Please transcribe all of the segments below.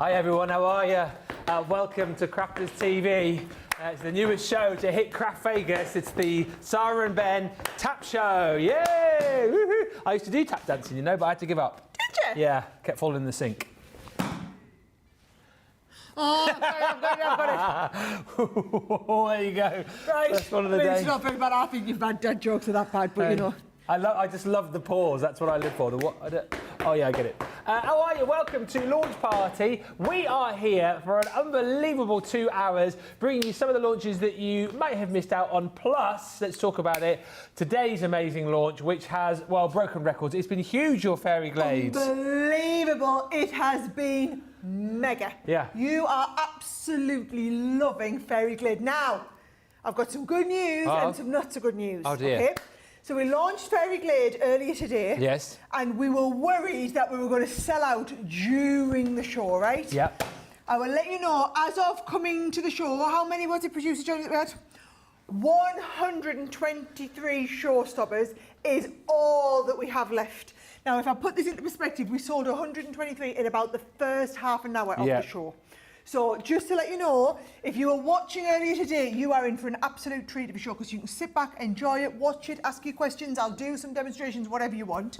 Hi everyone, how are you? Welcome to Crafters TV. It's the newest show to hit Craft Vegas. It's the Sara and Ben Tap Show. Yay! Woohoo! I used to do tap dancing, you know, but I had to give up. Did you? Yeah, kept falling in the sink. Oh, sorry, I've got it. Oh, there you go. Right. That's one of the It's days. not very bad. I think you've had dead jokes of that bad, but you know. I just love the pause. That's what I live for. Oh yeah, I get it. How are you? Welcome to Launch Party. We are here for an unbelievable 2 hours, bringing you some of the launches that you might have missed out on. Plus, let's talk about it. Today's amazing launch, which has, well, broken records. It's been huge, your Fairy Glades. Unbelievable. It has been mega. Yeah. You are absolutely loving Fairy Glade. Now, I've got some good news and some not so good news. Oh dear. Okay? So we launched Fairy Glade earlier today. Yes. And we were worried that we were going to sell out during the show, right? Yep. I will let you know, as of coming to the show, how many was it, producer Johnny, that we had? 123 showstoppers is all that we have left. Now, if I put this into perspective, we sold 123 in about the first half an hour of the show. So just to let you know, if you were watching earlier today, you are in for an absolute treat of a show because you can sit back, enjoy it, watch it, ask your questions. I'll do some demonstrations, whatever you want.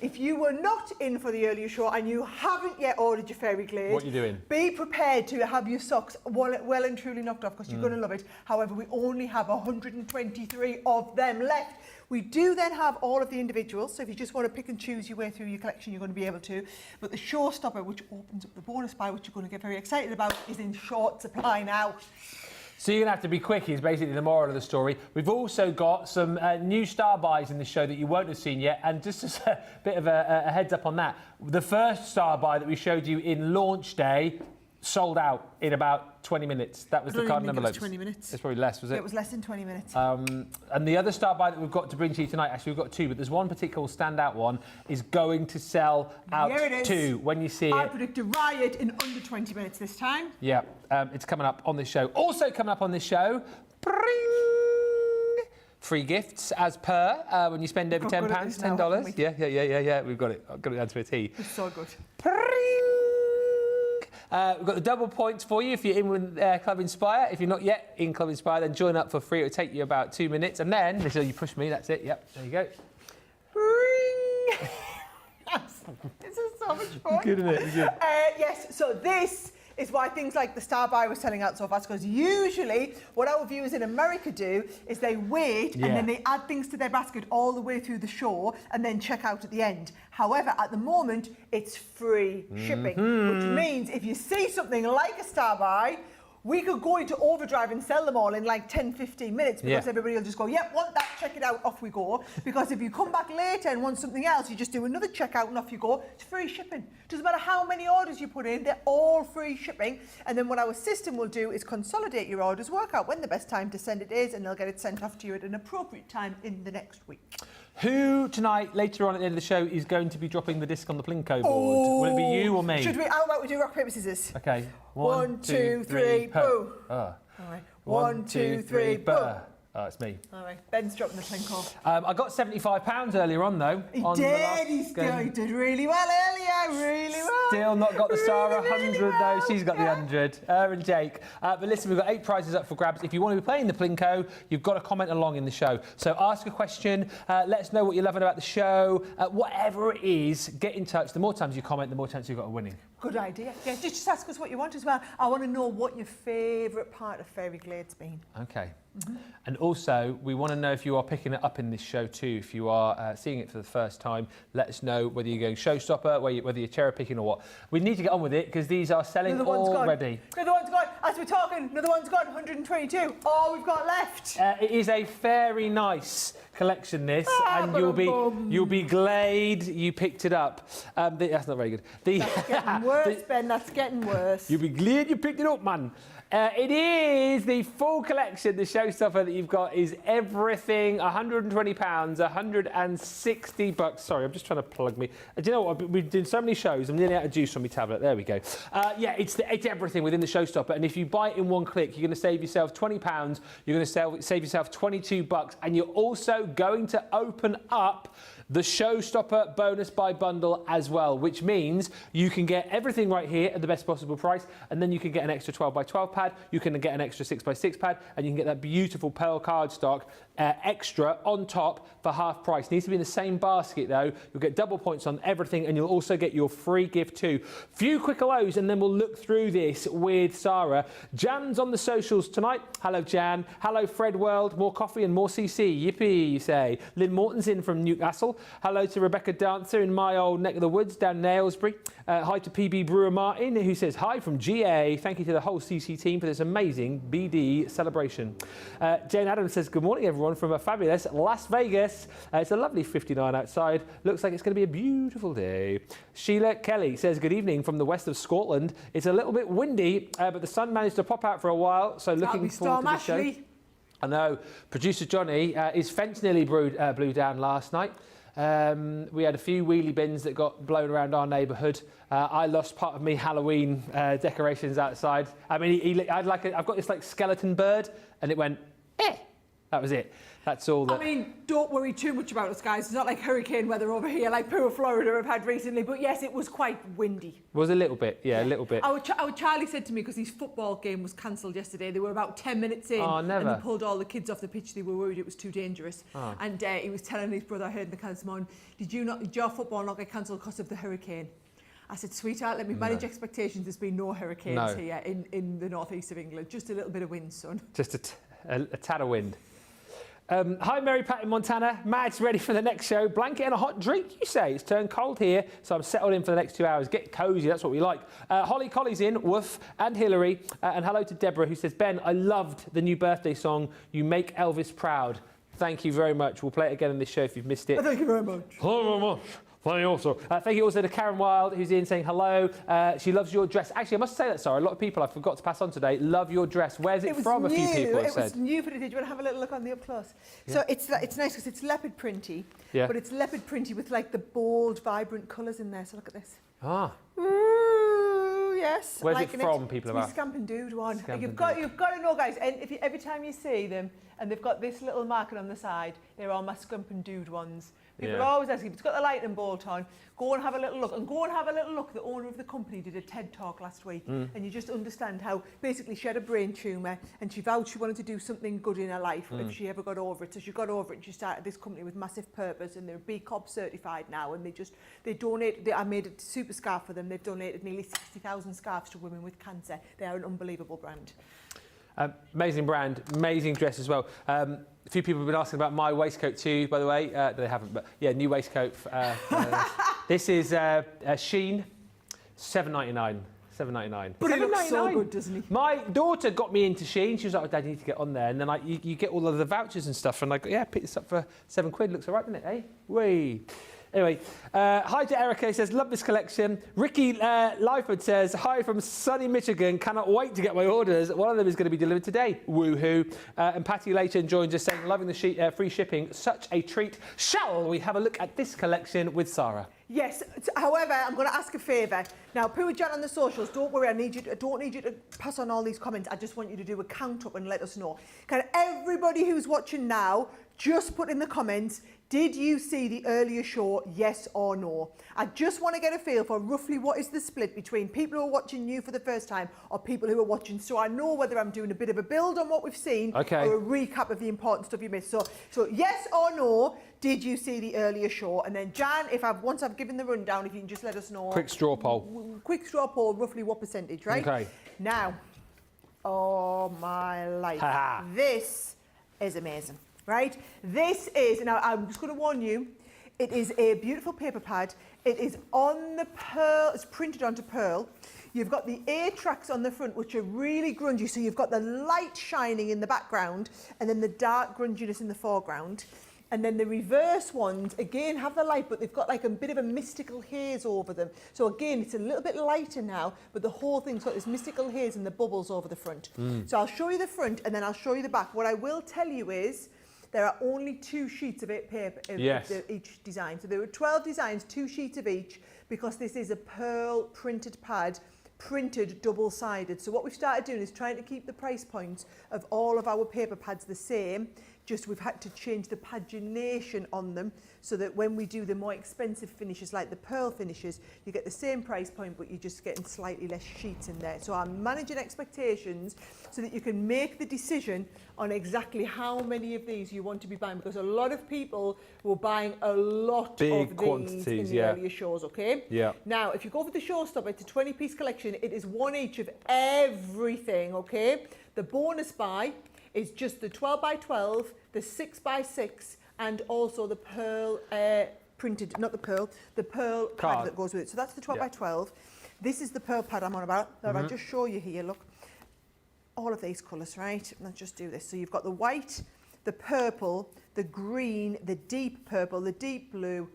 If you were not in for the earlier show and you haven't yet ordered your Fairy Glade, what are you doing? Be prepared to have your socks well and truly knocked off because you're going to love it. However, we only have 123 of them left. We do then have all of the individuals, so if you just want to pick and choose your way through your collection, you're going to be able to. But the showstopper, which opens up the bonus buy, which you're going to get very excited about, is in short supply now. So you're going to have to be quick is basically the moral of the story. We've also got some new star buys in the show that you won't have seen yet. And just as a bit of a heads up on that, the first star buy that we showed you in launch day sold out in about 20 minutes. That was the card number. It was 20 minutes. It's probably less, was it? It was less than 20 minutes. And the other star buy that we've got to bring to you tonight, actually we've got two, but there's one particular standout one, is going to sell out too when you see I it. predict a riot in under 20 minutes this time. Yeah, it's coming up on this show. Also coming up on this show, free gifts as per when you spend over £10, $10. Yeah. We've got it. I've got it down to a T. It's so good. We've got the double points for you if you're in with Club Inspire. If you're not yet in Club Inspire, then join up for free. It'll take you about 2 minutes. And then, this is you push me, that's it. Yep, there you go. This is so much fun. Good, isn't it? Good. Yes, so this is why things like the Star Buy was selling out so fast, because usually what our viewers in America do is they wait and then they add things to their basket all the way through the show and then check out at the end. However, at the moment, it's free shipping, which means if you see something like a Star Buy, we could go into overdrive and sell them all in like 10, 15 minutes because everybody will just go, yep, want that, check it out, off we go. Because if you come back later and want something else, you just do another checkout and off you go. It's free shipping. Doesn't matter how many orders you put in, they're all free shipping. And then what our system will do is consolidate your orders, work out when the best time to send it is, and they'll get it sent off to you at an appropriate time in the next week. Who tonight, later on at the end of the show, is going to be dropping the disc on the Plinko board? Will it be you or me? Should we? How about we do rock, paper, scissors? Okay. 1, 2, 3, boo. All right. 1, 2, 3, boo. Oh, it's me. All right, Ben's dropping the Plinko. I got £75 earlier on, though. He did really well earlier, really well. Still not got the Sara 100, though. She's got the 100. Her and Jake. But listen, we've got 8 prizes up for grabs. If you want to be playing the Plinko, you've got to comment along in the show. So ask a question. Let us know what you're loving about the show. Whatever it is, get in touch. The more times you comment, the more chance you've got of winning. Good idea. Yeah, just ask us what you want as well. I want to know what your favourite part of Fairy Glade's been. Okay. And also, we want to know if you are picking it up in this show too. If you are seeing it for the first time, let us know whether you're going showstopper, whether you're cherry picking or what. We need to get on with it because these are selling already. Another one's gone. As we're talking, another one's gone. 122. All we've got left. It is a very nice collection, this, and you'll be glad you picked it up. That's not very good. That's getting worse, Ben. That's getting worse. You'll be glad you picked it up, man. It is the full collection. The showstopper that you've got is everything. £120, £160. Sorry, I'm just trying to plug me. Do you know what? We've done so many shows. I'm nearly out of juice on my tablet. There we go. Yeah, it's everything within the showstopper. And if you buy it in one click, you're going to save yourself £20. You're going to save yourself £22, and you're also going to open up the Showstopper bonus buy bundle as well, which means you can get everything right here at the best possible price, and then you can get an extra 12x12 pad, you can get an extra 6x6 pad, and you can get that beautiful pearl cardstock extra on top for half price. Needs to be in the same basket though. You'll get double points on everything, and you'll also get your free gift too. Few quick hellos, and then we'll look through this with Sarah. Jan's on the socials tonight. Hello, Jan. Hello, Fred World. More coffee and more CC. Yippee, you say. Lynn Morton's in from Newcastle. Hello to Rebecca Dancer in my old neck of the woods down in Aylesbury. Hi to PB Brewer Martin, who says hi from GA. Thank you to the whole CC team for this amazing BD celebration. Jane Adams says, good morning, everyone, from a fabulous Las Vegas. It's a lovely 59 outside. Looks like it's going to be a beautiful day. Sheila Kelly says, good evening from the west of Scotland. It's a little bit windy, but the sun managed to pop out for a while, so looking forward to the show. I know. Producer Johnny, his fence nearly blew down last night. We had a few wheelie bins that got blown around our neighbourhood. I lost part of me Halloween decorations outside. I mean, I've got this like skeleton bird, and it went, eh. That was it. That's all. I mean, don't worry too much about us, guys. It's not like hurricane weather over here, like poor Florida have had recently. But yes, it was quite windy. It was a little bit, yeah, a little bit. Our Charlie said to me, because his football game was cancelled yesterday, they were about 10 minutes in, and they pulled all the kids off the pitch. They were worried it was too dangerous. Oh. And he was telling his brother, I heard in the car this morning, did your football not get cancelled because of the hurricane? I said, sweetheart, let me manage expectations. There's been no hurricanes here in the northeast of England. Just a little bit of wind, son. Just a tad of wind. Hi, Mary Pat in Montana. Mad's ready for the next show. Blanket and a hot drink, you say. It's turned cold here, so I'm settled in for the next 2 hours. Get cosy, that's what we like. Holly Colley's in, woof, and Hillary. And hello to Deborah, who says, Ben, I loved the new birthday song, You Make Elvis Proud. Thank you very much. We'll play it again in this show if you've missed it. Thank you very much. Hello very much. Thank you also to Karen Wild, who's in saying hello. She loves your dress. Actually, I must say that, sorry. A lot of people I forgot to pass on today love your dress. Where's it from? New. A few people have said. It was new for the day. Do you want to have a little look on the up close? Yeah. So it's nice because it's leopard printy, but it's leopard printy with like the bold, vibrant colours in there. So look at this. Ah. Ooh, yes. Where's it from? People have asked. Scamp and Dude one. You've got to know, guys. And every time you see them, and they've got this little marking on the side, they're all my Scamp and Dude ones. People are always asking, if it's got the lightning bolt on, go and have a little look. And go and have a little look. The owner of the company did a TED talk last week, and you just understand how basically she had a brain tumour, and she vowed she wanted to do something good in her life if she ever got over it. So she got over it, and she started this company with massive purpose, and they're B Corp certified now, and they donate. I made a super scarf for them. They've donated nearly 60,000 scarves to women with cancer. They are an unbelievable brand. Amazing brand, amazing dress as well. A few people have been asking about my waistcoat too, by the way. They haven't, but yeah, new waistcoat. This is Shein, $7.99. $7.99. But he looks so good, doesn't he? My daughter got me into Shein. She was like, oh, Dad, you need to get on there. And then you get all of the vouchers and stuff. And I go, yeah, pick this up for £7. Looks all right, doesn't it, eh? Whee. Anyway, hi to Erica, he says, love this collection. Ricky Lyford says, hi from sunny Michigan, cannot wait to get my orders. One of them is going to be delivered today. Woohoo. And Patty Layton joins us saying, loving the free shipping, such a treat. Shall we have a look at this collection with Sarah? Yes. However, I'm going to ask a favour. Now, Pooh John on the socials, don't worry. I don't need you to pass on all these comments. I just want you to do a count up and let us know. Can everybody who's watching now just put in the comments, did you see the earlier show, yes or no? I just want to get a feel for roughly what is the split between people who are watching you for the first time or people who are watching, so I know whether I'm doing a bit of a build on what we've seen or a recap of the important stuff you missed. So yes or no, did you see the earlier show? And then Jan, once I've given the rundown, if you can just let us know. Quick straw poll. Quick straw poll, roughly what percentage, right? Okay. Now, oh my life. This is amazing. Right? This is, now I'm just going to warn you, it is a beautiful paper pad. It is on the pearl, it's printed onto pearl. You've got the A tracks on the front, which are really grungy. So you've got the light shining in the background and then the dark grunginess in the foreground. And then the reverse ones, again, have the light, but they've got like a bit of a mystical haze over them. So again, it's a little bit lighter now, but the whole thing's got this mystical haze and the bubbles over the front. So I'll show you the front and then I'll show you the back. What I will tell you is, there are only 2 sheets of paper of each design. So there are 12 designs, 2 sheets of each, because this is a pearl printed pad, printed double-sided. So what we've started doing is trying to keep the price points of all of our paper pads the same, just we've had to change the pagination on them so that when we do the more expensive finishes like the pearl finishes, you get the same price point but you're just getting slightly less sheets in there. So I'm managing expectations so that you can make the decision on exactly how many of these you want to be buying, because a lot of people were buying a lot Big of quantities, these in the earlier shows, okay? Yeah. Now, if you go for the showstopper, it's a 20-piece collection. It is one each of everything, okay? The bonus buy is just the 12 by 12, the 6 by 6, and also the pearl printed, not the pearl pad Card. that goes with it. So that's the 12 by 12. This is the pearl pad I'm on about. Now, I'll just show you here, look. All of these colours, right? Let's just do this. So you've got the white, the purple, the green, the deep purple, the deep blue.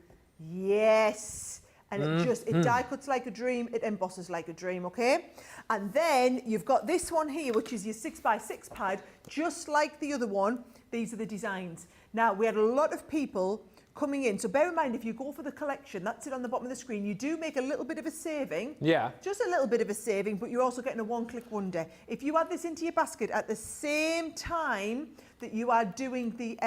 Yes. And it die cuts like a dream, it embosses like a dream, okay? And then you've got this one here, which is your 6 by 6 pad, just like the other one. These are the designs. Now, we had a lot of people coming in. So bear in mind, if you go for the collection, that's it on the bottom of the screen, you do make a little bit of a saving. Yeah. Just a little bit of a saving, but you're also getting a one-click wonder. If you add this into your basket at the same time that you are doing the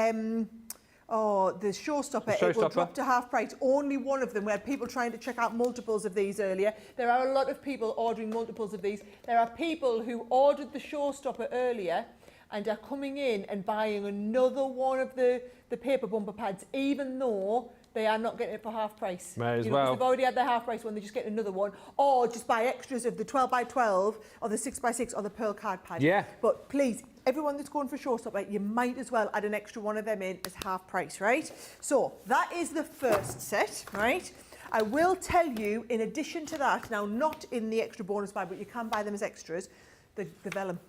showstopper, it will drop to half price. Only one of them. We had people trying to check out multiples of these earlier. There are a lot of people ordering multiples of these. There are people who ordered the showstopper earlier and are coming in and buying another one of the paper bumper pads, even though they are not getting it for half price. May as Because well. they've already had their half price one, they just get another one. Or just buy extras of the 12 by 12 or the 6 by 6 or the pearl card pad. Yeah. But please, everyone that's going for showstopper, you might as well add an extra one of them in as half price, right? So that is the first set, right? I will tell you, in addition to that, now not in the extra bonus buy, but you can buy them as extras, the vellum.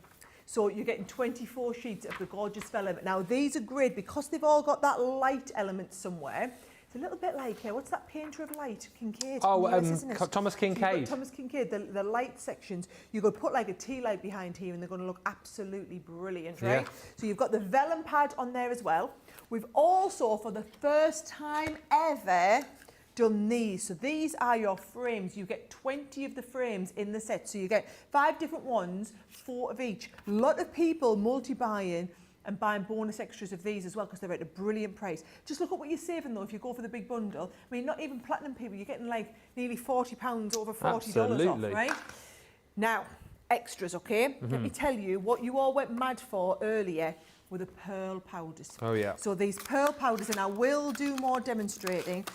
So you're getting 24 sheets of the gorgeous vellum. Now these are great because they've all got that light element somewhere. It's a little bit like, what's that painter of light? Kincaid. Oh, US, isn't it? Thomas So Kincaid. you've got Thomas Kincaid, the light sections. You could put like a tea light behind here and they're going to look absolutely brilliant, right? Yeah. So you've got the vellum pad on there as well. We've also, for the first time ever, done these. So these are your frames. You get 20 of the frames in the set. So you get 5 different ones, 4 of each. A lot of people multi-buying and buying bonus extras of these as well because they're at a brilliant price. Just look at what you're saving though if you go for the big bundle. I mean, not even platinum people, you're getting like nearly £40, over $40 Absolutely. off, right? Now, extras, okay? Let me tell you what you all went mad for earlier were the pearl powders. Oh, yeah. So these pearl powders, and I will do more demonstrating.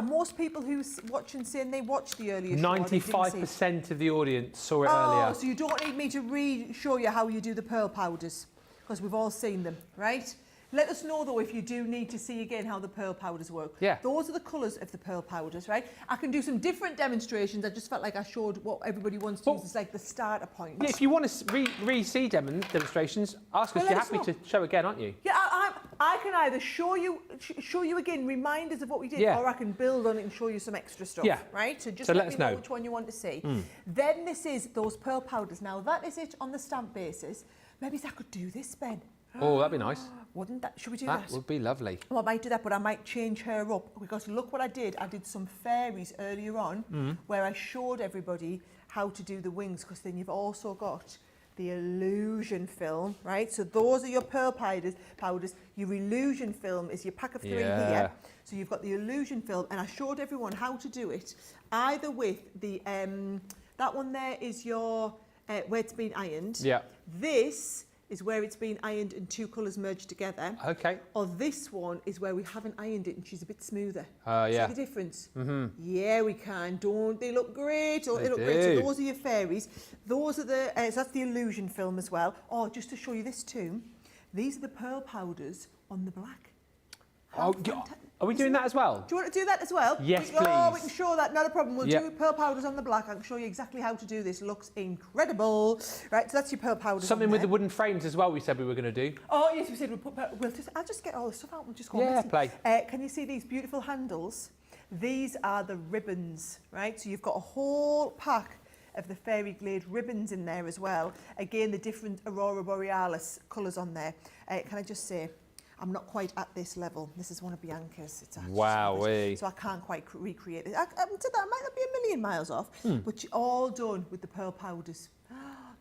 Most people who watch and saying they watched the earlier show, 95% of the audience saw it oh, earlier. so you don't need me to show you how you do the pearl powders, because we've all seen them, right? Let us know, though, if you do need to see again how the pearl powders work. Yeah. Those are the colours of the pearl powders, right? I can do some different demonstrations. I just felt like I showed what everybody wants to use as like the starter point. Yeah, if you want to re-see demonstrations, ask us. You're happy to show again, aren't you? Yeah, I can either show you again reminders of what we did, or I can build on it and show you some extra stuff, right? So just let me know which one you want to see. Then this is those pearl powders. Now, that is it on the stamp basis. Maybe I could do this, Ben. Oh, that'd be nice. Wouldn't that? Should we do that? That would be lovely. Oh, I might do that, but I might change her up because look what I did. I did some fairies earlier on where I showed everybody how to do the wings, because then you've also got the illusion film, right? So those are your pearl powders. Your illusion film is your pack of 3 here. So you've got the illusion film, and I showed everyone how to do it, either with the, that one there is your, where it's been ironed. Yeah. This is where it's been ironed and 2 colours merged together. Okay. Or this one is where we haven't ironed it and she's a bit smoother. See the difference? Yeah, we can. Don't they look great? They look great. So those are your fairies. Those are the, so that's the illusion film as well. Oh, just to show you this too, these are the pearl powders on the black. Are we doing that as well? Do you want to do that as well? Yes, please. Oh, we can show that, not a problem. We'll do pearl powders on the black. I can show you exactly how to do this. Looks incredible. Right, so that's your pearl powders. Something with the wooden frames as well, we said we were going to do. Oh, yes, we said we'll put, I'll just get all the stuff out. We'll just go on. Play. Can you see these beautiful handles? These are the ribbons, right? So you've got a whole pack of the Fairy Glade ribbons in there as well. Again, the different Aurora Borealis colours on there. Can I just say, I'm not quite at this level. This is one of Bianca's. It's so I can't quite recreate it. I might not be a million miles off, but all done with the pearl powders.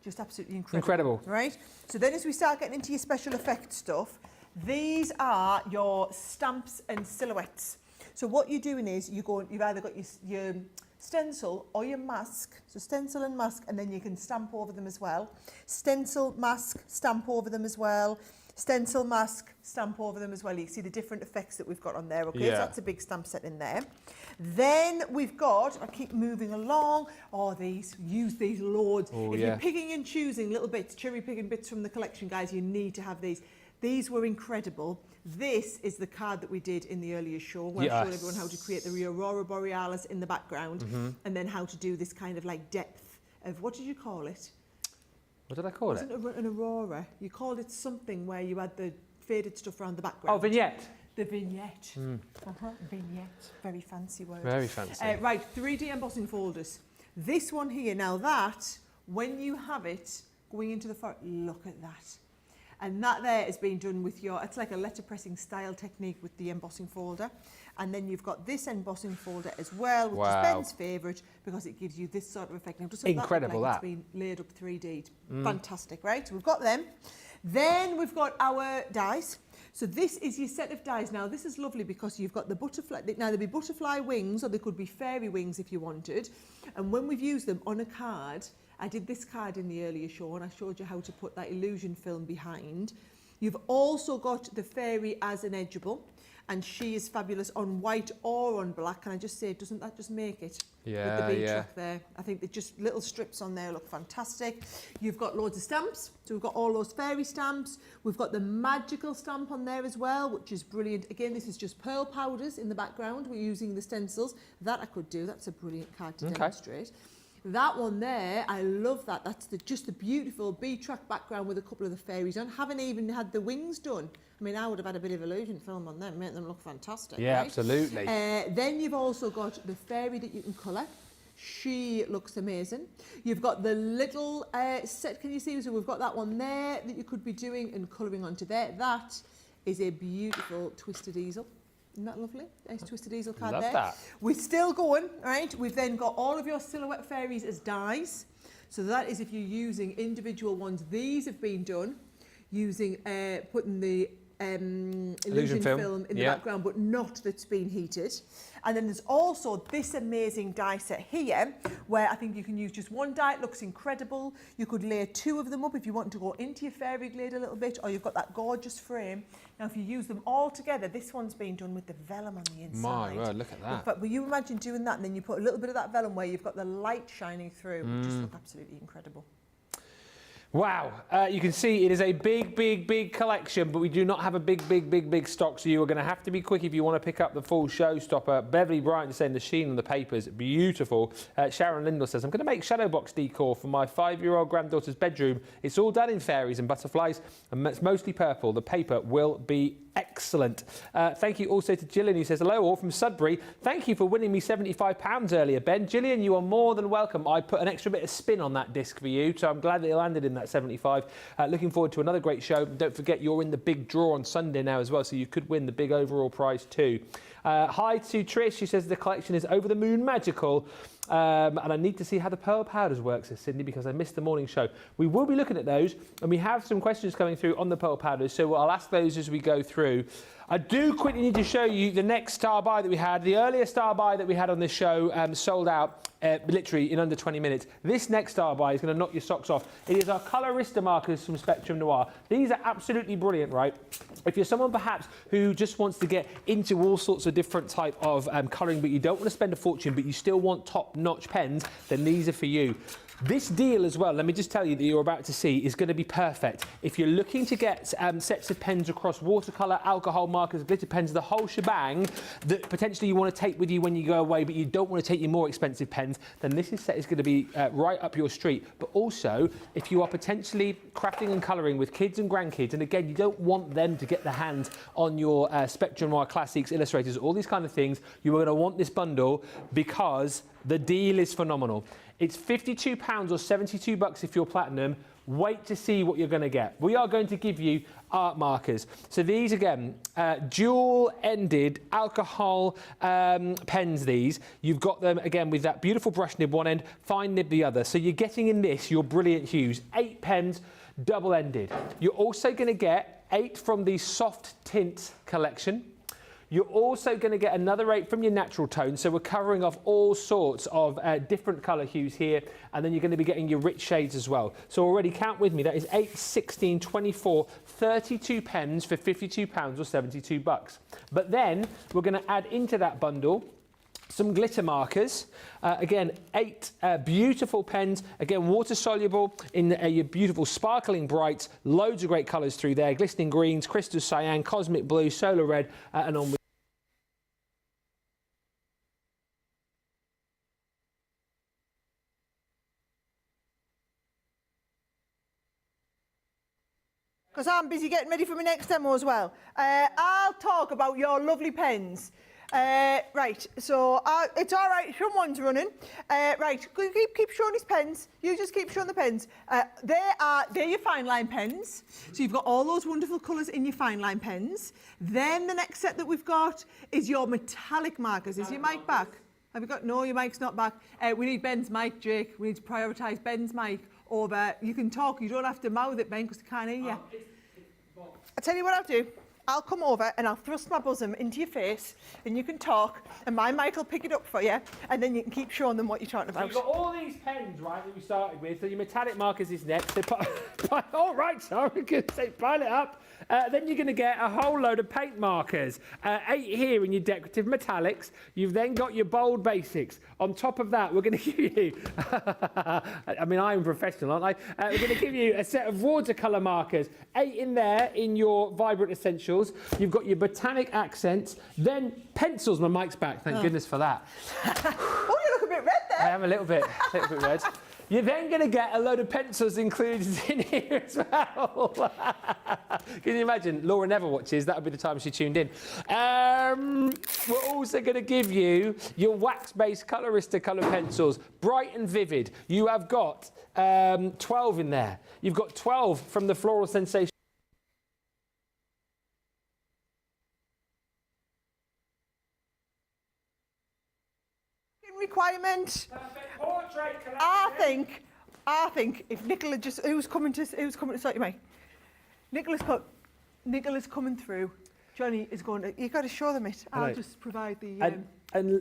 Just absolutely incredible. Right? So then as we start getting into your special effects stuff, These are your stamps and silhouettes. So what you're doing is you've either got your stencil or your mask. So stencil and mask, and then you can stamp over them as well. Stencil, mask, stamp over them as well. Stencil, mask, stamp over them as well. You can see the different effects that we've got on there. Okay, so that's a big stamp set in there. Then we've got, I keep moving along, use these loads. If you're picking and choosing little bits, cherry picking bits from the collection, guys, you need to have these. These were incredible. This is the card that we did in the earlier show where I showed everyone how to create the Aurora Borealis in the background and then how to do this kind of like depth of, what did you call it? What did I call it? Wasn't an aurora. You called it something where you had the faded stuff around the background. Oh, vignette. The vignette. Vignette. Very fancy word. Very fancy. Right, 3D embossing folders. This one here, now that, when you have it going into the forest, look at that. And that there is being done with it's like a letterpressing style technique with the embossing folder. And then you've got this embossing folder as well, which is Ben's favourite because it gives you this sort of effect. Now, just incredible that. It's been laid up 3D. Fantastic, right? So we've got them. Then we've got our dies. So this is your set of dies. Now, this is lovely because you've got the butterfly. Now, there'll be butterfly wings or there could be fairy wings if you wanted. And when we've used them on a card, I did this card in the earlier show and I showed you how to put that illusion film behind. You've also got the fairy as an edgeable, and she is fabulous on white or on black. Can I just say, doesn't that just make it? Yeah, with the bead track there. I think they're just little strips on there look fantastic. You've got loads of stamps. So we've got all those fairy stamps. We've got the magical stamp on there as well, which is brilliant. Again, this is just pearl powders in the background. We're using the stencils. That I could do. That's a brilliant card to demonstrate. That one there, I love that. That's just the beautiful bead-track background with a couple of the fairies on. Haven't even had the wings done. I mean, I would have had a bit of illusion film on them, make them look fantastic. Yeah, right? absolutely. Then you've also got the fairy that you can colour. She looks amazing. You've got the little set, can you see? So we've got that one there that you could be doing and colouring onto there. That is a beautiful twisted easel. Isn't that lovely? Nice twisted easel card there. Love that. We're still going, right? We've then got all of your silhouette fairies as dies. So that is if you're using individual ones. These have been done using putting the illusion film in the background, but not that's been heated. And then there's also this amazing die set here, where I think you can use just one die. It looks incredible. You could layer two of them up if you want to go into your fairy glade a little bit, or you've got that gorgeous frame. Now, if you use them all together, this one's been done with the vellum on the inside. My word, look at that. But will you imagine doing that, and then you put a little bit of that vellum where you've got the light shining through? It would just look absolutely incredible. Wow, you can see it is a big collection, but we do not have a big stock, so you are going to have to be quick if you want to pick up the full showstopper. Beverly Bryant is saying the sheen on the papers, beautiful. Sharon Lindell says, I'm going to make shadow box decor for my 5-year-old granddaughter's bedroom. It's all done in fairies and butterflies, and it's mostly purple. The paper will be excellent. Thank you also to Gillian, who says, hello all from Sudbury. Thank you for winning me £75 earlier, Ben. Gillian, you are more than welcome. I put an extra bit of spin on that disc for you, so I'm glad that it landed in that 75. Looking forward to another great show. Don't forget, you're in the big draw on Sunday now as well, so you could win the big overall prize too. Hi to Trish. She says the collection is over the moon magical. And I need to see how the pearl powders work, says Cindy, because I missed the morning show. We will be looking at those, and we have some questions coming through on the pearl powders, so I'll ask those as we go through. I do quickly need to show you the next star buy that we had. The earlier star buy that we had on this show sold out literally in under 20 minutes. This next star buy is going to knock your socks off. It is our Colorista markers from Spectrum Noir. These are absolutely brilliant, right? If you're someone perhaps who just wants to get into all sorts of different type of colouring, but you don't want to spend a fortune, but you still want top-notch pens, then these are for you. This deal as well, let me just tell you that you're about to see, is going to be perfect. If you're looking to get sets of pens across watercolour, alcohol markers, glitter pens, the whole shebang that potentially you want to take with you when you go away, but you don't want to take your more expensive pens, then this set is going to be right up your street. But also, if you are potentially crafting and colouring with kids and grandkids, and again, you don't want them to get their hands on your Spectrum Noir Classics, Illustrators, all these kind of things, you are going to want this bundle because the deal is phenomenal. It's £52 or $72 if you're platinum. Wait to see what you're going to get. We are going to give you art markers. So these, again, dual-ended alcohol pens, these. You've got them, again, with that beautiful brush nib one end, fine nib the other. So you're getting in this your brilliant hues. 8 pens, double-ended. You're also going to get 8 from the soft tint collection. You're also going to get another 8 from your natural tone, so we're covering off all sorts of different colour hues here, and then you're going to be getting your rich shades as well. So already count with me, that is 8, 16, 24, 32 pens for £52 or 72 bucks. But then we're going to add into that bundle some glitter markers. Again, 8 beautiful pens, again water soluble in your beautiful sparkling brights, loads of great colours through there, glistening greens, crystal cyan, cosmic blue, solar red, and on. Because I'm busy getting ready for my next demo as well. I'll talk about your lovely pens. Right, so it's all right, someone's running. Right, keep showing his pens. You just keep showing the pens. They're your fine line pens. So you've got all those wonderful colours in your fine line pens. Then the next set that we've got is your metallic markers. Is your mic back? Have you got? No, your mic's not back. We need Ben's mic, Jake. We need to prioritise Ben's mic over. You can talk. You don't have to mouth it, Ben, because they can't hear you. I'll tell you what I'll do. I'll come over and I'll thrust my bosom into your face and you can talk and my mic will pick it up for you and then you can keep showing them what you're talking about. So you've got all these pens, right, that we started with. So your metallic markers is next. So all right, sorry, good. Say pile it up. Then you're going to get a whole load of paint markers. 8 here in your decorative metallics. You've then got your bold basics. On top of that, we're going to give you, I mean, I'm professional, aren't I? We're going to give you a set of watercolour markers. 8 in there in your vibrant essentials. You've got your botanic accents. Then pencils. My mic's back. Thank goodness for that. Oh, you look a bit red there. I am a little bit red. You're then going to get a load of pencils included in here as well. Can you imagine? Laura never watches. That would be the time she tuned in. We're also going to give you your wax-based Colorista colour pencils, bright and vivid. You have got 12 in there. You've got 12 from the Floral Sensation. Requirement. I think if Nicola just who's coming to sort you, mate. Nicola's coming through. Johnny is going to. You got to show them it. I'll just provide the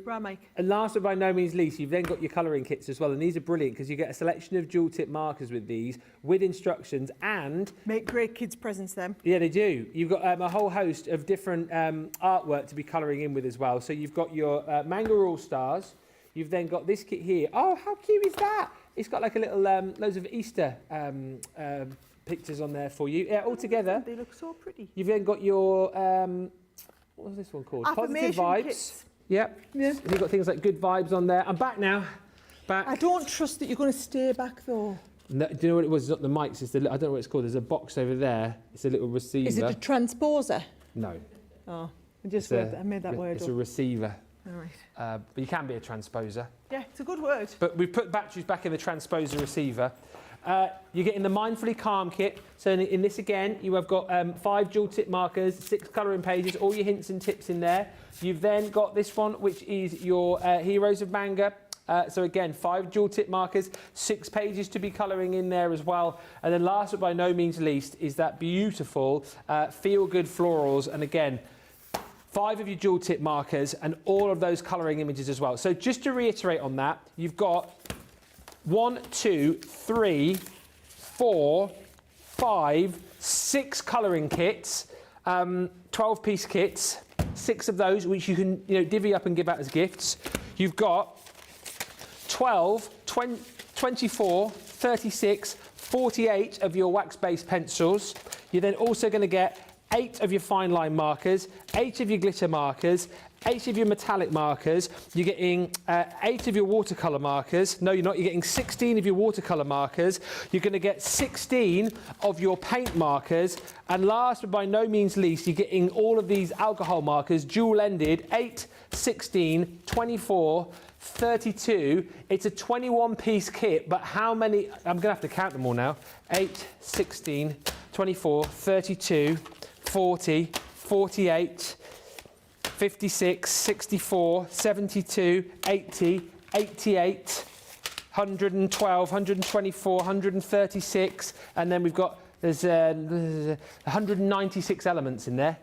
bra mic. And last but by no means least, you've then got your colouring kits as well, and these are brilliant because you get a selection of dual tip markers with these, with instructions and make great kids presents. Them. Yeah, they do. You've got a whole host of different artwork to be colouring in with as well. So you've got your Manga All Stars. You've then got this kit here. Oh, how cute is that? It's got like a little, loads of Easter pictures on there for you. Yeah, all together. They look so pretty. You've then got your, what was this one called? Positive Vibes. Kits. Yep. Yeah. So you've got things like Good Vibes on there. I'm back now. Back. I don't trust that you're going to stay back though. No, do you know what it was? It's not the mics. It's the, I don't know what it's called. There's a box over there. It's a little receiver. Is it a transposer? No. Oh, I made that word up. It's a receiver. All right. But you can be a transposer. Yeah, it's a good word. But we've put batteries back in the transposer receiver. You're getting the Mindfully Calm kit. So in this again, you have got 5 dual tip markers, 6 colouring pages, all your hints and tips in there. You've then got this one, which is your Heroes of Manga. So again, 5 dual tip markers, 6 pages to be colouring in there as well. And then last but by no means least is that beautiful Feel Good Florals. And again, 5 of your dual tip markers and all of those colouring images as well. So just to reiterate on that, you've got 1, 2, 3, 4, 5, 6 colouring kits, 12-piece kits, 6 of those which you can divvy up and give out as gifts. You've got 12, 20, 24, 36, 48 of your wax-based pencils. You're then also going to get 8 of your fine line markers, 8 of your glitter markers, 8 of your metallic markers. You're getting 8 of your watercolour markers. No, you're not. You're getting 16 of your watercolour markers. You're going to get 16 of your paint markers. And last but by no means least, you're getting all of these alcohol markers, dual-ended, 8, 16, 24, 32. It's a 21-piece kit, but how many? I'm going to have to count them all now. 8, 16, 24, 32, 40, 48, 56, 64, 72, 80, 88, 112, 124, 136, and then we've got There's 196 elements in there.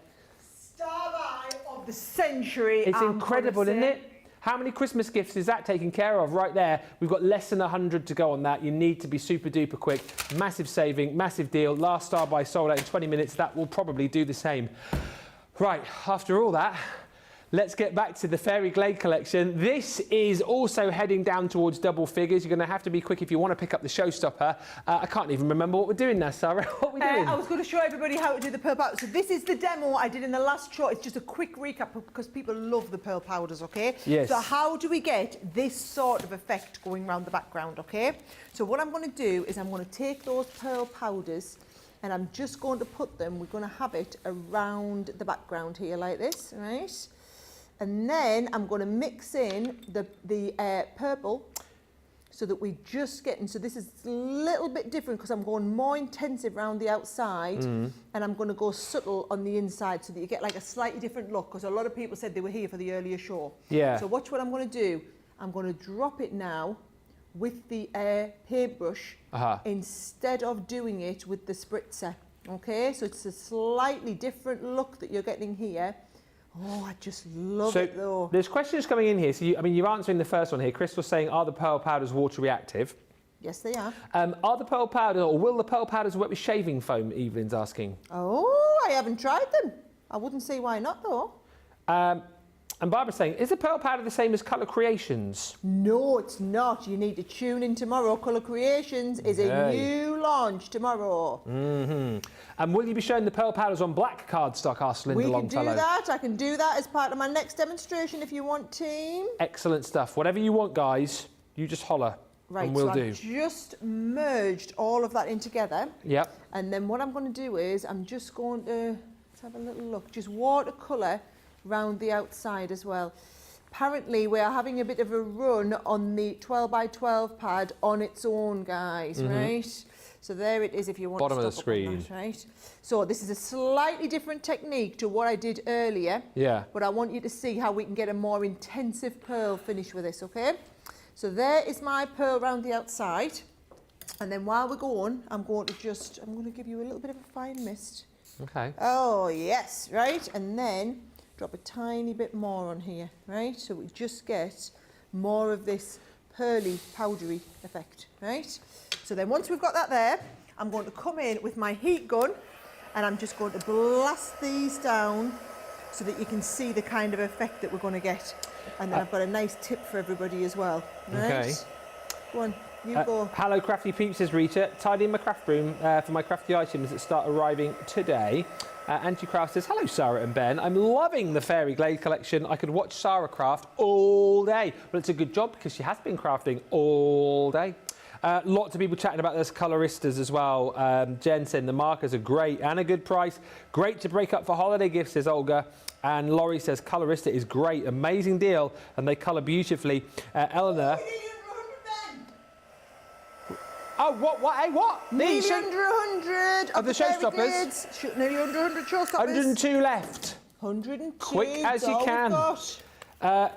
Star buy of the century. It's incredible, isn't it? How many Christmas gifts is that taken care of? Right there, we've got less than 100 to go on that. You need to be super duper quick. Massive saving, massive deal. Last Star buy sold out in 20 minutes. That will probably do the same. Right, after all that, let's get back to the Fairy Glade collection. This is also heading down towards double figures. You're going to have to be quick if you want to pick up the showstopper. I can't even remember what we're doing now, Sarah. What are we doing? I was going to show everybody how to do the pearl powder. So this is the demo I did in the last shot. It's just a quick recap because people love the pearl powders, okay? Yes. So how do we get this sort of effect going around the background, okay? So what I'm going to do is I'm going to take those pearl powders and I'm just going to put them, we're going to have it around the background here like this, right? And then I'm going to mix in the purple so that we just get in. So this is a little bit different because I'm going more intensive around the outside and I'm going to go subtle on the inside so that you get like a slightly different look because a lot of people said they were here for the earlier show. Yeah. So watch what I'm going to do. I'm going to drop it now with the paintbrush instead of doing it with the spritzer. Okay, so it's a slightly different look that you're getting here. Oh, I just love it though. There's questions coming in here. So, you're answering the first one here. Crystal's saying, are the pearl powders water reactive? Yes, they are. Are the pearl powder, or will the pearl powders work with shaving foam, Evelyn's asking? Oh, I haven't tried them. I wouldn't say why not though. And Barbara's saying, is the pearl powder the same as Colour Creations? No, it's not. You need to tune in tomorrow. Colour Creations is a new launch tomorrow. And will you be showing the pearl powders on black cardstock, asked Linda Longfellow? We can do that. I can do that as part of my next demonstration if you want, team. Excellent stuff. Whatever you want, guys, you just holler. Right, and we'll do. I've just merged all of that in together. Yep. And then what I'm going to do is I'm just going to, let's have a little look, just watercolour round the outside as well. Apparently we are having a bit of a run on the 12 by 12 pad on its own, guys, right? So there it is if you want Bottom to of the screen. that, right? So this is a slightly different technique to what I did earlier. Yeah. But I want you to see how we can get a more intensive pearl finish with this, okay? So there is my pearl around the outside. And then while we're going, I'm going to give you a little bit of a fine mist. Okay. Oh, yes, right? And then drop a tiny bit more on here, right? So we just get more of this pearly, powdery effect, right? So then once we've got that there, I'm going to come in with my heat gun and I'm just going to blast these down so that you can see the kind of effect that we're going to get. And then I've got a nice tip for everybody as well, right? Okay. Go on, you go. Hello, Crafty Peeps, says Rita. Tidying my craft room for my crafty items that start arriving today. Anti-Craft says, hello, Sarah and Ben. I'm loving the Fairy Glade collection. I could watch Sarah craft all day. Well, it's a good job because she has been crafting all day. Lots of people chatting about those Coloristas as well. Jen saying the markers are great and a good price. Great to break up for holiday gifts, says Olga. And Laurie says Colorista is great. Amazing deal. And they colour beautifully. Eleanor... Oh, what? Hey, what? Nearly under 100 of the showstoppers. Nearly under 100 showstoppers. 102 left. 102. Quick as you can.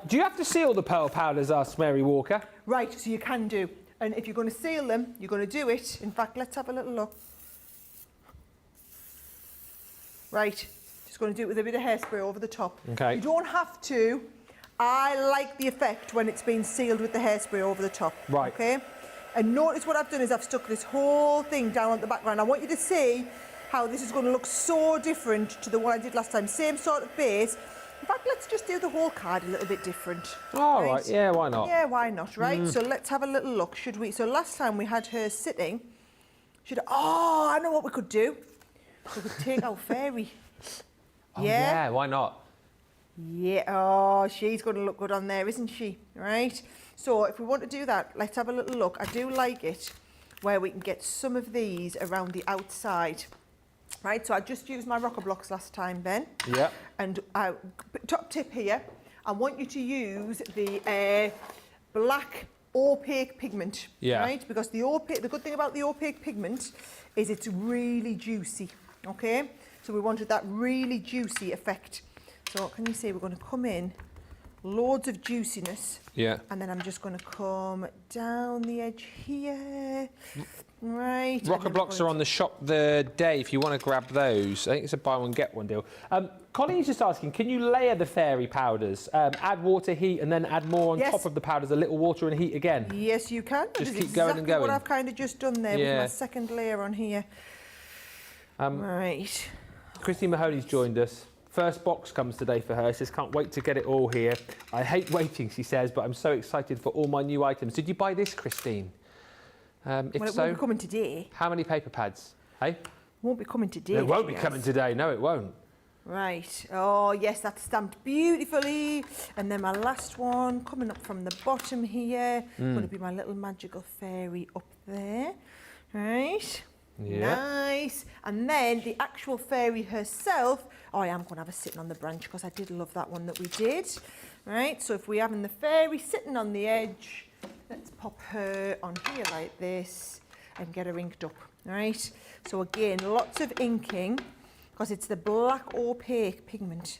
Do you have to seal the pearl powders, asked Mary Walker? Right, so you can do. And if you're going to seal them, you're going to do it. In fact, let's have a little look. Right, just going to do it with a bit of hairspray over the top. Okay. You don't have to. I like the effect when it's been sealed with the hairspray over the top. Right. Okay. And notice what I've done is I've stuck this whole thing down on the background. I want you to see how this is going to look so different to the one I did last time. Same sort of base. In fact, let's just do the whole card a little bit different. All right, yeah, why not? Yeah, why not, right? So let's have a little look, should we? So last time we had her sitting. Oh, I know what we could do. We could take our fairy. Oh, yeah, why not? Yeah, oh, she's going to look good on there, isn't she? Right? So if we want to do that, let's have a little look. I do like it where we can get some of these around the outside. Right, so I just used my rocker blocks last time, Ben. Yeah. And top tip here, I want you to use the black opaque pigment. Yeah. Right, because the good thing about the opaque pigment is it's really juicy. Okay, so we wanted that really juicy effect. So what can you see? We're going to come in, loads of juiciness. Yeah. And then I'm just going to come down the edge here. Right. Rocker blocks are on the shop the day if you want to grab those. I think it's a buy one get one deal. Colin's just asking, can you layer the fairy powders? Add water, heat, and then add more on top of the powders, a little water and heat again? Yes, you can. Just keep exactly going and going. What I've kind of just done there with my second layer on here. Right. Christine Mahoney's joined us. First box comes today for her. She says, can't wait to get it all here. I hate waiting, she says, but I'm so excited for all my new items. Did you buy this, Christine? If Well, it so, won't be coming today. how many paper pads? Hey? Won't be coming today. It won't be coming today. No, it won't. Right. Oh, yes, that's stamped beautifully. And then my last one coming up from the bottom here. Going to be my little magical fairy up there. Right. Yeah. Nice. And then the actual fairy herself. Oh, I am going to have her sitting on the branch because I did love that one that we did. Right. So if we're having the fairy sitting on the edge, let's pop her on here like this and get her inked up. Right. So again, lots of inking because it's the black opaque pigment.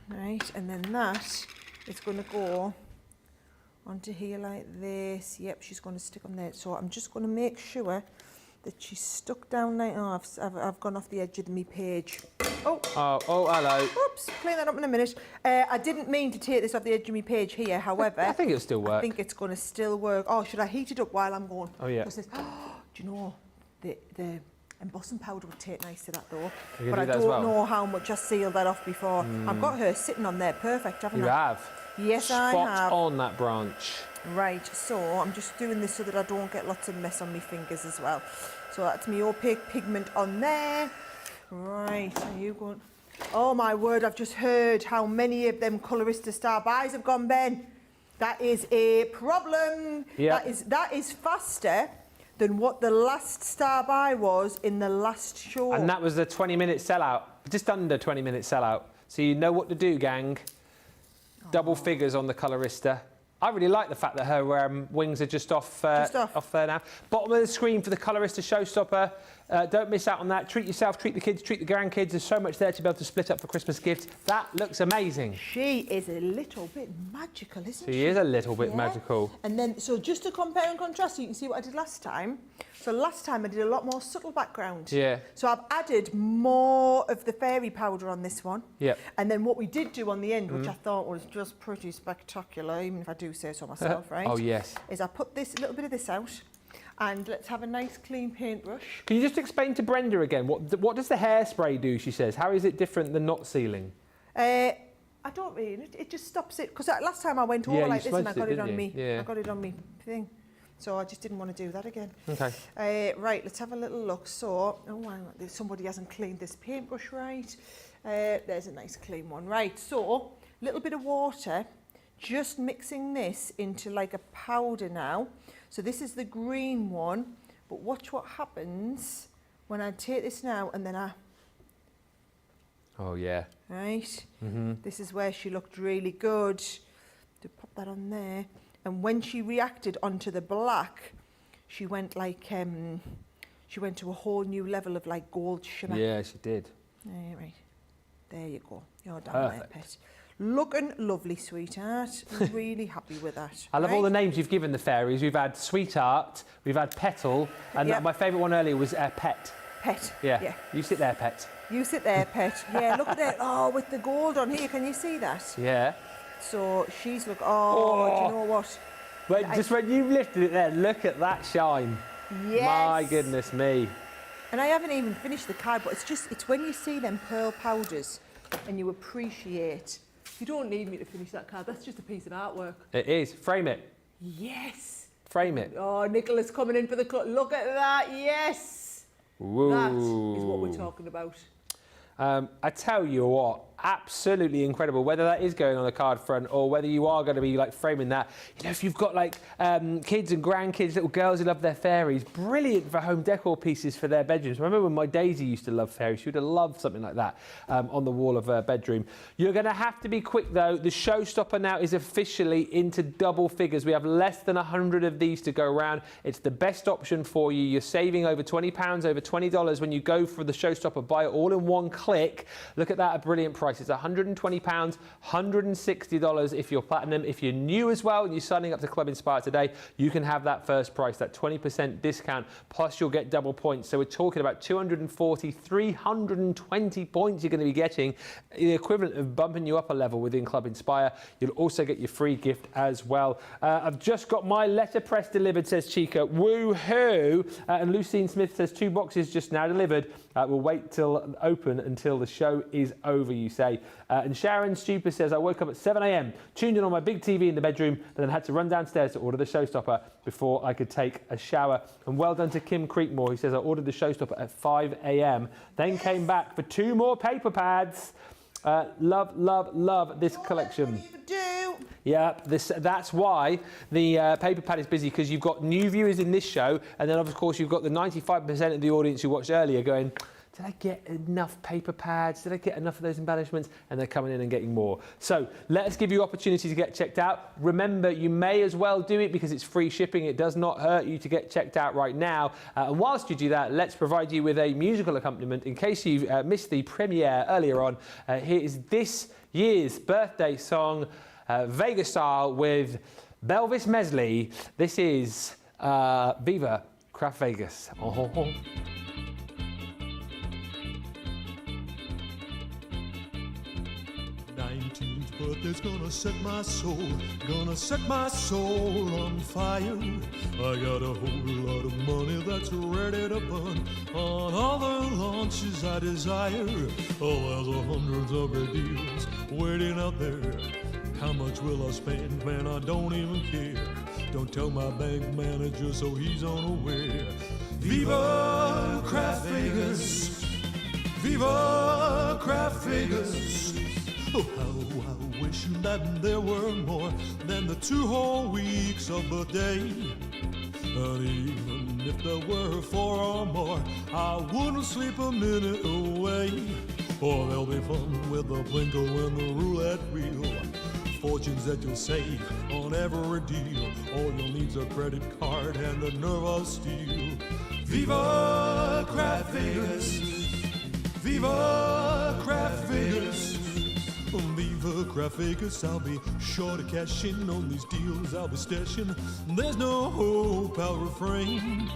Right. And then that is going to go onto here like this. Yep, she's going to stick on there. So I'm just going to make sure that she's stuck down like, oh, I've gone off the edge of my page. Oh, hello. Oops, clean that up in a minute. I didn't mean to take this off the edge of my page here, however. I think it'll still work. I think it's going to still work. Oh, should I heat it up while I'm going? Oh, yeah. Do you know, the embossing powder would take nice to that though. But I don't know how much I sealed that off before. I've got her sitting on there perfect, haven't I? You have. Yes, I have. Spot on that branch. Right, so I'm just doing this so that I don't get lots of mess on my fingers as well. So that's my opaque pigment on there. Right, are you going? Oh my word, I've just heard how many of them Colorista Star buys have gone, Ben. That is a problem. Yep. That is faster than what the last Star buy was in the last show. And that was a 20-minute sellout, just under 20-minute sellout. So you know what to do, gang. Double figures on the Colorista. I really like the fact that her wings are just off there now. Bottom of the screen for the Colorista Showstopper. Don't miss out on that. Treat yourself, treat the kids, treat the grandkids. There's so much there to be able to split up for Christmas gifts. That looks amazing. She is a little bit magical, isn't she? She is a little bit magical. And then, so just to compare and contrast, so you can see what I did last time. So last time I did a lot more subtle background. Yeah. So I've added more of the fairy powder on this one. Yep. And then what we did do on the end, which I thought was just pretty spectacular, even if I do say so myself, right? Oh, yes. Is I put this, a little bit of this out. And let's have a nice clean paintbrush. Can you just explain to Brenda again, what does the hairspray do, she says? How is it different than knot sealing? I don't really, it just stops it. Because last time I went over like this and I got it on me. Yeah. I got it on me thing. So I just didn't want to do that again. Okay. Right, let's have a little look. So, somebody hasn't cleaned this paintbrush right. There's a nice clean one. Right, so a little bit of water, just mixing this into like a powder now. So this is the green one, but watch what happens when I take this now and then I... Oh, yeah. Right? This is where she looked really good. To pop that on there. And when she reacted onto the black, she went like, she went to a whole new level of like gold shimmer. Yeah, she did. Right. There you go. You're done there, pet. Looking lovely, sweetheart. Really happy with that. I love all the names you've given the fairies. We've had Sweetheart, we've had Petal, and my favourite one earlier was Pet. Pet. Yeah. You sit there, Pet. You sit there, Pet. Yeah, look at that. Oh, with the gold on here. Can you see that? Yeah. So she's do you know what? Just when you lifted it there, look at that shine. Yes. My goodness me. And I haven't even finished the card, but it's when you see them pearl powders and you appreciate. You don't need me to finish that card. That's just a piece of artwork. It is. Frame it. Yes. Frame it. Oh, Nicola's coming in for the cut. Look at that. Yes. Ooh. That is what we're talking about. I tell you what, absolutely incredible. Whether that is going on the card front or whether you are going to be like framing that, you know, if you've got like kids and grandkids, little girls who love their fairies, brilliant for home decor pieces for their bedrooms. I remember when my Daisy used to love fairies, she would have loved something like that on the wall of her bedroom. You're going to have to be quick though. The showstopper now is officially into double figures. We have less than 100 of these to go around. It's the best option for you. You're saving over £20, over $20 when you go for the showstopper. Buy it all in one click. Look at that, a brilliant price. price. It's £120, $160 if you're platinum. If you're new as well and you're signing up to Club Inspire today, you can have that first price, that 20% discount, plus you'll get double points. So we're talking about 240, 320 points you're going to be getting, the equivalent of bumping you up a level within Club Inspire. You'll also get your free gift as well. I've just got my letterpress delivered, says Chica. Woohoo! And Lucine Smith says 2 boxes just now delivered. We'll wait till open until the show is over, you say. And Sharon Stuper says, I woke up at 7 a.m, tuned in on my big TV in the bedroom, and then had to run downstairs to order the showstopper before I could take a shower. And well done to Kim Creekmore, who says, I ordered the showstopper at 5 a.m, then came back for 2 more paper pads. Love, love, love this collection. Yeah, that's why the paper pad is busy, because you've got new viewers in this show, and then of course you've got the 95% of the audience who watched earlier going, did I get enough paper pads? Did I get enough of those embellishments? And they're coming in and getting more. So let us give you opportunity to get checked out. Remember, you may as well do it because it's free shipping. It does not hurt you to get checked out right now. And whilst you do that, let's provide you with a musical accompaniment. In case you missed the premiere earlier on, here is this year's birthday song, Vegas style, with Ben Moseby. This is Viva Craft Vegas. Oh. 19th birthday's gonna set my soul on fire. I got a whole lot of money that's ready to burn on all the launches I desire. Oh, there's hundreds of great deals waiting out there. How much will I spend? Man, I don't even care. Don't tell my bank manager so he's unaware. Viva Craft Vegas, Viva Craft Vegas. Oh, how I wish that there were more than the 2 whole weeks of the day. And even if there were 4 or more, I wouldn't sleep a minute away. Oh, there'll be fun with the Plinko and the roulette wheel. Fortunes that you'll save on every deal. All you'll need's a credit card and a nerve of steel. Viva Craft Vegas, Viva Craft Vegas. Viva Craft Vegas, I'll be sure to cash in on these deals I'll be stashing. There's no hope, I'll refrain.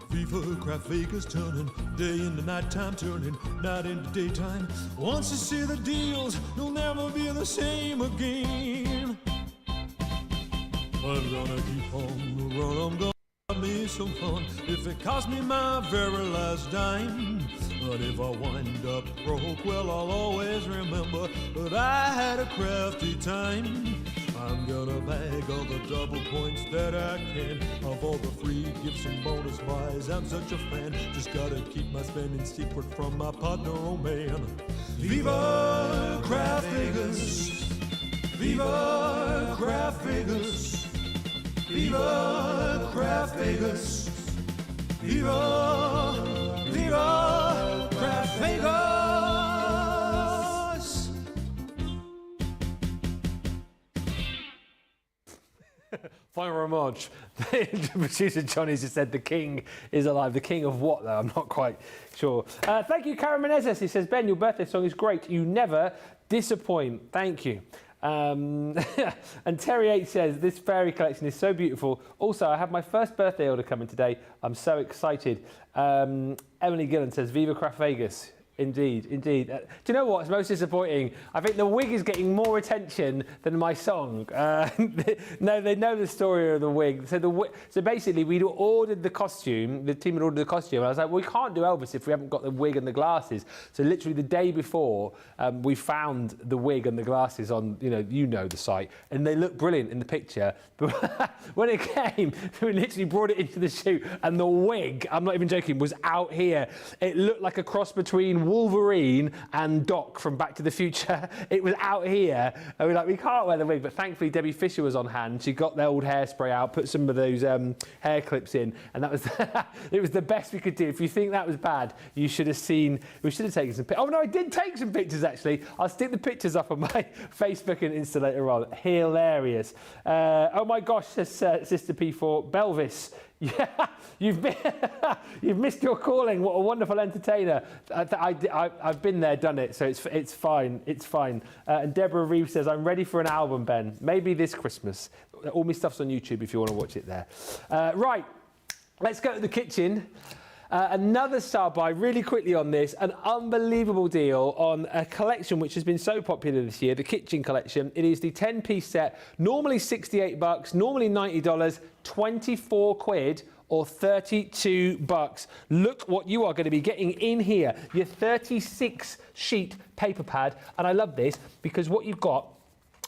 Viva Craft Vegas, turning day into nighttime, turning night into daytime. Once you see the deals, you'll never be the same again. I'm gonna keep on the run, I'm gonna have me some fun. If it costs me my very last dime, but if I wind up broke, well, I'll always remember that I had a crafty time. I'm gonna bag all the double points that I can, of all the free gifts and bonus buys. I'm such a fan, just gotta keep my spending secret from my partner, oh man. Viva Craft Vegas, Viva Craft Vegas, Viva Craft Vegas, Viva, Viva Craft Vegas. Final remark. Producer Johnny just said the king is alive. The king of what, though? I'm not quite sure. Thank you, Karen Menezes. He says, Ben, your birthday song is great. You never disappoint. Thank you. And Terry H says, this fairy collection is so beautiful. Also, I have my first birthday order coming today. I'm so excited. Emily Gillen says, Viva Craft Vegas. Indeed, indeed. Do you know what's most disappointing? I think the wig is getting more attention than my song. No, they know the story of the wig. So basically, we'd ordered the costume. The team had ordered the costume. And I was like, well, we can't do Elvis if we haven't got the wig and the glasses. So literally the day before, we found the wig and the glasses on, you know the site, and they look brilliant in the picture. But when it came, we literally brought it into the shoot, and the wig, I'm not even joking, was out here. It looked like a cross between Wolverine and Doc from Back to the Future. It was out here, and we're like, we can't wear the wig, but thankfully Debbie Fisher was on hand. She got the old hairspray out, put some of those hair clips in, and that was it was the best we could do. If you think that was bad, you should have seen. We should have taken some pictures. Oh no, I did take some pictures actually. I'll stick the pictures up on my Facebook and Insta later on. Hilarious. Oh my gosh, says Sister P4, Belvis. Yeah, you've missed your calling. What a wonderful entertainer. I've been there, done it, so it's fine. It's fine. And Deborah Reeves says, I'm ready for an album, Ben. Maybe this Christmas. All my stuff's on YouTube if you want to watch it there. Right, let's go to the kitchen. Another star buy really quickly on this, an unbelievable deal on a collection which has been so popular this year, the kitchen collection. It is the 10-piece set, normally $68, normally $90, 24 quid or 32 bucks. Look what you are going to be getting in here, your 36 sheet paper pad. And I love this because what you've got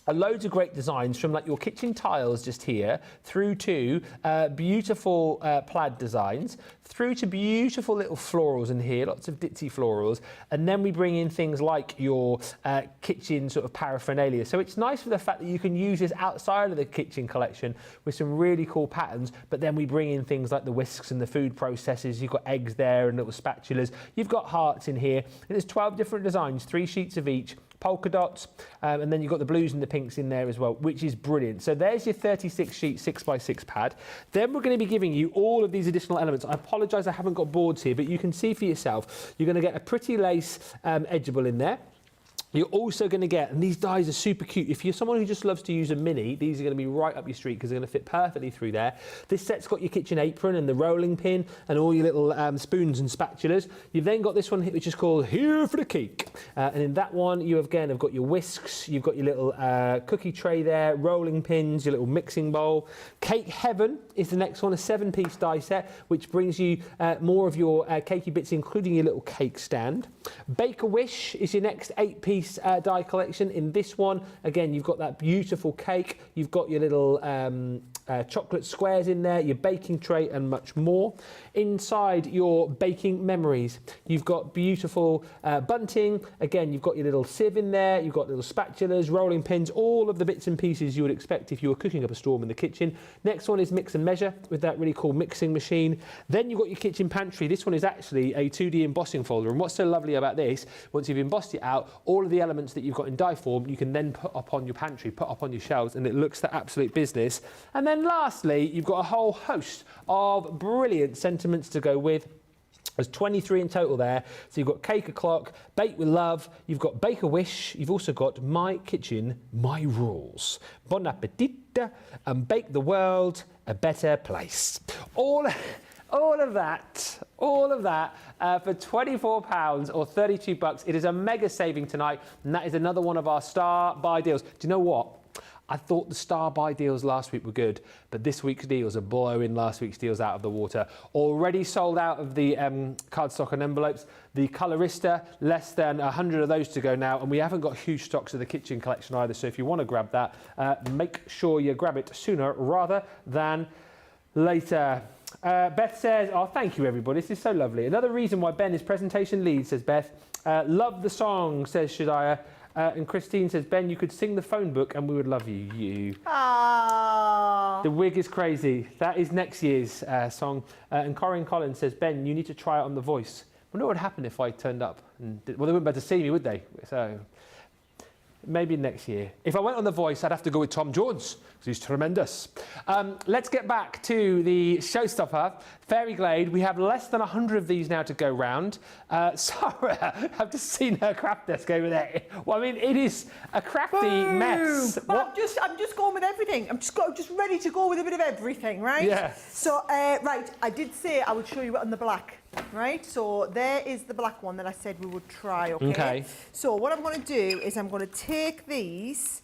are loads of great designs from like your kitchen tiles just here through to beautiful plaid designs, through to beautiful little florals in here, lots of ditzy florals, and then we bring in things like your kitchen sort of paraphernalia. So it's nice for the fact that you can use this outside of the kitchen collection with some really cool patterns, but then we bring in things like the whisks and the food processors. You've got eggs there and little spatulas. You've got hearts in here. And there's 12 different designs, 3 sheets of each, polka dots, and then you've got the blues and the pinks in there as well, which is brilliant. So there's your 36 sheet 6x6 pad. Then we're going to be giving you all of these additional elements. I apologise I haven't got boards here, but you can see for yourself, you're going to get a pretty lace edgeable in there. You're also going to get, and these dies are super cute. If you're someone who just loves to use a mini, these are going to be right up your street because they're going to fit perfectly through there. This set's got your kitchen apron and the rolling pin and all your little spoons and spatulas. You've then got this one which is called Here for the Cake. And in that one, you again have got your whisks, you've got your little cookie tray there, rolling pins, your little mixing bowl. Cake Heaven is the next one, a 7-piece die set, which brings you more of your cakey bits, including your little cake stand. Bake a Wish is your next 8-piece die collection. In this one, again, you've got that beautiful cake, you've got your little chocolate squares in there, your baking tray and much more. Inside your baking memories, you've got beautiful bunting. Again, you've got your little sieve in there, you've got little spatulas, rolling pins, all of the bits and pieces you would expect if you were cooking up a storm in the kitchen. Next one is Mix and Measure with that really cool mixing machine. Then you've got your kitchen pantry. This one is actually a 2D embossing folder, and what's so lovely about this, once you've embossed it out, all of the elements that you've got in die form you can then put up on your pantry, put up on your shelves, and it looks the absolute business. And then lastly, you've got a whole host of brilliant sentiments to go with. There's 23 in total there. So you've got Cake O'Clock, Bake with Love, you've got Bake a Wish, you've also got My Kitchen, My Rules, Bon Appetit, and Bake the World a Better Place. All of that for £24 or 32 bucks. It is a mega saving tonight, and that is another one of our star buy deals. Do you know what? I thought the star buy deals last week were good, but this week's deals are blowing last week's deals out of the water. Already sold out of the cardstock and envelopes. The Colorista, less than 100 of those to go now, and we haven't got huge stocks of the kitchen collection either, so if you want to grab that, make sure you grab it sooner rather than later. Beth says, oh, thank you, everybody. This is so lovely. Another reason why Ben is presentation lead, says Beth. Love the song, says Shadiah. And Christine says, Ben, you could sing the phone book and we would love you. Aww. The wig is crazy. That is next year's song. And Corinne Collins says, Ben, you need to try it on The Voice. I wonder what would happen if I turned up. Well, they wouldn't be able to see me, would they? So maybe next year. If I went on The Voice, I'd have to go with Tom Jones, because he's tremendous. Let's get back to the showstopper, Fairy Glade. We have less than 100 of these now to go round. Sarah, I've just seen her craft desk over there. Well, I mean, it is a crafty mess. But I'm just going with everything. I'm just ready to go with a bit of everything, right? Yeah. So, right, I did say I would show you it on the black. Right, so there is the black one that I said we would try, okay? So what I'm going to do is I'm going to take these.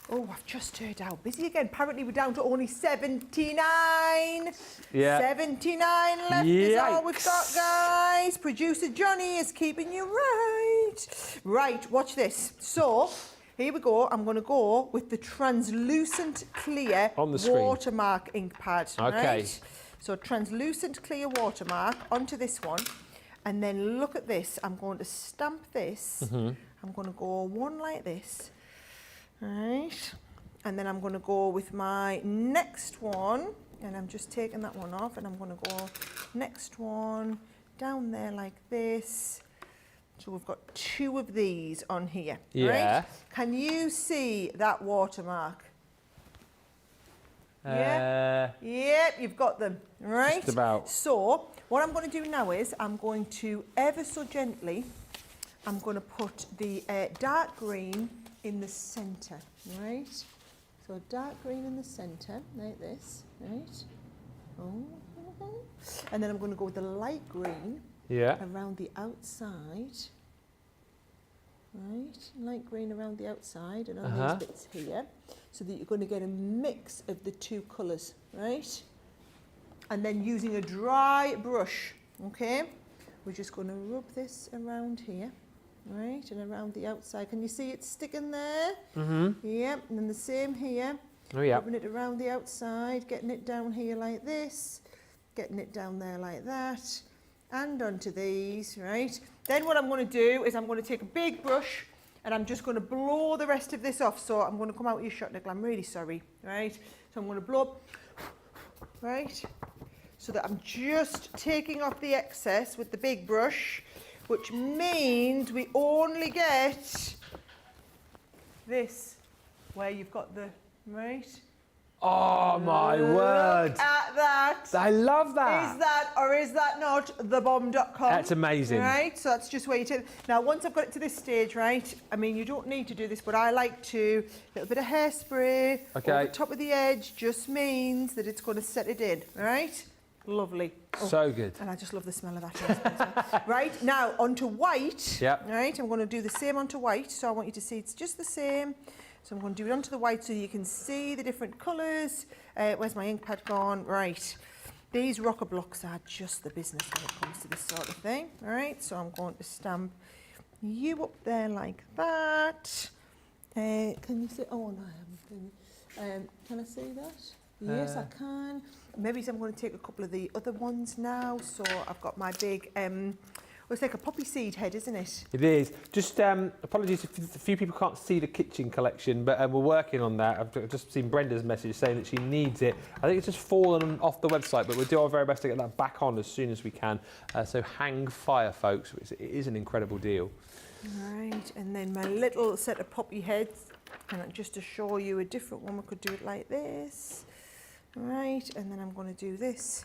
Oh, I've just turned out busy again. Apparently we're down to only 79. Yeah. 79 left is all we've got, guys. Producer Johnny is keeping you right. Right, watch this. So here we go. I'm going to go with the translucent clear on the screen watermark ink pad. Okay. Right? So translucent clear watermark onto this one, and then look at this. I'm going to stamp this. I'm going to go one like this, right? And then I'm going to go with my next one, and I'm just taking that one off, and I'm going to go next one down there like this. So we've got 2 of these on here, right? Can you see that watermark? Yeah. Yep, you've got them. Right. Just about. So what I'm going to do now is I'm going to ever so gently, I'm going to put the dark green in the centre. Right. So dark green in the centre, like this. Right. Oh. And then I'm going to go with the light green around the outside. Right, light green around the outside and on these bits here, so that you're going to get a mix of the two colours, right? And then using a dry brush, okay, we're just going to rub this around here, right, and around the outside. Can you see it sticking there? Yep, and then the same here. Rubbing it around the outside, getting it down here like this, getting it down there like that, and onto these, right? Then what I'm going to do is I'm going to take a big brush and I'm just going to blow the rest of this off. So I'm going to come out with your shot, Nicola. I'm really sorry, right? So I'm going to blow up, right? So that I'm just taking off the excess with the big brush, which means we only get this, where you've got the, right? Oh my word! Look at that! I love that! Is that or is that not thebomb.com? That's amazing. Right, so that's just where you take. Now, once I've got it to this stage, right, I mean, you don't need to do this, but I like to, a little bit of hairspray over the top of the edge just means that it's going to set it in, right? Lovely. Oh, so good. And I just love the smell of that. Right, now onto white. Yep. Right, I'm going to do the same onto white, so I want you to see it's just the same. So I'm going to do it onto the white so you can see the different colours. Where's my ink pad gone? Right. These rocker blocks are just the business when it comes to this sort of thing. All right. So I'm going to stamp you up there like that. Can you see? Oh, no, I haven't. Can I see that? Yes, I can. Maybe I'm going to take a couple of the other ones now. So I've got my big... it's like a poppy seed head, isn't it? It is. Just apologies if a few people can't see the kitchen collection, but we're working on that. I've just seen Brenda's message saying that she needs it. I think it's just fallen off the website, but we'll do our very best to get that back on as soon as we can. So hang fire, folks. It is an incredible deal. Right, and then my little set of poppy heads, and just to show you a different one, we could do it like this. Right, and then I'm going to do this.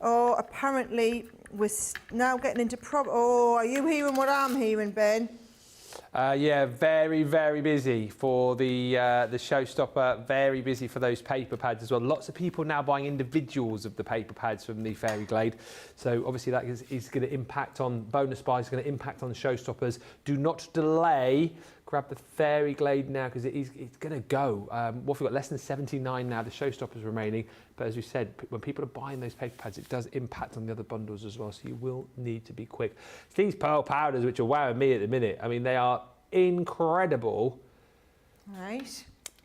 Oh, apparently we're now getting into oh, are you hearing what I'm hearing, Ben? Yeah, very, very busy for the showstopper. Very busy for those paper pads as well. Lots of people now buying individuals of the paper pads from the Fairy Glade. So obviously that is going to impact on bonus buys, going to impact on showstoppers. Do not delay. Grab the Fairy Glade now because it's going to go. What we've got less than 79 now. The showstoppers remaining. But as we said, when people are buying those paper pads, it does impact on the other bundles as well. So you will need to be quick. It's these pearl powders which are wowing me at the minute. I mean, they are incredible. Right,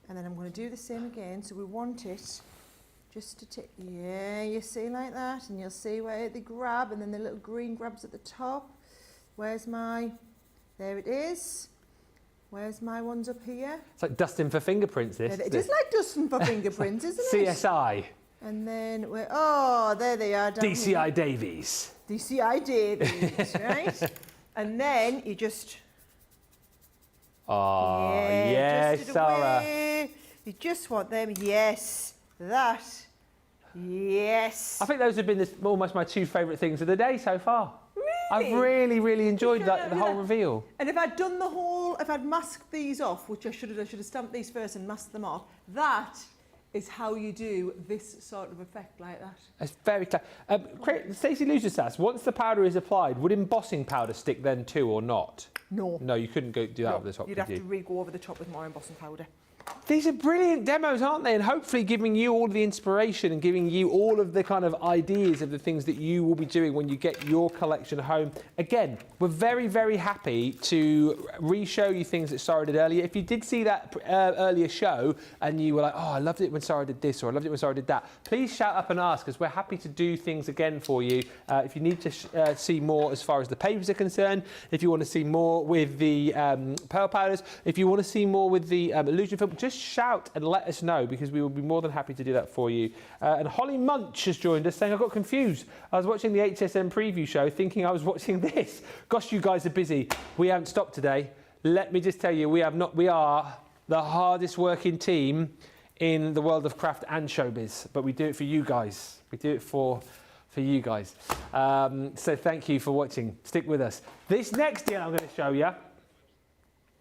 and then I'm going to do the same again. So we want it just to take, yeah, you see like that, and you'll see where they grab, and then the little green grabs at the top. Where's my? There it is. Where's my ones up here? It's like dusting for fingerprints. This. It is like dusting for fingerprints, isn't it? CSI. And then oh, there they are. Down DCI here. Davies. DCI Davies, right? And then you just. Oh, yes, Sarah. Away. You just want them. Yes, that. Yes. I think those have been almost my two favourite things of the day so far. Really? I've really, really enjoyed the whole reveal. And if I'd done if I'd masked these off, which I should have stamped these first and masked them off, that is how you do this sort of effect like that. It's very clear. Stacey Lucius asks, once the powder is applied, would embossing powder stick then too or not? No. No, you couldn't do that over the top. You'd have to go over the top with more embossing powder. These are brilliant demos, aren't they? And hopefully giving you all the inspiration and giving you all of the kind of ideas of the things that you will be doing when you get your collection home. Again, we're very, very happy to re-show you things that Sara did earlier. If you did see that earlier show and you were like, oh, I loved it when Sara did this, or I loved it when Sara did that, please shout up and ask, because we're happy to do things again for you. If you need to see more as far as the papers are concerned, if you want to see more with the pearl powders, if you want to see more with the illusion film, just shout and let us know, because we will be more than happy to do that for you. And Holly Munch has joined us saying, I got confused. I was watching the HSM preview show thinking I was watching this. Gosh, you guys are busy. We haven't stopped today. Let me just tell you, we are the hardest working team in the world of craft and showbiz, but we do it for you guys. We do it for you guys. So thank you for watching. Stick with us. This next deal I'm going to show you,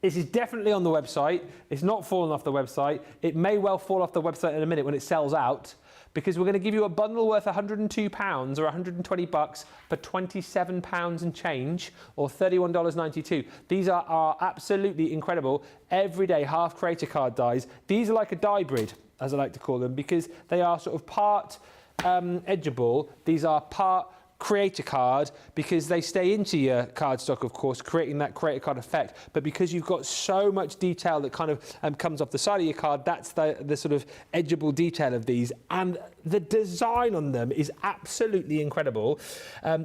this is definitely on the website. It's not fallen off the website. It may well fall off the website in a minute when it sells out, because we're going to give you a bundle worth £102 or 120 bucks for £27 and change, or $31.92. These are absolutely incredible everyday half creator card dies. These are like a die grid, as I like to call them, because they are sort of part edgeable. These are part creator card, because they stay into your cardstock, of course, creating that creator card effect. But because you've got so much detail that kind of comes off the side of your card, that's the sort of edgeable detail of these. And the design on them is absolutely incredible.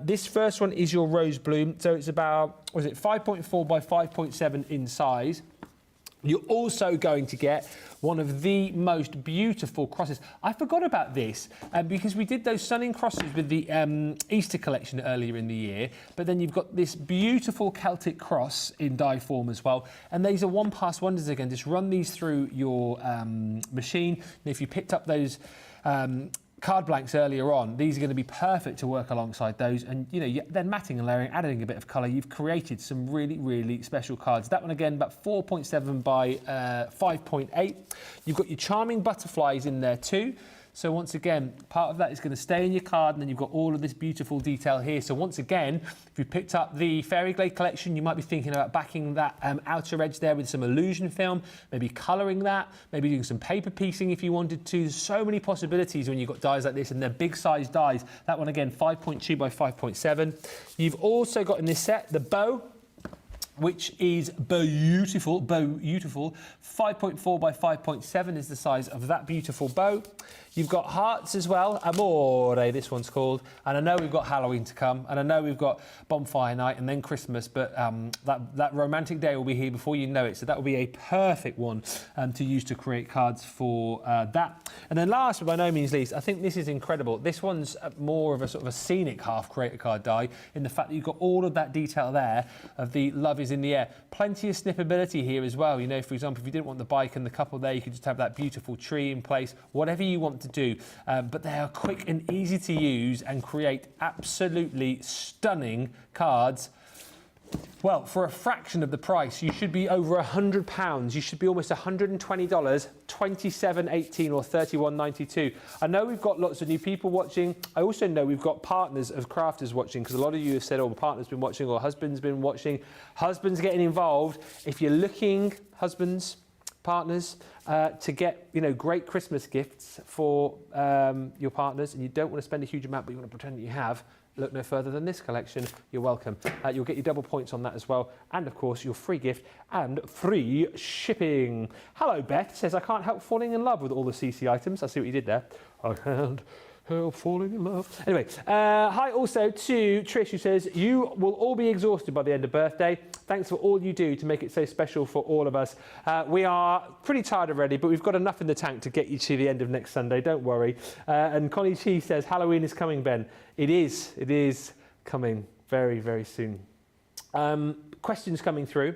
This first one is your rose bloom. So it's about, was it 5.4 by 5.7 in size. You're also going to get one of the most beautiful crosses. I forgot about this because we did those stunning crosses with the Easter collection earlier in the year, but then you've got this beautiful Celtic cross in die form as well. And these are one-pass wonders again. Just run these through your machine. And if you picked up those card blanks earlier on, these are going to be perfect to work alongside those, and you know, then matting and layering, adding a bit of colour, you've created some really, really special cards. That one again, about 4.7 by 5.8. You've got your charming butterflies in there too. So once again, part of that is going to stay in your card, and then you've got all of this beautiful detail here. So once again, if you picked up the Fairy Glade collection, you might be thinking about backing that outer edge there with some illusion film, maybe colouring that, maybe doing some paper piecing if you wanted to. There's so many possibilities when you've got dies like this, and they're big size dies. That one again, 5.2 by 5.7. You've also got in this set the bow, which is beautiful, 5.4 by 5.7 is the size of that beautiful bow. You've got hearts as well, Amore, this one's called. And I know we've got Halloween to come, and I know we've got Bonfire Night and then Christmas, but that romantic day will be here before you know it. So that will be a perfect one to use to create cards for that. And then last but by no means least, I think this is incredible. This one's more of a sort of a scenic half creator card die, in the fact that you've got all of that detail there of the love is in the air. Plenty of snippability here as well. You know, for example, if you didn't want the bike and the couple there, you could just have that beautiful tree in place, whatever you want to do. But they are quick and easy to use and create absolutely stunning cards. Well, for a fraction of the price, you should be over £100. You should be almost $120, $27.18 or $31.92. I know we've got lots of new people watching. I also know we've got partners of crafters watching, because a lot of you have said, oh, the partner's been watching or husband's been watching. Husbands getting involved. If you're looking, husbands, partners, to get, you know, great Christmas gifts for your partners, and you don't want to spend a huge amount, but you want to pretend that you have, look no further than this collection. You're welcome. You'll get your double points on that as well, and of course your free gift and free shipping. Hello, Beth says, I can't help falling in love with all the CC items. I see what you did there. I can't help falling in love. Anyway, hi also to Trish, who says, you will all be exhausted by the end of birthday. Thanks for all you do to make it so special for all of us. We are pretty tired already, but we've got enough in the tank to get you to the end of next Sunday, don't worry. And Connie Chi says, Halloween is coming, Ben. It is coming very, very soon. Questions coming through.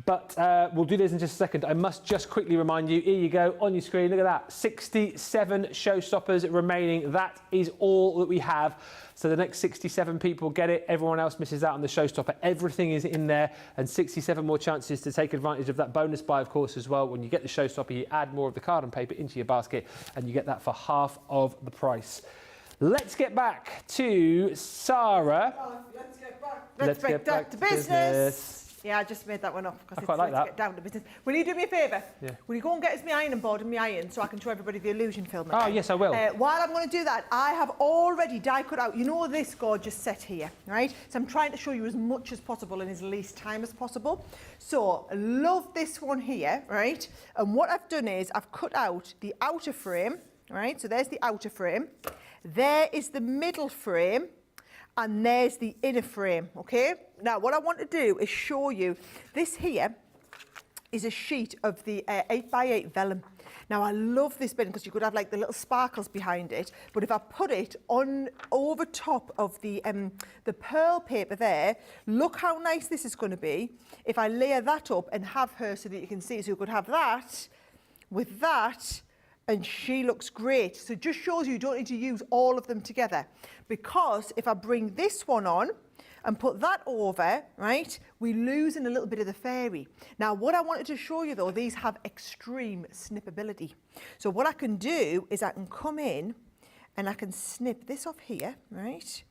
But we'll do this in just a second. I must just quickly remind you, here you go, on your screen, look at that, 67 showstoppers remaining. That is all that we have. So the next 67 people get it, everyone else misses out on the showstopper. Everything is in there, and 67 more chances to take advantage of that bonus buy, of course, as well. When you get the showstopper, you add more of the card and paper into your basket, and you get that for half of the price. Let's get back to Sarah. Let's get back to business. Yeah, I just made that one up because it's to get down to business. Will you do me a favour? Yeah. Will you go and get us my ironing board and my iron so I can show everybody the illusion film again? Oh, yes, I will. While I'm going to do that, I have already die cut out, you know, this gorgeous set here, right? So I'm trying to show you as much as possible in as least time as possible. So, I love this one here, right? And what I've done is I've cut out the outer frame, right? So there's the outer frame. There is the middle frame. And there's the inner frame, okay? Now, what I want to do is show you, this here is a sheet of the 8x8 vellum. Now, I love this bin because you could have like the little sparkles behind it, but if I put it on over top of the pearl paper there, look how nice this is going to be. If I layer that up and have her so that you can see, so you could have that with that, And she looks great. So it just shows you don't need to use all of them together. Because if I bring this one on and put that over, right, we lose in a little bit of the fairy. Now, what I wanted to show you though, these have extreme snippability. So what I can do is I can come in and I can snip this off here, right?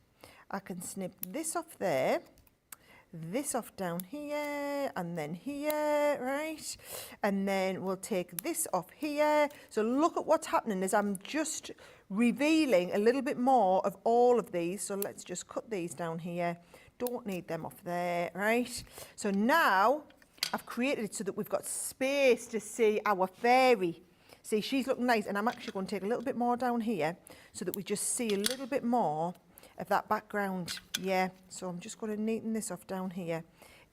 I can snip this off there, this off down here, and then here, right? And then we'll take this off here. So look at what's happening is I'm just revealing a little bit more of all of these. So let's just cut these down here. Don't need them off there, right? So now I've created it so that we've got space to see our fairy. See, she's looking nice, and I'm actually going to take a little bit more down here so that we just see a little bit more of that background. Yeah, so I'm just going to neaten this off down here.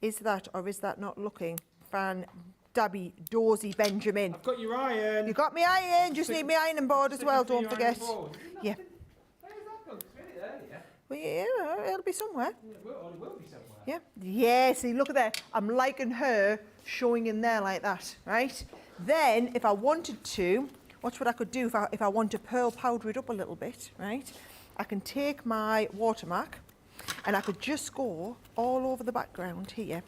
Is that or is that not looking fan-dabby, dozy, Benjamin? I've got your iron. You got me iron, just need me ironing board as well, don't forget. Yeah. Well, yeah, it'll be somewhere. It will be somewhere. Yeah. Yeah, see, look at that. I'm liking her showing in there like that, right? Then, if I wanted to, watch what I could do if I want to pearl powder it up a little bit, right? I can take my watermark and I could just go all over the background here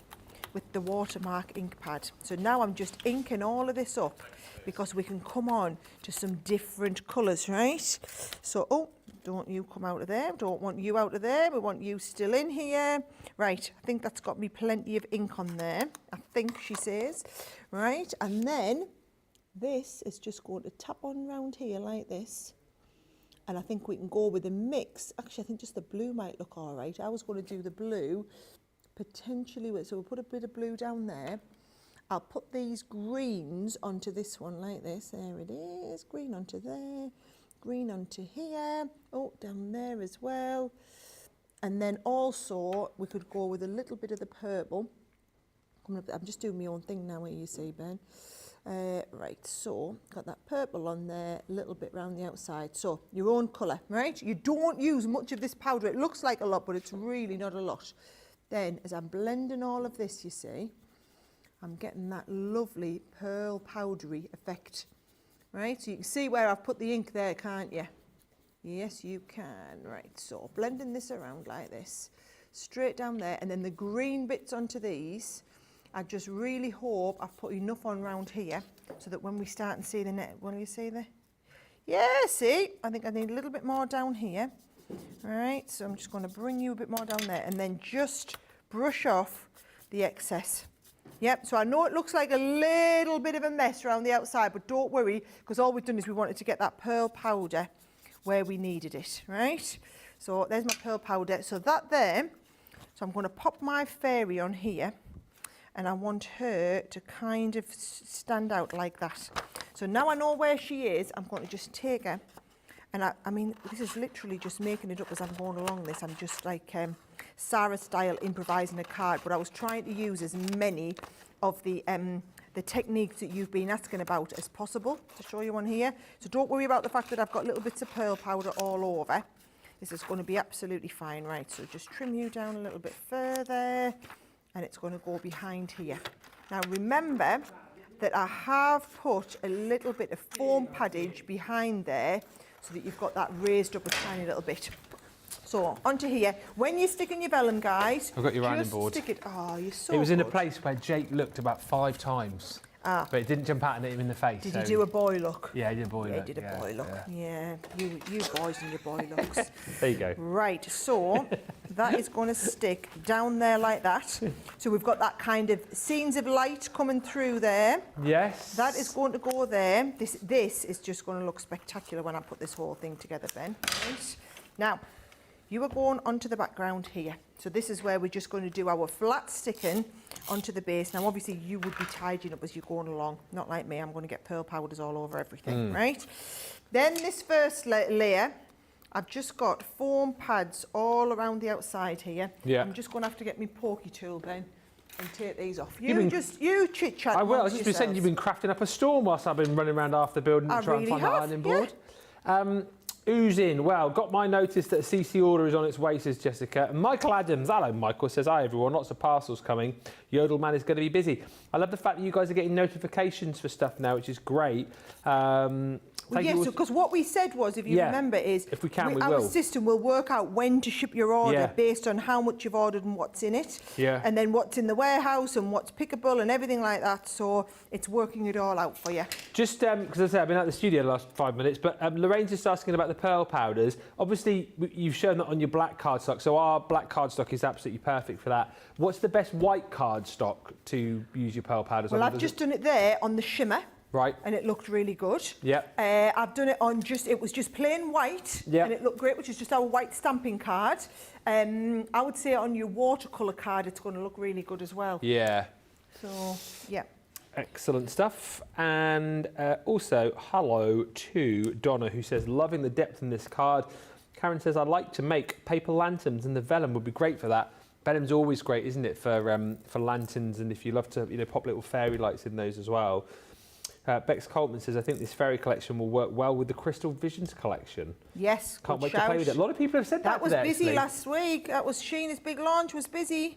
with the watermark ink pad. So now I'm just inking all of this up because we can come on to some different colours, right? So, oh, don't you come out of there. Don't want you out of there. We want you still in here. Right, I think that's got me plenty of ink on there. I think she says. Right, and then this is just going to tap on round here like this. And I think we can go with a mix. Actually, I think just the blue might look all right. I was going to do the blue potentially with, so we'll put a bit of blue down there. I'll put these greens onto this one like this. There it is. Green onto there. Green onto here. Oh, down there as well. And then also we could go with a little bit of the purple. I'm just doing my own thing now, you see, Ben. Right, so got that purple on there, a little bit round the outside. So your own colour, right? You don't use much of this powder. It looks like a lot, but it's really not a lot. Then as I'm blending all of this, you see, I'm getting that lovely pearl powdery effect, right? So you can see where I've put the ink there, can't you? Yes, you can. Right, so blending this around like this, straight down there, and then the green bits onto these. I just really hope I've put enough on round here so that when we start and see the net, will you see there? Yeah, see, I think I need a little bit more down here. All right, so I'm just going to bring you a bit more down there and then just brush off the excess. Yep, so I know it looks like a little bit of a mess around the outside, but don't worry, because all we've done is we wanted to get that pearl powder where we needed it, right? So there's my pearl powder. So that there, so I'm going to pop my fairy on here. And I want her to kind of stand out like that. So now I know where she is, I'm going to just take her. And I mean, this is literally just making it up as I'm going along this. I'm just like Sarah style improvising a card, but I was trying to use as many of the techniques that you've been asking about as possible to show you on here. So don't worry about the fact that I've got little bits of pearl powder all over. This is going to be absolutely fine, right? So just trim you down a little bit further. And it's going to go behind here. Now remember that I have put a little bit of foam paddage behind there so that you've got that raised up a tiny little bit. So onto here. When you're sticking your vellum, guys, I've got your ironing board. Stick it. Oh, you're so It was in a good. place where Jake looked about 5 times. But it didn't jump out and hit him in the face. Did he do a boy look? Yeah, he did a boy look. Yeah, he did a boy look. Yeah, you boys and your boy looks. There you go. Right, so that is going to stick down there like that. So we've got that kind of scenes of light coming through there. Yes. That is going to go there. This is just going to look spectacular when I put this whole thing together, Ben. Right. Now, you are going onto the background here. So this is where we're just going to do our flat sticking onto the base. Now, obviously, you would be tidying up as you're going along. Not like me, I'm going to get pearl powders all over everything, right? Then this first layer, I've just got foam pads all around the outside here. Yeah. I'm just going to have to get my pokey tool then and take these off. You chit-chat. I will. I was just saying you've been crafting up a storm whilst I've been running around half the building to try and find that ironing board. Who's in? Well, got my notice that a CC order is on its way, says Jessica. And Michael Adams, hello Michael, says, hi everyone, lots of parcels coming. Yodel Man is going to be busy. I love the fact that you guys are getting notifications for stuff now, which is great. Well, Thank you yes, all- because what we said was, if you Yeah. remember, is If we can, we our will. system will work out when to ship your order Yeah. based on how much you've ordered and what's in it. Yeah. And then what's in the warehouse and what's pickable and everything like that. So it's working it all out for you. Just because I said I've been out the studio the last 5 minutes, but Lorraine's just asking about the pearl powders. Obviously, you've shown that on your black cardstock, so our black cardstock is absolutely perfect for that. What's the best white cardstock to use your pearl powders on? Well, I've just done it there on the shimmer. Right. And it looked really good. Yep. I've done it on it was just plain white. Yep. And it looked great, which is just our white stamping card. I would say on your watercolour card, it's going to look really good as well. Yeah. So, yeah. Excellent stuff. And also, hello to Donna, who says, loving the depth in this card. Karen says, I'd like to make paper lanterns, and the vellum would be great for that. Vellum's always great, isn't it, for lanterns, and if you love to, pop little fairy lights in those as well. Bex Coltman says, I think this fairy collection will work well with the Crystal Visions collection. Yes, Can't good wait shout. to play with it. A lot of people have said that That was today, busy actually. last week. That was Sheena's big launch, was busy.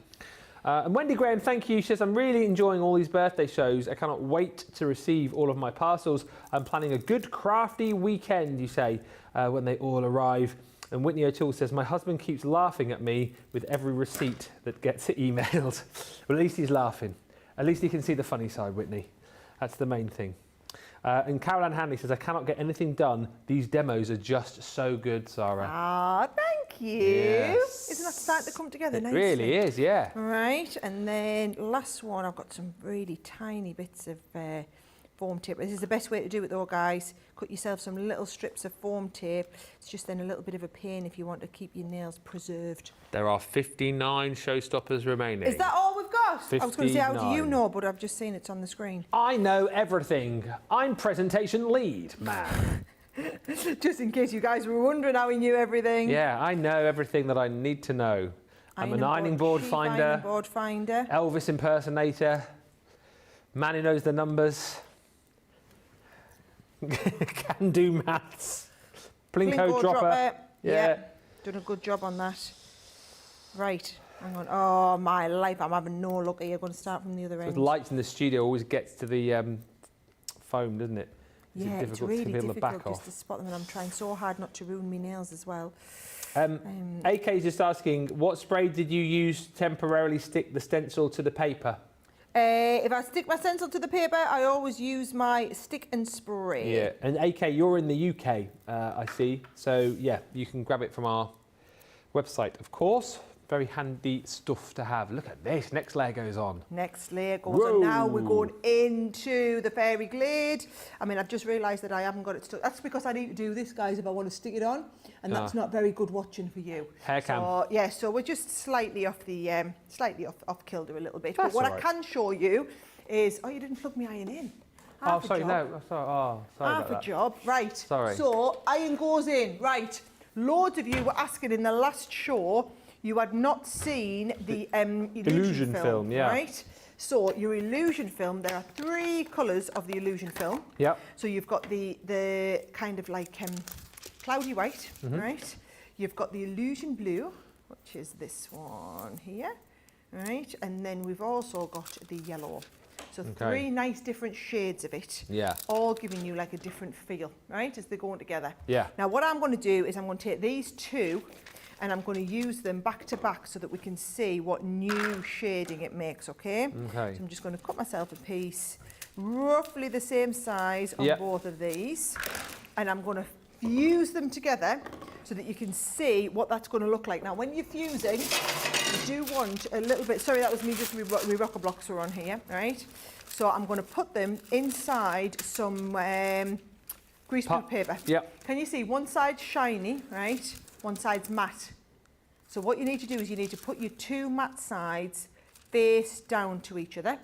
And Wendy Graham, thank you. She says, I'm really enjoying all these birthday shows. I cannot wait to receive all of my parcels. I'm planning a good crafty weekend, you say, when they all arrive. And Whitney O'Toole says, my husband keeps laughing at me with every receipt that gets emailed. Well, at least he's laughing. At least he can see the funny side, Whitney. That's the main thing. And Caroline Hanley says, I cannot get anything done. These demos are just so good, Sarah. Ah, thank you. Yes. Isn't that starting to come together It nicely? really is, yeah. Right, and then last one, I've got some really tiny bits of foam tape. This is the best way to do it though, guys. Cut yourself some little strips of foam tape. It's just then a little bit of a pain if you want to keep your nails preserved. There are 59 showstoppers remaining. Is that all we've got? I was going to say, how do you 59. know? But I've just seen it's on the screen. I know everything. I'm presentation lead, man. Just in case you guys were wondering how he knew everything. Yeah, I know everything that I need to know. I'm an ironing board sheet finder, ironing board finder. Elvis impersonator, man who knows the numbers, can do maths, Plinko dropper. Yeah. Done a good job on that. Right. Hang on. Oh, my life. I'm having no luck here. Going to start from the other The end. lights in the studio always gets to the foam, doesn't it? Is Yeah, it it's difficult really to peel the difficult back just off? to spot them, and I'm trying so hard not to ruin my nails as well. AK is just asking, what spray did you use to temporarily stick the stencil to the paper? If I stick my stencil to the paper, I always use my stick and spray. Yeah, and AK, you're in the UK, I see. So, yeah, you can grab it from our website, of course. Very handy stuff to have. Look at this. Next layer goes on. Next layer goes Whoa. on. Now we're going into the fairy glade. I mean, I've just realised that I haven't got it stuck. That's because I need to do this, guys, if I want to stick it on. And that's not very good watching for you. Hair cam. So, yeah, so we're just slightly off the, off kilter a little bit. That's but what all I right. can show you is, oh, you didn't plug me iron in. Oh, sorry, no. Sorry, sorry Half about a that. job, right. Sorry. So, iron goes in, right. Loads of you were asking in the last show, you had not seen the illusion film, yeah. right? So your illusion film, there are 3 colours of the illusion film. Yep. So you've got the kind of like cloudy white, right? You've got the illusion blue, which is this one here, right? And then we've also got the yellow. So Okay. 3 nice different shades of it. Yeah. All giving you like a different feel, right? As they're going together. Yeah. Now what I'm going to do is I'm going to take these 2 and I'm going to use them back to back so that we can see what new shading it makes, okay? Okay. So I'm just going to cut myself a piece, roughly the same size on Yep. both of these, and I'm going to fuse them together so that you can see what that's going to look like. Now, when you're fusing, you do want a little bit, sorry, that was me just, my rocker blocks are on here, right? So I'm going to put them inside some greaseproof paper. Yep. Can you see one side's shiny, right? One side's matte. So what you need to do is you need to put your 2 matte sides face down to each other.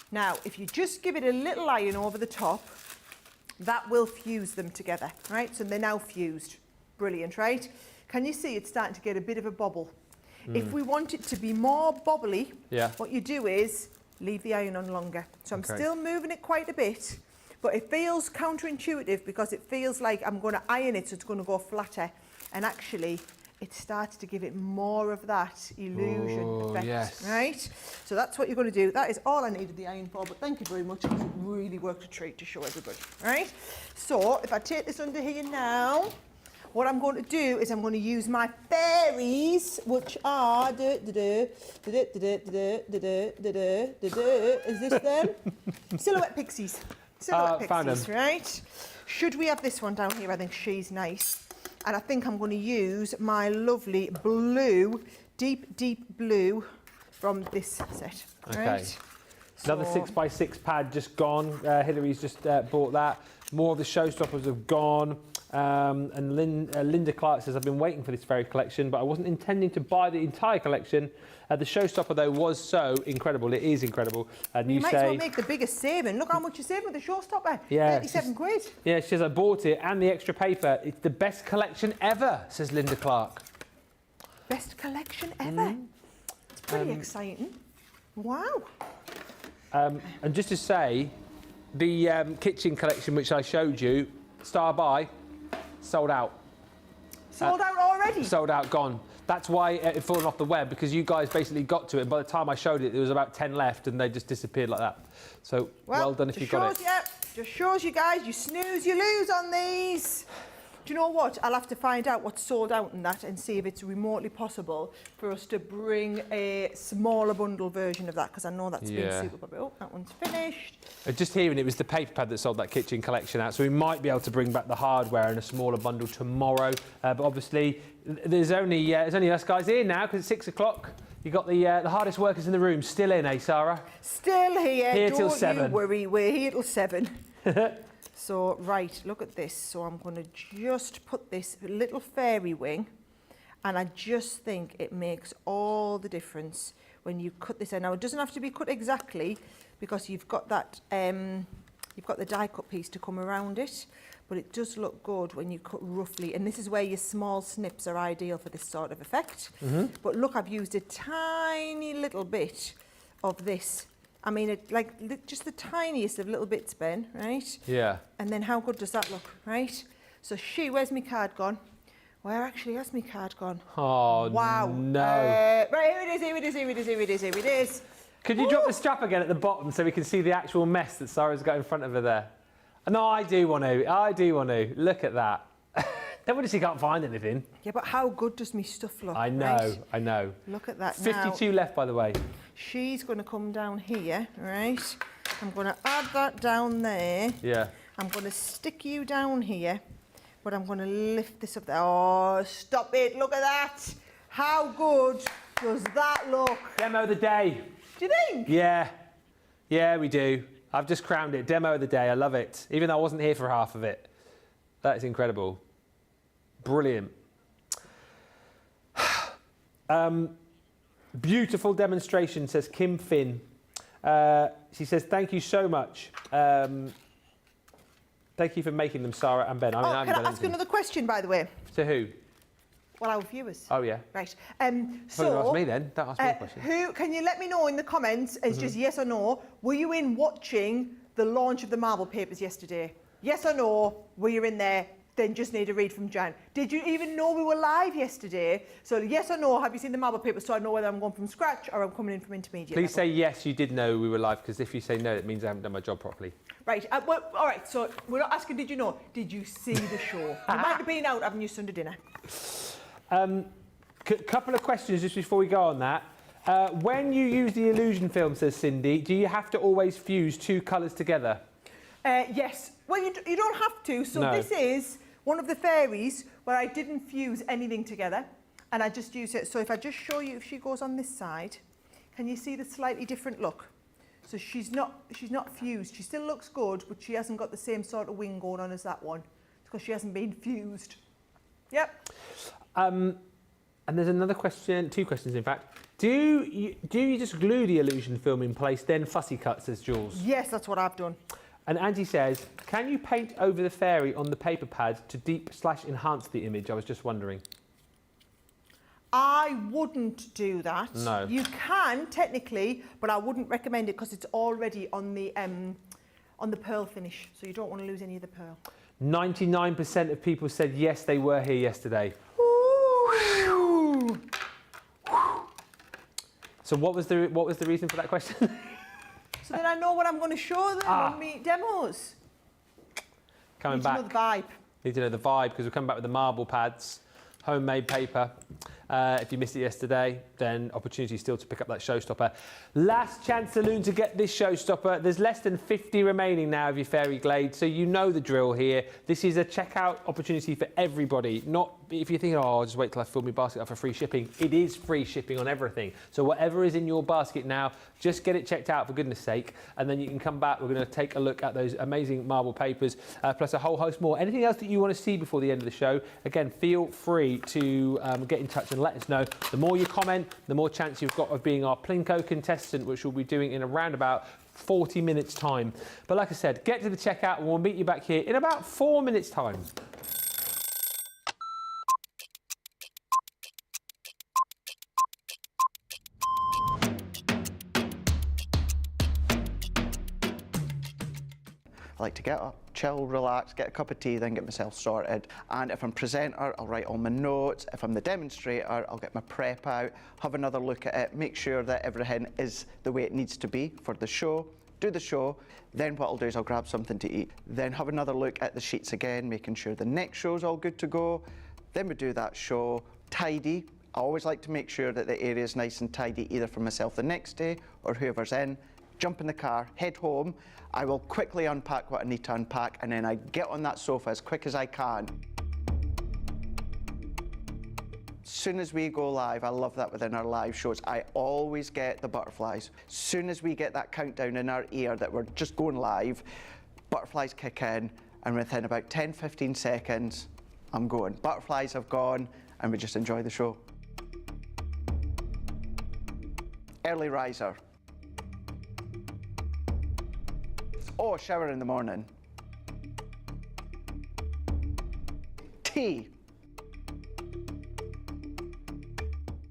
Now, if you just give it a little iron over the top, that will fuse them together, right? So they're now fused. Brilliant, right? Can you see it's starting to get a bit of a bubble? If we want it to be more bubbly, Yeah. what you do is leave the iron on longer. So I'm Okay. still moving it quite a bit, but it feels counterintuitive because it feels like I'm going to iron it so it's going to go flatter. And actually, it starts to give it more of that illusion effect, yes. right? So that's what you're going to do. That is all I needed the iron for, but thank you very much because it really worked a treat to show everybody, right? So if I take this under here now, what I'm going to do is I'm going to use my fairies, which are, is this them? Silhouette pixies. Silhouette found pixies, them. right? Should we have this one down here? I think she's nice. And I think I'm going to use my lovely blue, deep blue from this set. Okay. Right? Another So- 6x6 pad just gone. Hillary's just bought that. More of the showstoppers have gone. And Linda Clark says, I've been waiting for this fairy collection, but I wasn't intending to buy the entire collection. The showstopper, though, was so incredible. It is incredible. And You might as well make the biggest saving. Look how much you're saving with the showstopper. Yeah, 37 quid. Yeah, she says, I bought it and the extra paper. It's the best collection ever, says Linda Clark. Best collection ever. It's pretty exciting. Wow. And just to say, the kitchen collection, which I showed you, Star Buy, sold out. Sold out already? Sold out, gone. That's why it had fallen off the web, because you guys basically got to it. By the time I showed it, there was about 10 left, and they just disappeared like that. So, well done if you got it. Just shows you guys, you snooze, you lose on these. Do you know what? I'll have to find out what's sold out in that and see if it's remotely possible for us to bring a smaller bundle version of that, because I know that's been super popular. Oh, that one's finished. Just hearing it was the paper pad that sold that kitchen collection out, so we might be able to bring back the hardware in a smaller bundle tomorrow. But obviously, there's only us guys here now because it's 6 o'clock. You got the hardest workers in the room still in, eh, Sarah? Still here. Here till Don't 7. you worry, we're here till 7. So, right, look at this. So I'm going to just put this little fairy wing, and I just think it makes all the difference when you cut this in. Now, it doesn't have to be cut exactly because you've got that, you've got the die cut piece to come around it, but it does look good when you cut roughly, and this is where your small snips are ideal for this sort of effect. But look, I've used a tiny little bit of this. I mean, just the tiniest of little bits, Ben, right? Yeah. And then how good does that look, right? So where's my card gone? Where actually has my card gone? Oh, wow. no. Right, here it is. Could you drop the strap again at the bottom so we can see the actual mess that Sarah's got in front of her there? No, I do want to. Look at that. Nobody can't find anything. Yeah, but how good does my stuff look? I know, right? I know. Look at that 52 now. left, by the way. She's going to come down here, right? I'm going to add that down there. Yeah. I'm going to stick you down here, but I'm going to lift this up there. Oh, stop it. Look at that. How good does that look? Demo of the day. Do you think? Yeah. Yeah, we do. I've just crowned it. Demo of the day. I love it. Even though I wasn't here for half of it. That is incredible. Brilliant. Beautiful demonstration, says Kim Finn. She says, thank you so much. Thank you for making them, Sarah and Ben. I can I ask another question, by the way? To who? Well, our viewers. Oh, yeah. Right. So, ask me then. Don't ask me a question. Who can you let me know in the comments? It's just yes or no. Were you in watching the launch of the marble papers yesterday? Yes or no? Were you in there? Then just need a read from Jan. Did you even know we were live yesterday? So yes or no, have you seen the marble papers so I know whether I'm going from scratch or I'm coming in from intermediate Please level? say yes, you did know we were live, because if you say no, it means I haven't done my job properly. Right, well, all right, so we're not asking did you know, did you see the show? You might have been out having your Sunday dinner. Couple of questions just before we go on that. When you use the illusion film, says Cindy, do you have to always fuse 2 colours together? Yes. Well, you don't have to. So No. this is one of the fairies where I didn't fuse anything together, and I just use it. So if I just show you, if she goes on this side, can you see the slightly different look? So she's not fused. She still looks good, but she hasn't got the same sort of wing going on as that one. It's because she hasn't been fused. Yep. And there's another question, 2 questions in fact. Do you just glue the illusion film in place, then fussy cut, says Jules? Yes, that's what I've done. And Angie says, can you paint over the fairy on the paper pad to deep/enhance the image? I was just wondering. I wouldn't do that. No. You can, technically, but I wouldn't recommend it because it's already on the pearl finish, so you don't want to lose any of the pearl. 99% of people said yes, they were here yesterday. Ooh. So what was the reason for that question? So then I know what I'm going to show them on me demos. Coming Need back. to know the vibe. Need to know the vibe because we're coming back with the marble pads, homemade paper. If you missed it yesterday, then opportunity still to pick up that showstopper. Last chance saloon to get this showstopper. There's less than 50 remaining now of your fairy Glade, so you know the drill here. This is a checkout opportunity for everybody. Not if you're thinking, oh, I'll just wait till I fill my basket up for free shipping. It is free shipping on everything. So whatever is in your basket now, just get it checked out for goodness sake, and then you can come back. We're going to take a look at those amazing marble papers, plus a whole host more. Anything else that you want to see before the end of the show, again, feel free to get in touch and let us know. The more you comment, the more chance you've got of being our Plinko contestant, which we'll be doing in around about 40 minutes time. But like I said, get to the checkout and we'll meet you back here in about 4 minutes time. I like to get up, chill, relax, get a cup of tea, then get myself sorted. And if I'm presenter, I'll write all my notes. If I'm the demonstrator, I'll get my prep out, have another look at it, make sure that everything is the way it needs to be for the show, do the show. Then what I'll do is I'll grab something to eat. Then have another look at the sheets again, making sure the next show's all good to go. Then we do that show, tidy. I always like to make sure that the area is nice and tidy, either for myself the next day or whoever's in. Jump in the car, head home. I will quickly unpack what I need to unpack, and then I get on that sofa as quick as I can. As soon as we go live, I love that within our live shows, I always get the butterflies. As soon as we get that countdown in our ear that we're just going live, butterflies kick in, and within about 10-15 seconds, I'm going. Butterflies have gone, and we just enjoy the show. Early riser. Oh, shower in the morning. Tea.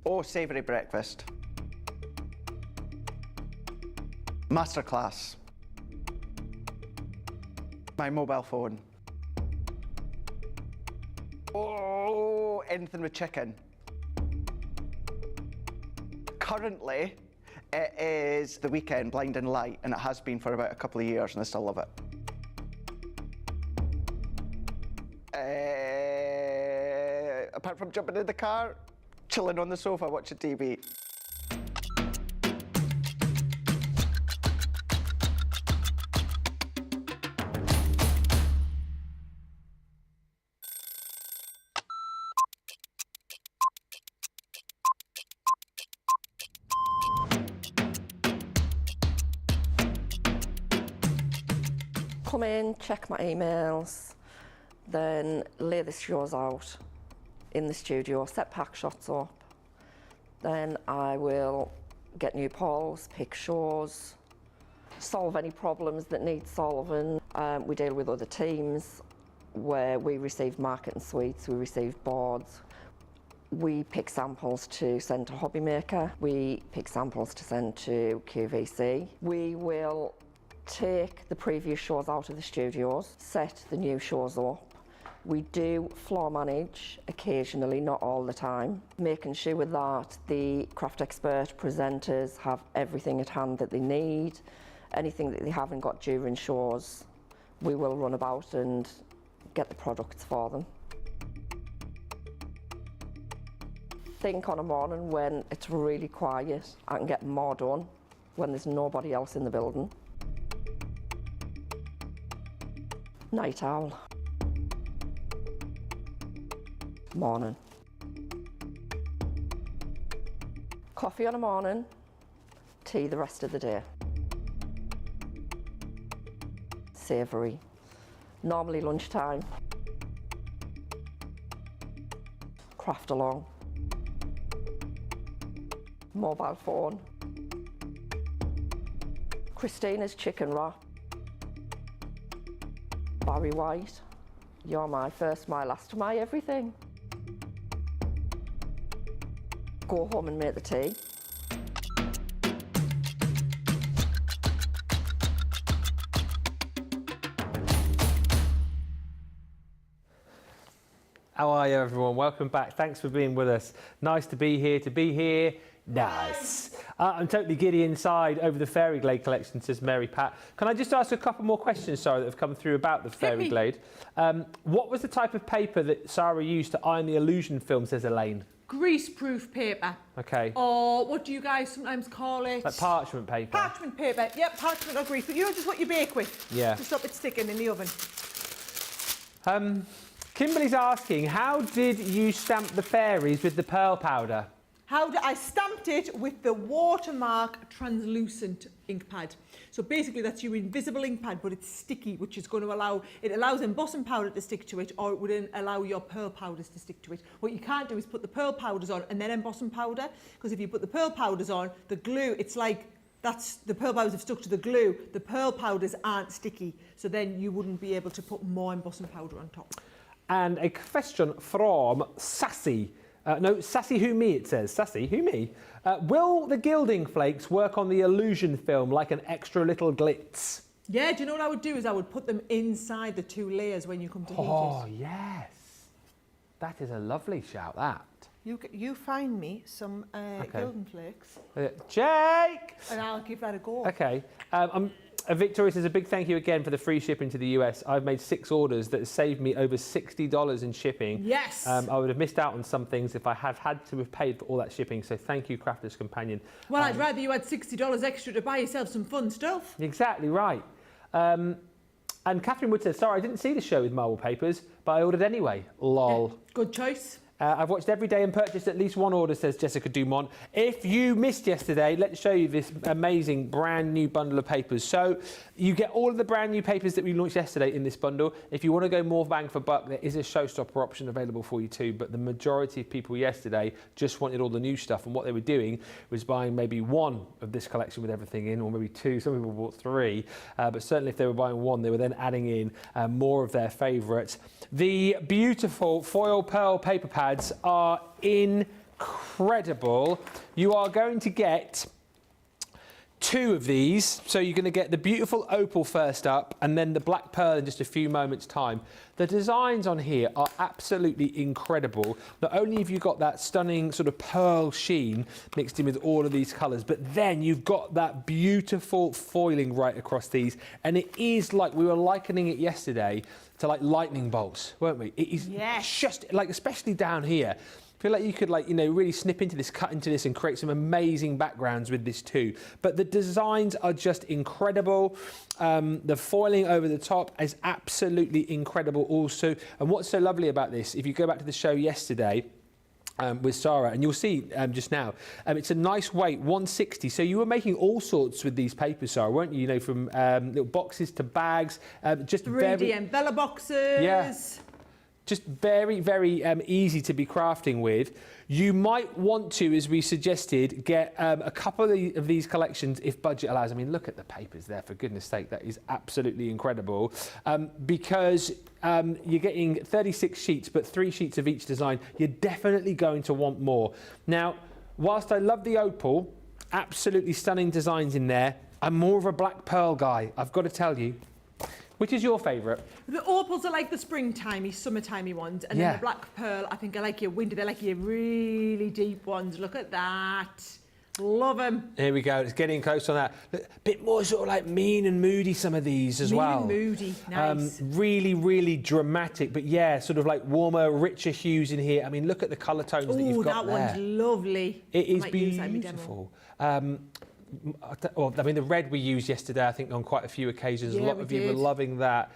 Oh, savoury breakfast. Masterclass. My mobile phone. Oh, anything with chicken. Currently, it is the weekend, Blinding Light, and it has been for about a couple of years, and I still love it. Apart from jumping in the car, chilling on the sofa, watching TV. Come in, check my emails, then lay the shows out in the studio, set pack shots up. Then I will get new polls, pick shows, solve any problems that need solving. We deal with other teams where we receive marketing suites, we receive boards. We pick samples to send to Hobby Maker. We pick samples to send to QVC. We will take the previous shows out of the studios, set the new shows up. We do floor manage occasionally, not all the time, making sure that the craft expert presenters have everything at hand that they need. Anything that they haven't got during shows, we will run about and get the products for them. Think on a morning when it's really quiet, I can get more done when there's nobody else in the building. Night owl. Morning. Coffee on a morning, tea the rest of the day. Savoury. Normally lunchtime. Craft along. Mobile phone. Christina's chicken wrap. Barry White, you're my first, my last, my everything. Go home and make the tea. How are you, everyone? Welcome back. Thanks for being with us. Nice to be here. Nice. I'm totally giddy inside over the Fairy Glade collection, says Mary Pat. Can I just ask a couple more questions, Sarah, that have come through about the Fairy Glade? What was the type of paper that Sarah used to iron the illusion film, says Elaine? Grease-proof paper. Okay. Or what do you guys sometimes call it? Like parchment paper. Parchment paper. Yep, parchment or grease. But you know just what you bake with. Yeah. To stop it sticking in the oven. Kimberly's asking, how did you stamp the fairies with the pearl powder? I stamped it with the Watermark translucent ink pad. So basically that's your invisible ink pad, but it's sticky, which is going to allows embossing powder to stick to it, or it wouldn't allow your pearl powders to stick to it. What you can't do is put the pearl powders on and then embossing powder, because if you put the pearl powders on, the glue, it's like, the pearl powders have stuck to the glue, the pearl powders aren't sticky, so then you wouldn't be able to put more embossing powder on top. And a question from Sassy. Sassy Who Me, it says. Sassy Who Me? Will the gilding flakes work on the illusion film like an extra little glitz? Yeah, do you know what I would do? Is I would put them inside the 2 layers when you come to heat it. Oh, yes. That is a lovely shout, that. You find me some gilding flakes. Jake! And I'll give that a go. Okay. Victoria says a big thank you again for the free shipping to the US. I've made 6 orders that have saved me over $60 in shipping. Yes. I would have missed out on some things if I had to have paid for all that shipping. So thank you, Crafter's Companion. Well, I'd rather you had $60 extra to buy yourself some fun stuff. Exactly right. And Catherine Wood says, sorry, I didn't see the show with marble papers, but I ordered anyway. Lol. Yeah, good choice. I've watched every day and purchased at least 1 order, says Jessica Dumont. If you missed yesterday, let's show you this amazing brand new bundle of papers. So you get all of the brand new papers that we launched yesterday in this bundle. If you want to go more bang for buck, there is a showstopper option available for you too. But the majority of people yesterday just wanted all the new stuff. And what they were doing was buying maybe 1 of this collection with everything in, or maybe 2. Some people bought 3. But certainly if they were buying 1, they were then adding in more of their favourites. The beautiful foil pearl paper pads are incredible. You are going to get 2 of these. So you're going to get the beautiful opal first up and then the black pearl in just a few moments' time. The designs on here are absolutely incredible. Not only have you got that stunning sort of pearl sheen mixed in with all of these colours, but then you've got that beautiful foiling right across these. And it is like, we were likening it yesterday to like lightning bolts, weren't we? It is just like, especially down here. I feel like you could, like, you know, really snip into this, cut into this and create some amazing backgrounds with this too. But the designs are just incredible. The foiling over the top is absolutely incredible also. And what's so lovely about this, if you go back to the show yesterday, with Sarah, and you'll see just now, it's a nice weight, 160. So you were making all sorts with these papers, Sarah, weren't you? You know, from little boxes to bags, just 3D envelope boxes. Yeah. Just very, very easy to be crafting with. You might want to, as we suggested, get a couple of these collections if budget allows. I mean, look at the papers there, for goodness sake. That is absolutely incredible. Because you're getting 36 sheets, but 3 sheets of each design. You're definitely going to want more. Now, whilst I love the opal, absolutely stunning designs in there, I'm more of a black pearl guy, I've got to tell you. Which is your favourite? The opals are like the springtimey, summertimey ones, and then the black pearl, I think I like your winter. They're like your really deep ones. Look at that. Love them. Here we go. It's getting close on that. A bit more sort of like mean and moody, some of these as well. Mean and moody, nice. Really, really dramatic, but yeah, sort of like warmer, richer hues in here. I mean, look at the colour tones that you've got there. Oh, that one's lovely. It is beautiful. Well, I mean, the red we used yesterday, I think, on quite a few occasions. A lot of you were loving that.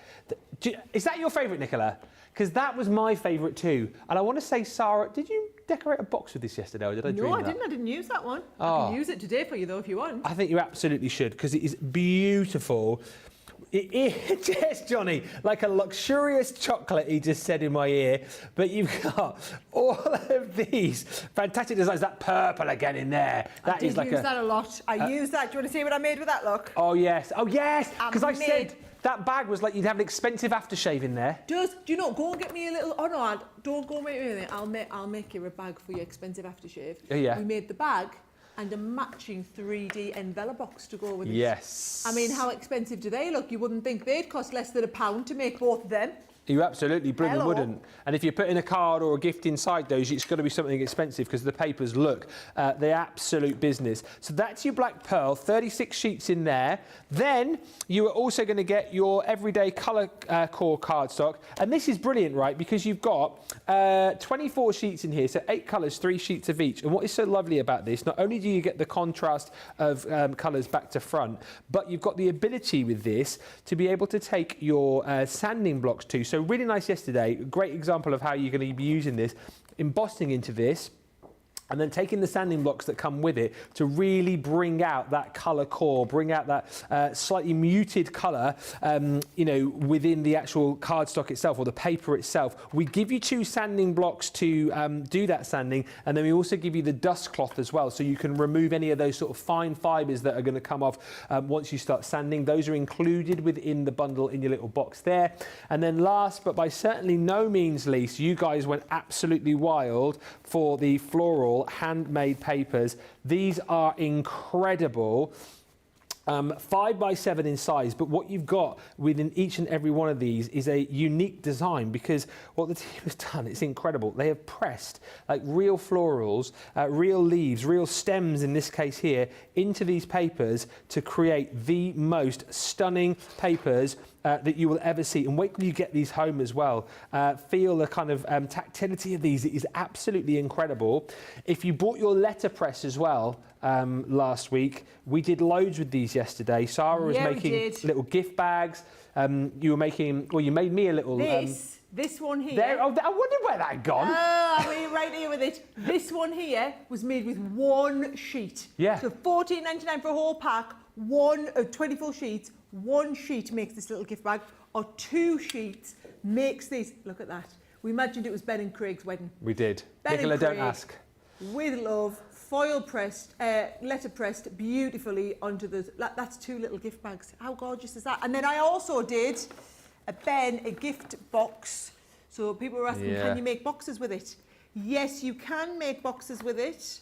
Is that your favourite, Nicola? Because that was my favourite too. And I want to say, Sarah, did you decorate a box with this yesterday, or did I dream that? No, I didn't. I didn't use that one. I can use it today for you, though, if you want. I think you absolutely should, because it is beautiful. It is, yes, Johnny, like a luxurious chocolate, he just said in my ear. But you've got all of these fantastic designs. That purple again in there. That is like I use that a lot. I use that. Do you want to see what I made with that, look? Oh, yes. Oh, yes. Because I said that bag was like you'd have an expensive aftershave in there. Do you know, go and get me a little... Oh, no, don't go and make me anything. I'll make you a bag for your expensive aftershave. Oh, yeah. We made the bag and a matching 3D envelope box to go with it. Yes. I mean, how expensive do they look? You wouldn't think they'd cost less than £1 to make both of them. You absolutely blooming Hello. wouldn't. And if you're putting a card or a gift inside those, it's got to be something expensive because the papers look the absolute business. So that's your black pearl, 36 sheets in there. Then you are also going to get your everyday colour core cardstock. And this is brilliant, right? Because you've got 24 sheets in here, so 8 colours, 3 sheets of each. And what is so lovely about this, not only do you get the contrast of colours back to front, but you've got the ability with this to be able to take your sanding blocks too. So really nice yesterday, great example of how you're going to be using this, embossing into this, and then taking the sanding blocks that come with it to really bring out that colour core, bring out that slightly muted colour, you know, within the actual cardstock itself or the paper itself. We give you 2 sanding blocks to do that sanding, and then we also give you the dust cloth as well, so you can remove any of those sort of fine fibres that are going to come off once you start sanding. Those are included within the bundle in your little box there. And then last, but by certainly no means least, you guys went absolutely wild for the floral handmade papers. These are incredible. 5x7 in size, but what you've got within each and every one of these is a unique design, because what the team has done, it's incredible. They have pressed like real florals, real leaves, real stems in this case here, into these papers to create the most stunning papers that you will ever see. And wait till you get these home as well. Feel the kind of tactility of these. It is absolutely incredible. If you bought your letterpress as well last week, we did loads with these yesterday. Sara was making little gift bags. You were making, well, you made me a little... This one here. There, oh, I wondered where that had gone. Ah, we're right here with it. This one here was made with 1 sheet. Yeah. So $14.99 for a whole pack, 24 sheets. 1 sheet makes this little gift bag, or 2 sheets makes this. Look at that. We imagined it was Ben and Craig's wedding. We did. Ben Nicola, and don't Craig, ask. With love, foil pressed, letter pressed beautifully onto the. That's 2 little gift bags. How gorgeous is that? And then I also did a gift box. So people were asking, can you make boxes with it? Yes, you can make boxes with it.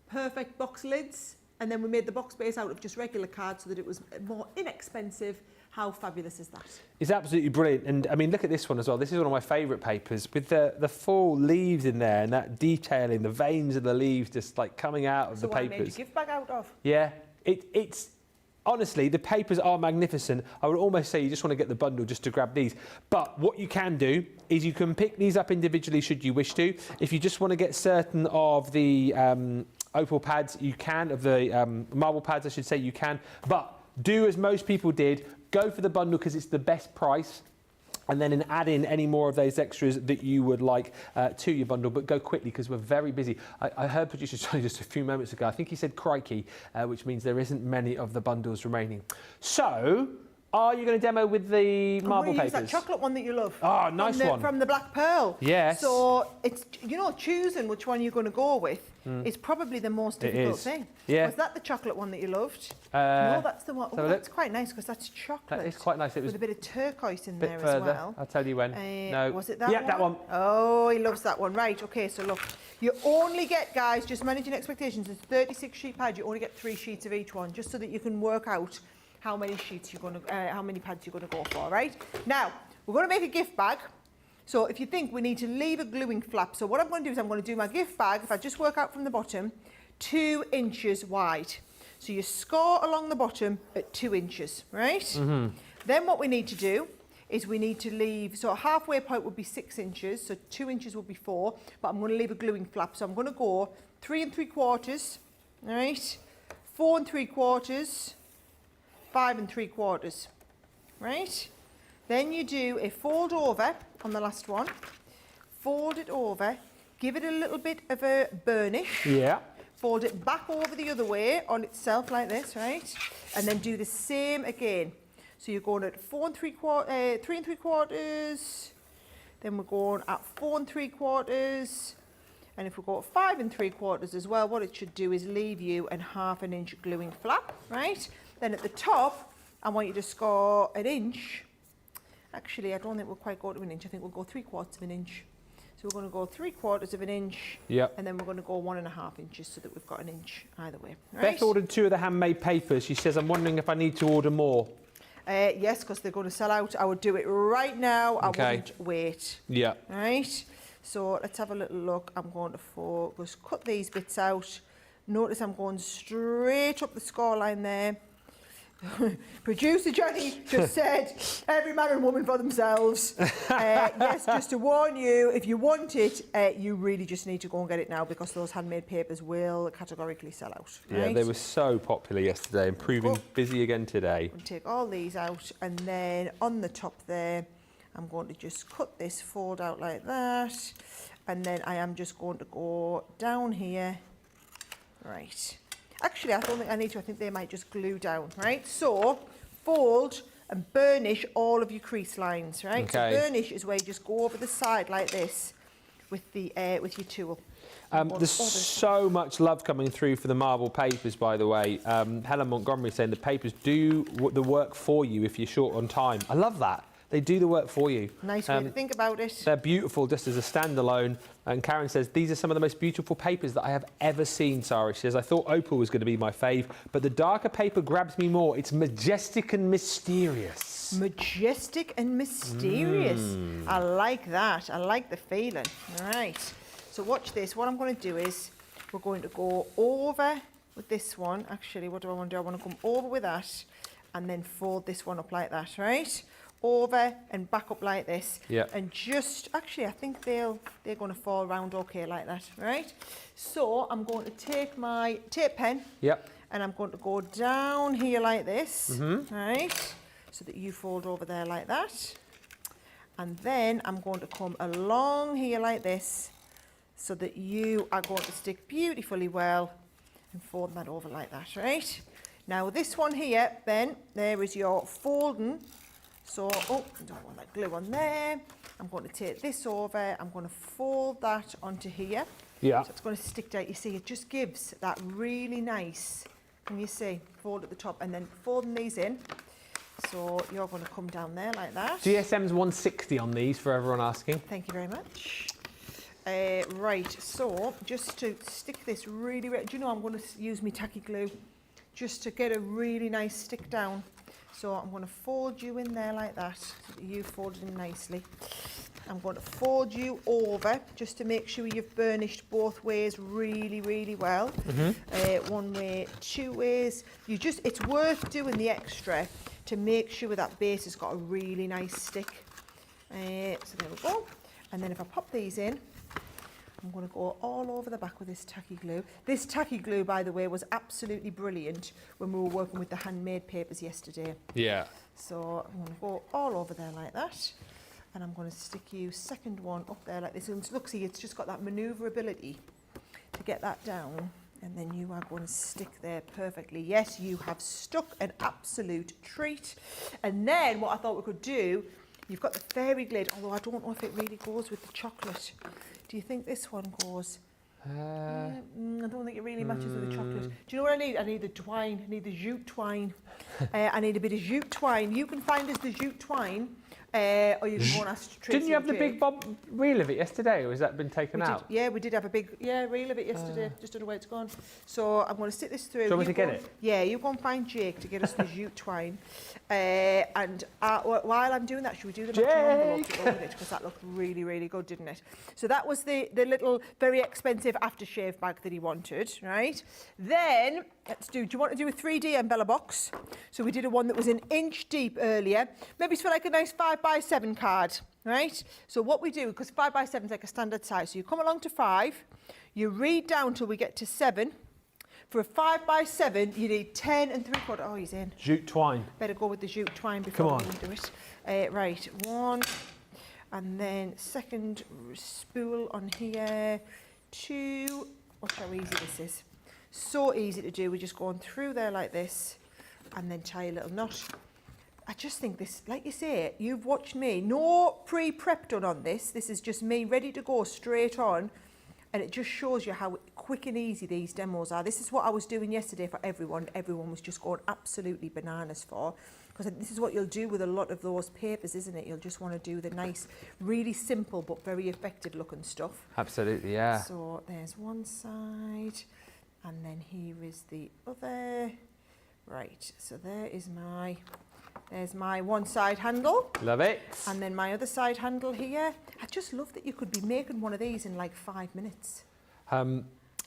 Perfect box lids. And then we made the box base out of just regular cards so that it was more inexpensive. How fabulous is that? It's absolutely brilliant. And I mean, look at this one as well. This is one of my favourite papers with the full leaves in there and that detailing, the veins of the leaves just like coming out of the papers. So what I made a gift bag out of. Yeah, it's honestly, the papers are magnificent. I would almost say you just want to get the bundle just to grab these. But what you can do is you can pick these up individually should you wish to. If you just want to get certain of the opal pads, you can, of the marble pads, I should say, you can. But do as most people did, go for the bundle because it's the best price. And then add in any more of those extras that you would like to your bundle, but go quickly because we're very busy. I heard producer Johnny just a few moments ago, I think he said crikey, which means there isn't many of the bundles remaining. So, are you going to demo with the marble papers? Use that chocolate one that you love. Oh, nice one. From the Black Pearl. Yes. So, it's, you know, choosing which one you're going to go with is probably the most difficult thing. Yeah. Was that the chocolate one that you loved? No, that's the one. Oh, that's quite nice because that's chocolate. That is quite nice. It was with a bit of turquoise in bit there further. as well. I'll tell you when. No. Was it that one? Yeah, that one. Oh, he loves that one. Right, okay, so look. You only get, guys, just managing expectations, it's 36 sheet pad. You only get 3 sheets of each one, just so that you can work out how many sheets you're going to, how many pads you're going to go for, right? Now, we're going to make a gift bag. So if you think we need to leave a gluing flap, so what I'm going to do is I'm going to do my gift bag, if I just work out from the bottom, 2 inches wide. So you score along the bottom at 2 inches, right? Then what we need to do is we need to leave, so a halfway point would be 6 inches, so 2 inches would be 4, but I'm going to leave a gluing flap. So I'm going to go 3 3/4, all right? 4 3/4, 5 3/4, right? Then you do a fold over on the last one, fold it over, give it a little bit of a burnish. Yeah. Fold it back over the other way on itself like this, right? And then do the same again. So you're going at 4 3/4, 3 3/4, then we're going at 4 3/4, and if we go at 5 3/4 as well, what it should do is leave you a ½ inch gluing flap, right? Then at the top, I want you to score 1 inch. Actually, I don't think we'll quite go to 1 inch. I think we'll go 3/4 of an inch. So we're going to go 3/4 of an inch, and then we're going to go 1½ inches so that we've got 1 inch either way. Right? Beth ordered 2 of the handmade papers. She says, I'm wondering if I need to order more. Yes, because they're going to sell out. I would do it right now. I wouldn't wait. Yeah. Right. So let's have a little look. I'm going to focus, cut these bits out. Notice I'm going straight up the score line there. Producer Johnny just said, every man and woman for themselves. Yes, just to warn you, if you want it, you really just need to go and get it now because those handmade papers will categorically sell out. Right? Yeah, they were so popular yesterday and proving busy again today. I'll take all these out and then on the top there, I'm going to just cut this fold out like that. And then I am just going to go down here. Right. Actually, I don't think I need to. I think they might just glue down, right? So, fold and burnish all of your crease lines, right? Okay. So burnish is where you just go over the side like this with your tool. There's so much love coming through for the marble papers, by the way. Helen Montgomery saying the papers do the work for you if you're short on time. I love that. They do the work for you. Nice way to think about it. They're beautiful just as a standalone. And Karen says, these are some of the most beautiful papers that I have ever seen, Sara. She says, I thought opal was going to be my fave, but the darker paper grabs me more. It's majestic and mysterious. Majestic and mysterious. I like that. I like the feeling. All right. So watch this. What I'm going to do is we're going to go over with this one. Actually, what do I want to do? I want to come over with that and then fold this one up like that, right? Over and back up like this. Yeah. And just, actually, I think they're going to fall around okay like that, right? So I'm going to take my tape pen. Yep. And I'm going to go down here like this, right? So that you fold over there like that. And then I'm going to come along here like this so that you are going to stick beautifully well and fold that over like that, right? Now this one here, Ben, there is your folding. So, I don't want that glue on there. I'm going to take this over. I'm going to fold that onto here. Yeah. So it's going to stick down. You see, it just gives that really nice, can you see, fold at the top and then folding these in. So you're going to come down there like that. GSM's 160 on these for everyone asking. Thank you very much. Right, so just to stick this really, do you know I'm going to use my tacky glue just to get a really nice stick down. So I'm going to fold you in there like that, so that you fold it in nicely. I'm going to fold you over just to make sure you've burnished both ways really, really well. One way, two ways. It's worth doing the extra to make sure that base has got a really nice stick. So there we go. And then if I pop these in, I'm going to go all over the back with this tacky glue. This tacky glue, by the way, was absolutely brilliant when we were working with the handmade papers yesterday. Yeah. So I'm going to go all over there like that. And I'm going to stick you second one up there like this. And look, see, it's just got that manoeuvrability to get that down. And then you are going to stick there perfectly. Yes, you have stuck an absolute treat. And then what I thought we could do, you've got the fairy glade, although I don't know if it really goes with the chocolate. Do you think this one goes? I don't think it really matches with the chocolate. Do you know what I need? I need the twine. I need the jute twine. I need a bit of jute twine. You can find us the jute twine, or you can go and ask Tracy. Didn't you have the big reel of it yesterday, or has that been taken out? Yeah, we did have a big reel of it yesterday. Just don't know where it's gone. So I'm going to stick this through. Do you want me to get it? Yeah, you go and find Jake to get us the jute twine. And while I'm doing that, should we do the matching envelope to go with it? Because that looked really, really good, didn't it? So that was the little, very expensive aftershave bag that he wanted, right? Then, do you want to do a 3D umbrella box? So we did a one that was an inch deep earlier. Maybe it's for like a nice 5x7 card, right? So what we do, because 5x7 is like a standard size, so you come along to 5, you read down till we get to 7. For a 5x7, you need 10 3/4. Oh, he's in. Jute twine. Better go with the jute twine before Come on. we do it. Right, 1, and then second spool on here. 2. Watch how easy this is. So easy to do. We're just going through there like this, and then tie a little knot. I just think this, like you say, you've watched me. No pre-prep done on this. This is just me ready to go straight on. And it just shows you how quick and easy these demos are. This is what I was doing yesterday for everyone. Everyone was just going absolutely bananas for. Because this is what you'll do with a lot of those papers, isn't it? You'll just want to do the nice, really simple but very effective looking stuff. Absolutely, yeah. So there's one side, and then here is the other. Right, so there is my There's my one side handle. Love it. And then my other side handle here. I just love that you could be making one of these in like 5 minutes.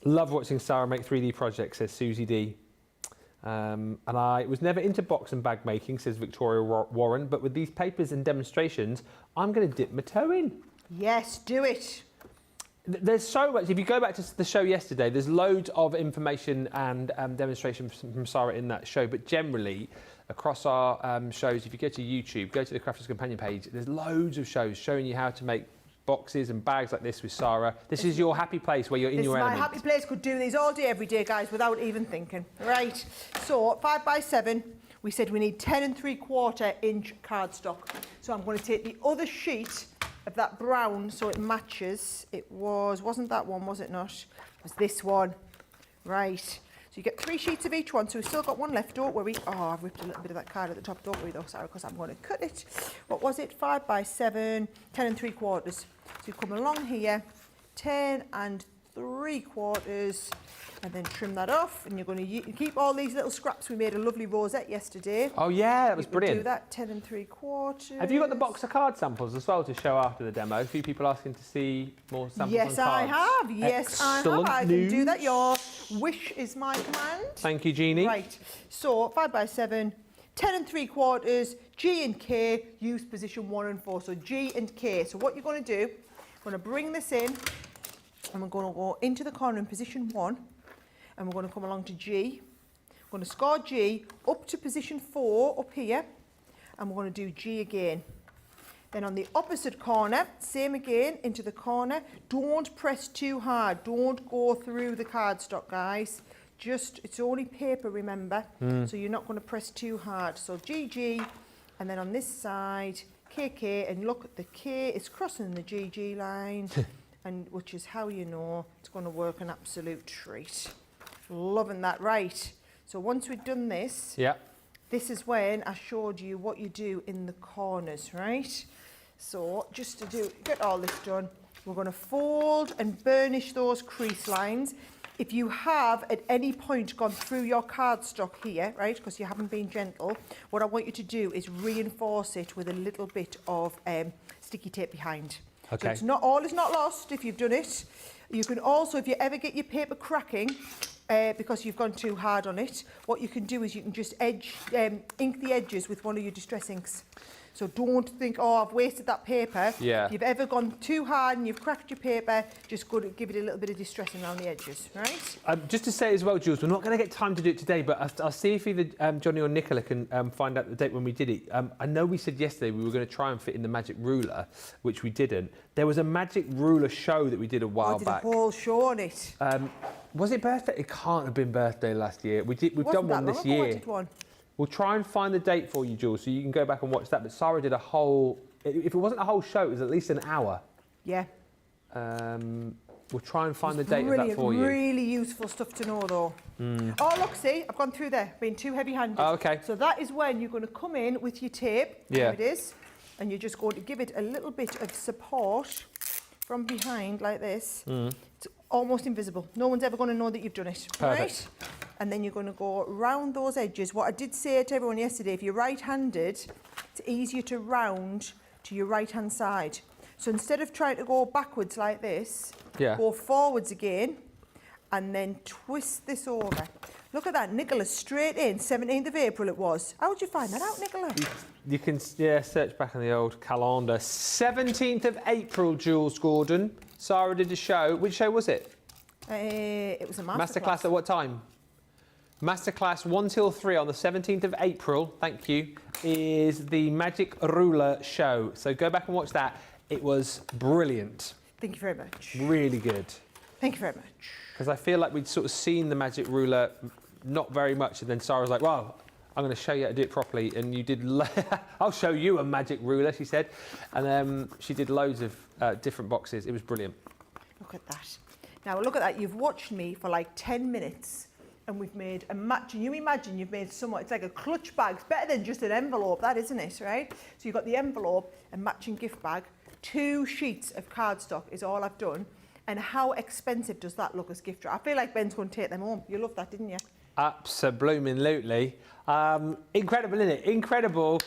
Love watching Sarah make 3D projects, says Susie D. And I was never into box and bag making, says Victoria Warren, but with these papers and demonstrations, I'm going to dip my toe in. Yes, do it. There's so much. If you go back to the show yesterday, there's loads of information and demonstration from Sarah in that show. But generally, across our shows, if you go to YouTube, go to the Crafters Companion page, there's loads of shows showing you how to make boxes and bags like this with Sarah. This is your happy place where you're in your element. This is my happy place. Could do these all day, every day, guys, without even thinking. Right. So 5x7. We said we need 10 3/4 inch cardstock. So I'm going to take the other sheet of that brown so it matches. Wasn't that one, was it not? It was this one. Right. So you get 3 sheets of each one, so we've still got one left, don't worry. Oh, I've ripped a little bit of that card at the top, don't worry though, Sarah, because I'm going to cut it. What was it? 5x7, 10 3/4. So you come along here, 10 3/4, and then trim that off, and you're going to keep all these little scraps. We made a lovely rosette yesterday. Oh yeah, that was brilliant. Do that 10 3/4. Have you got the box of card samples as well to show after the demo? A few people asking to see more samples. Yes, on I cards. have. Yes, Excellent I have. I news. can do that. Your wish is my command. Thank you, Jeannie. Right. So 5x7, 10 3/4, G and K. Use position 1 and 4. So G and K. So what you're going to do? We're going to bring this in, and we're going to go into the corner in position 1, and we're going to come along to G. We're going to score G up to position 4 up here, and we're going to do G again. Then on the opposite corner, same again, into the corner. Don't press too hard. Don't go through the cardstock, guys. It's only paper, remember, so you're not going to press too hard. So GG, and then on this side, KK, and look, the K is crossing the GG line, and which is how you know it's going to work an absolute treat. Loving that. Right. So once we've done this, this is when I showed you what you do in the corners, right? So just to get all this done, we're going to fold and burnish those crease lines. If you have at any point gone through your cardstock here, right, because you haven't been gentle, what I want you to do is reinforce it with a little bit of sticky tape behind. Okay. So it's not, all is not lost if you've done it. You can also, if you ever get your paper cracking, because you've gone too hard on it, what you can do is you can just ink the edges with one of your distress inks. So don't think, oh, I've wasted that paper. Yeah. If you've ever gone too hard and you've cracked your paper, just go to give it a little bit of distressing around the edges, right? Just to say as well, Jules, we're not going to get time to do it today, but I'll see if either Johnny or Nicola can find out the date when we did it. I know we said yesterday we were going to try and fit in the magic ruler, which we didn't. There was a magic ruler show that we did a while back. I did a whole show on it. Was it birthday? It can't have been birthday last year. We've done one this year. I did one. We'll try and find the date for you, Jules, so you can go back and watch that. But Sarah did a whole... If it wasn't a whole show, it was at least an hour. Yeah. We'll try and find the date of that for you. Really useful stuff to know, though. Oh, look, see, I've gone through there, being too heavy-handed. Oh, okay. So that is when you're going to come in with your tape. Yeah. There it is. And you're just going to give it a little bit of support from behind, like this. It's almost invisible. No one's ever going to know that you've done it. Perfect. Right? And then you're going to go round those edges. What I did say to everyone yesterday, if you're right-handed, it's easier to round to your right-hand side. So instead of trying to go backwards like this, go forwards again, and then twist this over. Look at that, Nicola, straight in, 17th of April it was. How would you find that out, Nicola? You can search back on the old calendar. 17th of April, Jules Gordon. Sarah did a show. Which show was it? It was a Masterclass at what time? Masterclass 1 till 3 on the 17th of April, thank you, is the Magic Ruler show. So go back and watch that. It was brilliant. Thank you very much. Really good. Thank you very much. Because I feel like we'd sort of seen the Magic Ruler not very much, and then Sarah was like, well, I'm going to show you how to do it properly. And you did, I'll show you a Magic Ruler, she said. And she did loads of different boxes. It was brilliant. Look at that. Now look at that, you've watched me for like 10 minutes. And we've made a match, and you imagine you've made somewhat, it's like a clutch bag. It's better than just an envelope, that isn't it, right? So you've got the envelope, a matching gift bag, 2 sheets of cardstock is all I've done. And how expensive does that look as gift wrap? I feel like Ben's going to take them home. You loved that, didn't you? Absolutely. Incredible, isn't it? Incredible.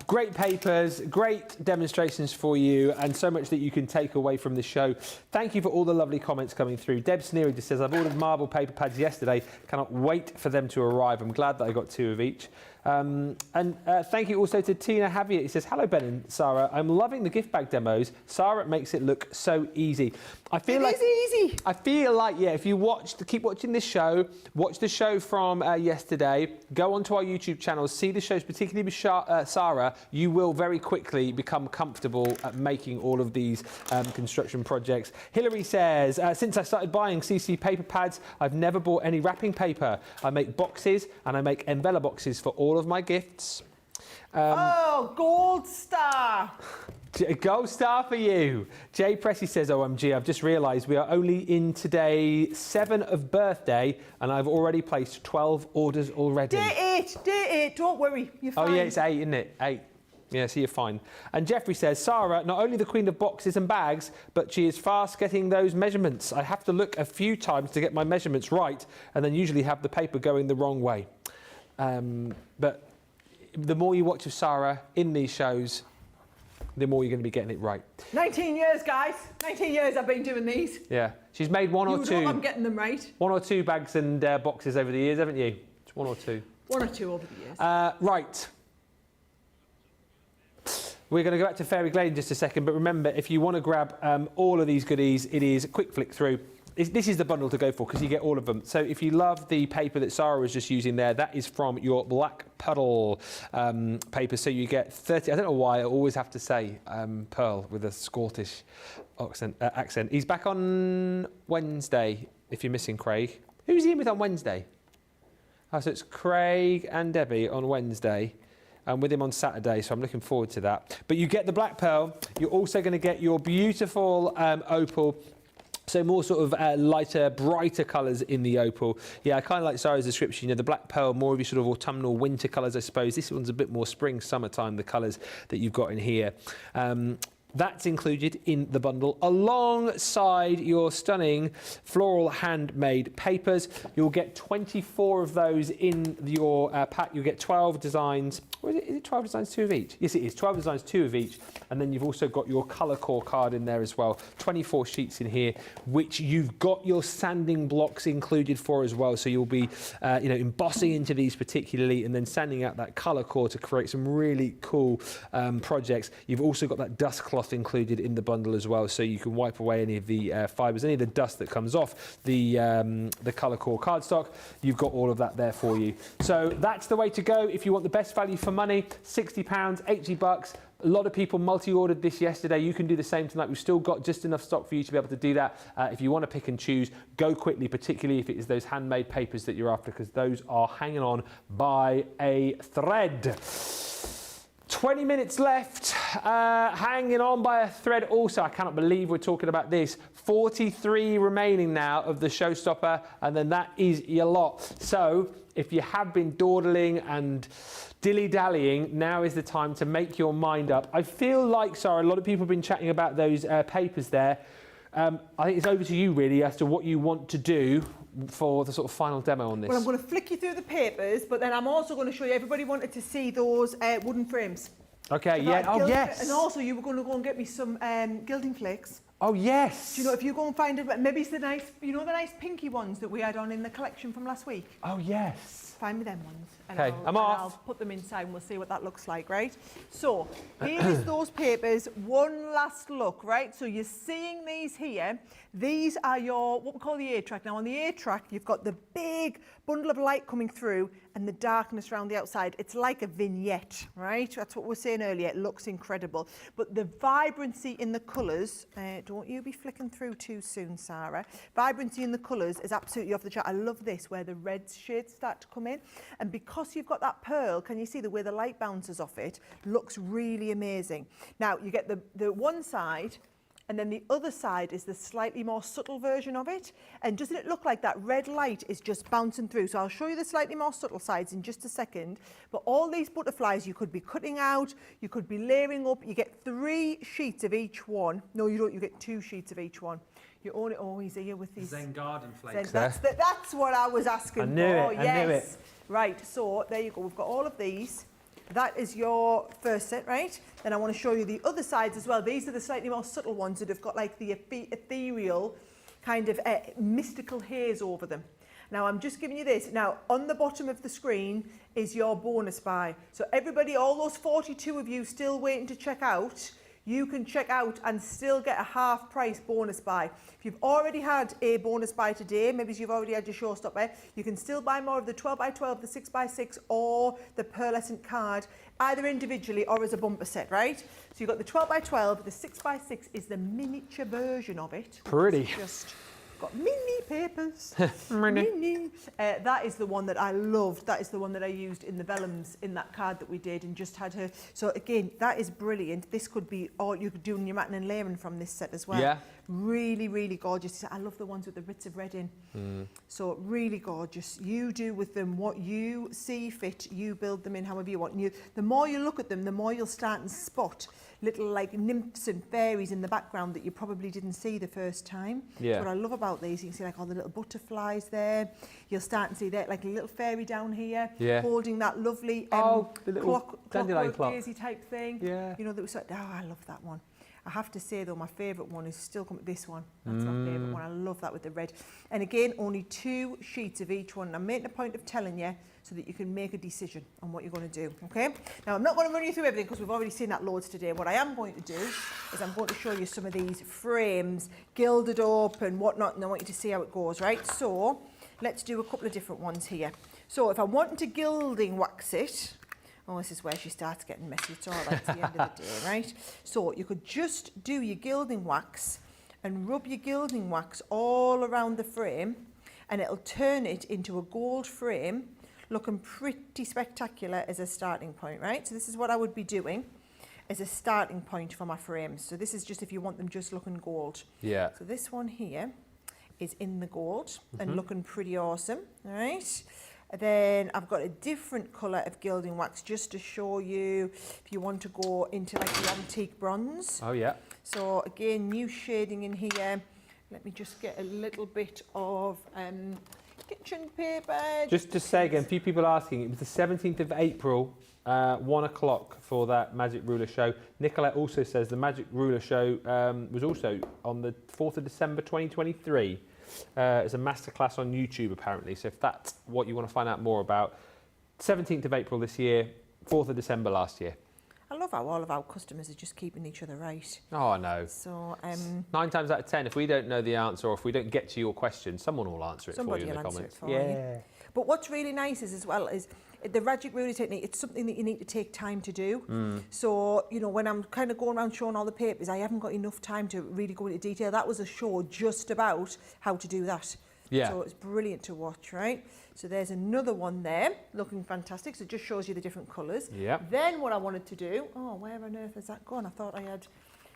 Great papers, great demonstrations for you, and so much that you can take away from the show. Thank you for all the lovely comments coming through. Deb Sneary just says, I've ordered marble paper pads yesterday. Cannot wait for them to arrive. I'm glad that I got 2 of each. Thank you also to Tina Javier. He says, hello, Ben and Sarah. I'm loving the gift bag demos. Sarah makes it look so easy. It is easy. I feel like, yeah, if you keep watching this show, watch the show from yesterday, go onto our YouTube channel, see the shows, particularly with Sarah, you will very quickly become comfortable at making all of these construction projects. Hilary says, since I started buying CC paper pads, I've never bought any wrapping paper. I make boxes and I make envelope boxes for all of my gifts. Gold star. Gold star for you. Jay Pressy says, OMG, I've just realised we are only in today 7 of birthday and I've already placed 12 orders already. Day 8, don't worry, you're fine. Oh yeah, it's 8, isn't it? 8. Yeah, so you're fine. And Jeffrey says, Sarah, not only the queen of boxes and bags, but she is fast getting those measurements. I have to look a few times to get my measurements right and then usually have the paper going the wrong way. But the more you watch of Sarah in these shows, the more you're going to be getting it right. 19 years, guys. 19 years I've been doing these. Yeah. She's made one or two. I'm getting them right. 1 or 2 bags and boxes over the years, haven't you? 1 or 2. 1 or 2 over the years. Right. We're going to go back to Fairy Glade in just a second, but remember, if you want to grab all of these goodies, it is a quick flick through. This is the bundle to go for because you get all of them. So if you love the paper that Sarah was just using there, that is from your Black Pearl paper. So you get 30. I don't know why I always have to say Pearl with a Scottish accent. He's back on Wednesday, if you're missing Craig. Who's he in with on Wednesday? Oh, so it's Craig and Debbie on Wednesday. I'm with him on Saturday, so I'm looking forward to that. But you get the Black Pearl. You're also going to get your beautiful opal. So more sort of lighter, brighter colours in the opal. Yeah, I kind of like Sarah's description. You know, the Black Pearl, more of your sort of autumnal winter colours, I suppose. This one's a bit more spring, summertime, the colours that you've got in here. That's included in the bundle alongside your stunning floral handmade papers. You'll get 24 of those in your pack. You'll get 12 designs. Or is it 12 designs, 2 of each? Yes, it is. 12 designs, 2 of each. And then you've also got your colour core card in there as well. 24 sheets in here, which you've got your sanding blocks included for as well. So you'll be, embossing into these particularly and then sanding out that colour core to create some really cool projects. You've also got that dust cloth included in the bundle as well, so you can wipe away any of the fibres, any of the dust that comes off the colour core cardstock. You've got all of that there for you. So that's the way to go if you want the best value for money. £60, $80. A lot of people multi-ordered this yesterday. You can do the same tonight. We've still got just enough stock for you to be able to do that. If you want to pick and choose, go quickly, particularly if it is those handmade papers that you're after, because those are hanging on by a thread. 20 minutes left, hanging on by a thread also. I cannot believe we're talking about this. 43 remaining now of the showstopper, and then that is your lot. So if you have been dawdling and dilly-dallying, now is the time to make your mind up. I feel like, Sarah, a lot of people have been chatting about those papers there. I think it's over to you, really, as to what you want to do for the sort of final demo on this. Well, I'm going to flick you through the papers, but then I'm also going to show you, everybody wanted to see those wooden frames. Okay, yeah, oh yes. And also you were going to go and get me some gilding flakes. Oh yes. Do you know, if you go and find it, maybe it's the nice, the nice pinky ones that we had on in the collection from last week. Oh yes. Find me them ones. Okay, I'm off. I'll put them inside and we'll see what that looks like, right? So, here is those papers. One last look, right? So you're seeing these here. These are your, what we call the A-track. Now on the A-track, you've got the big bundle of light coming through and the darkness around the outside. It's like a vignette, right? That's what we were saying earlier. It looks incredible. But the vibrancy in the colours, don't you be flicking through too soon, Sarah. Vibrancy in the colours is absolutely off the chart. I love this, where the red shades start to come in. And because you've got that pearl, can you see the way the light bounces off it? Looks really amazing. Now, you get the one side, and then the other side is the slightly more subtle version of it. And doesn't it look like that red light is just bouncing through? So I'll show you the slightly more subtle sides in just a second. But all these butterflies you could be cutting out, you could be layering up. You get 3 sheets of each one. No, you don't. You get 2 sheets of each one. You own it. Oh, he's here with these. Zen garden flakes. That's what I was asking I knew for. it. I Yes. knew it. Right. So there you go. We've got all of these. That is your first set, right? Then I want to show you the other sides as well. These are the slightly more subtle ones that have got like the ethereal kind of mystical haze over them. Now I'm just giving you this. Now on the bottom of the screen is your bonus buy. So everybody, all those 42 of you still waiting to check out, you can check out and still get a half price bonus buy. If you've already had a bonus buy today, maybe you've already had your showstopper, you can still buy more of the 12x12, the 6x6 or the pearlescent card, either individually or as a bumper set, right? So you've got the 12x12, the 6x6 is the miniature version of it. Pretty. Just got mini papers. Mini. That is the one that I loved. That is the one that I used in the vellums in that card that we did and just had her. So again, that is brilliant. This could be all you could do in your matting and layering from this set as well. Yeah. Really, really gorgeous. I love the ones with the bits of red in. So really gorgeous. You do with them what you see fit. You build them in however you want. And the more you look at them, the more you'll start and spot little like nymphs and fairies in the background that you probably didn't see the first time. Yeah. That's what I love about these. You can see like all the little butterflies there. You'll start and see that like a little fairy down here, holding that lovely the little dandelion clock daisy type thing. Yeah. You know, that was like, oh, I love that one. I have to say though, my favourite one is still this one. That's my favourite one. I love that with the red. And again, only 2 sheets of each one. I'm making a point of telling you so that you can make a decision on what you're going to do, okay? Now, I'm not going to run you through everything because we've already seen that loads today. What I am going to do is I'm going to show you some of these frames, gilded up and whatnot, and I want you to see how it goes, right? So, let's do a couple of different ones here. So, if I'm wanting to gilding wax it, oh, this is where she starts getting messy. It's all right at the end of the day, right? So you could just do your gilding wax and rub your gilding wax all around the frame and it'll turn it into a gold frame looking pretty spectacular as a starting point, right? So this is what I would be doing as a starting point for my frames. So this is just if you want them just looking gold. Yeah. So this one here is in the gold and looking pretty awesome, all right? Then I've got a different colour of gilding wax just to show you if you want to go into like the antique bronze. Oh, yeah. So again, new shading in here. Let me just get a little bit of kitchen paper. Just to say again, a few people asking, it was the 17th of April, 1 o'clock for that Magic Ruler show. Nicolette also says the Magic Ruler show was also on the 4th of December 2023. It's a masterclass on YouTube apparently, so if that's what you want to find out more about, 17th of April this year, 4th of December last year. I love how all of our customers are just keeping each other right. Oh, I know. So 9 times out of 10, if we don't know the answer or if we don't get to your question, someone will answer it for you in the will answer comments. it for you. But what's really nice is as well is the Magic Ruler technique, it's something that you need to take time to do. So, you know, when I'm kind of going around showing all the papers, I haven't got enough time to really go into detail. That was a show just about how to do that. Yeah. So it's brilliant to watch, right? So there's another one there, looking fantastic. So it just shows you the different colours. Yeah. Then what I wanted to do, oh, where on earth has that gone? I thought I had...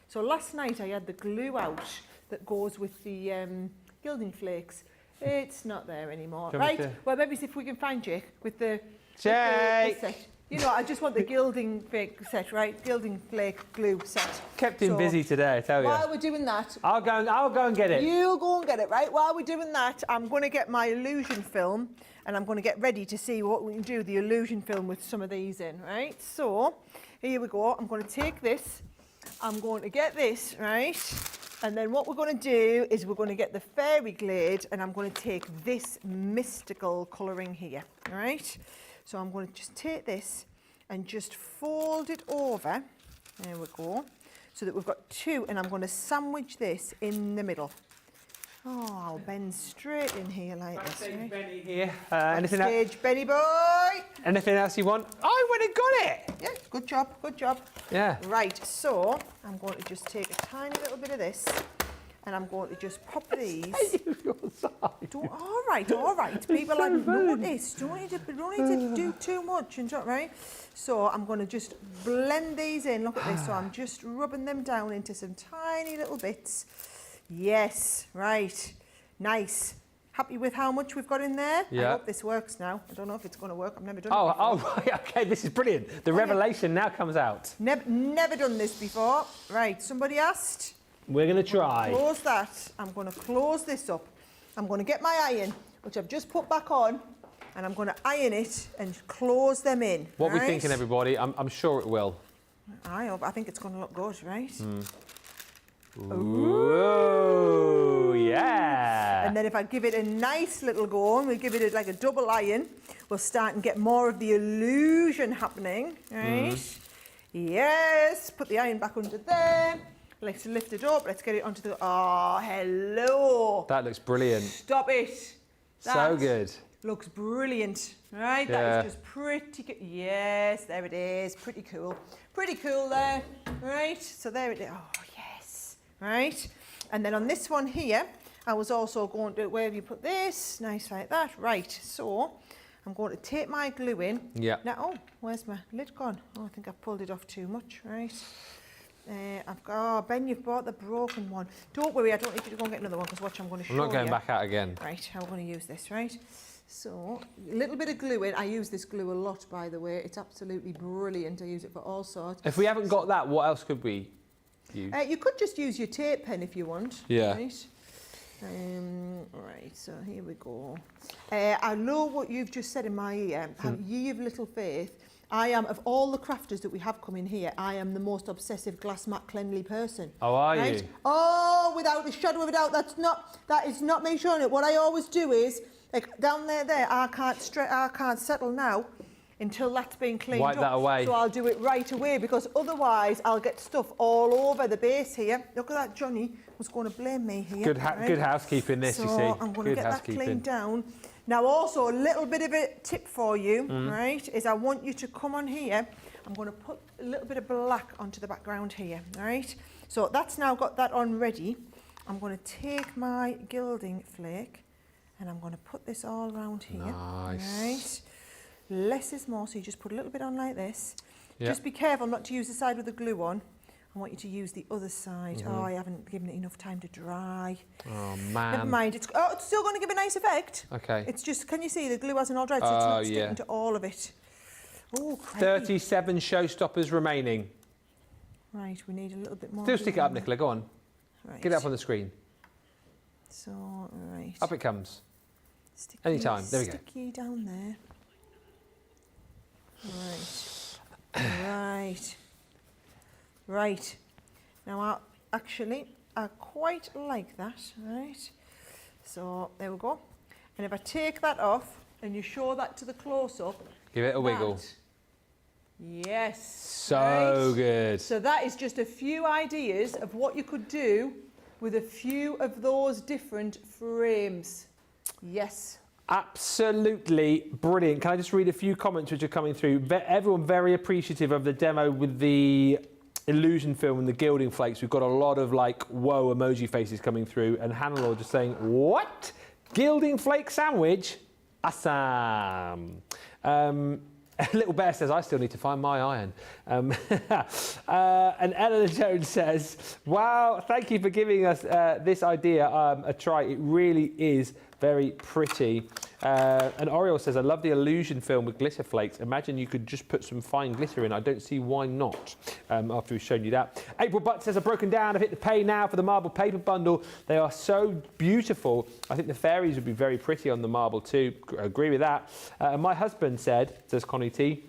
So last night I had the glue out that goes with the gilding flakes. It's not there anymore, right? Well, maybe see if we can find Jake with the... Jake! The set. You know, I just want the gilding flake set, right? Gilding flake glue set. Kept him busy today, I tell you. While we're doing that... I'll go and get it. You go and get it, right? While we're doing that, I'm going to get my illusion film and I'm going to get ready to see what we can do the illusion film with some of these in, right? So, here we go. I'm going to take this. I'm going to get this, right? And then what we're going to do is we're going to get the fairy Glade and I'm going to take this mystical colouring here, all right? So I'm going to just take this and just fold it over. There we go. So that we've got 2 and I'm going to sandwich this in the middle. Oh, I'll bend straight in here like this. Right? Benny here. Anything else? Backstage, Benny boy! Anything else you want? I went and got it! Yeah, good job, good job. Yeah. Right, so I'm going to just take a tiny little bit of this And I'm going to just pop these. Your side. All right. People have noticed. Don't need to do too much, right? So I'm going to just blend these in. Look at this. So I'm just rubbing them down into some tiny little bits. Yes, right. Nice. Happy with how much we've got in there? Yeah. I hope this works now. I don't know if it's going to work. I've never done it before. Oh, right, okay, this is brilliant. The revelation now comes out. Never done this before. Right, somebody asked. We're going to try. Close that. I'm going to close this up. I'm going to get my iron, which I've just put back on, and I'm going to iron it and close them in. What are we thinking, everybody? I'm sure it will. I think it's going to look good, right? Ooh, yeah. And then if I give it a nice little go, and we give it like a double iron, we'll start and get more of the illusion happening, right? Yes. Put the iron back under there. Let's lift it up. Let's get it onto the... Oh, hello. That looks brilliant. Stop it. So good. Looks brilliant, right? Yeah. That is just pretty good. Yes, there it is. Pretty cool. Pretty cool there, right? So there it is. Oh, yes. Right? And then on this one here, I was also going to... Where have you put this? Nice like that. Right. So I'm going to take my glue in. Yeah. Now, oh, where's my lid gone? Oh, I think I've pulled it off too much, right? Ben, you've bought the broken one. Don't worry, I don't need you to go and get another one, because watch, I'm going to show you. I'm not going back out again. Right, how we're going to use this, right? So, a little bit of glue in. I use this glue a lot, by the way. It's absolutely brilliant. I use it for all sorts. If we haven't got that, what else could we use? You could just use your tape pen if you want. Yeah. Right? Right, so here we go. I know what you've just said in my ear. Have ye of little faith? I am, of all the crafters that we have come in here, I am the most obsessive glass mat cleanly person. Oh, are right? you? Oh, without a shadow of a doubt, that is not me showing it. What I always do is, like down there, I can't settle now until that's been cleaned Wipe up. that away. So I'll do it right away, because otherwise I'll get stuff all over the base here. Look at that, Johnny was going to blame me here. Good, right? good housekeeping this, you see. So I'm going to get that cleaned down. Now also a little bit of a tip for you, right, is I want you to come on here. I'm going to put a little bit of black onto the background here, right? So that's now got that on ready. I'm going to take my gilding flake and I'm going to put this all around here. Nice. Right? Less is more, so you just put a little bit on like this. Yep. Just be careful not to use the side with the glue on. I want you to use the other side. Oh, I haven't given it enough time to dry. Oh, man. Never mind. It's still going to give a nice effect. Okay. It's just, can you see the glue hasn't all dried, so it's not sticking to all of it. Oh, crikey. 37 showstoppers remaining. Right, we need a little bit more. Still stick it up, Nicola, go on. Right. Get it up on the screen. So, right. Up it comes. Stick Anytime. There we go. Stick you down there. Right. Right. Right. Now, I quite like that, right? So, there we go. And if I take that off and you show that to the close-up... Give it a wiggle. Yes. So good. So that is just a few ideas of what you could do with a few of those different frames. Yes. Absolutely brilliant. Can I just read a few comments which are coming through? Everyone very appreciative of the demo with the illusion film and the gilding flakes. We've got a lot of like whoa emoji faces coming through, and Hannah just saying, what? Gilding flake sandwich? Awesome. Little Bear says, I still need to find my iron. And Eleanor Jones says, wow, thank you for giving us this idea a try. It really is very pretty. And Oriel says, I love the illusion film with glitter flakes. Imagine you could just put some fine glitter in. I don't see why not, after we've shown you that. April Butt says, I've broken down. I've hit the pay now for the marble paper bundle. They are so beautiful. I think the fairies would be very pretty on the marble too. Agree with that. And my husband said, says Connie T,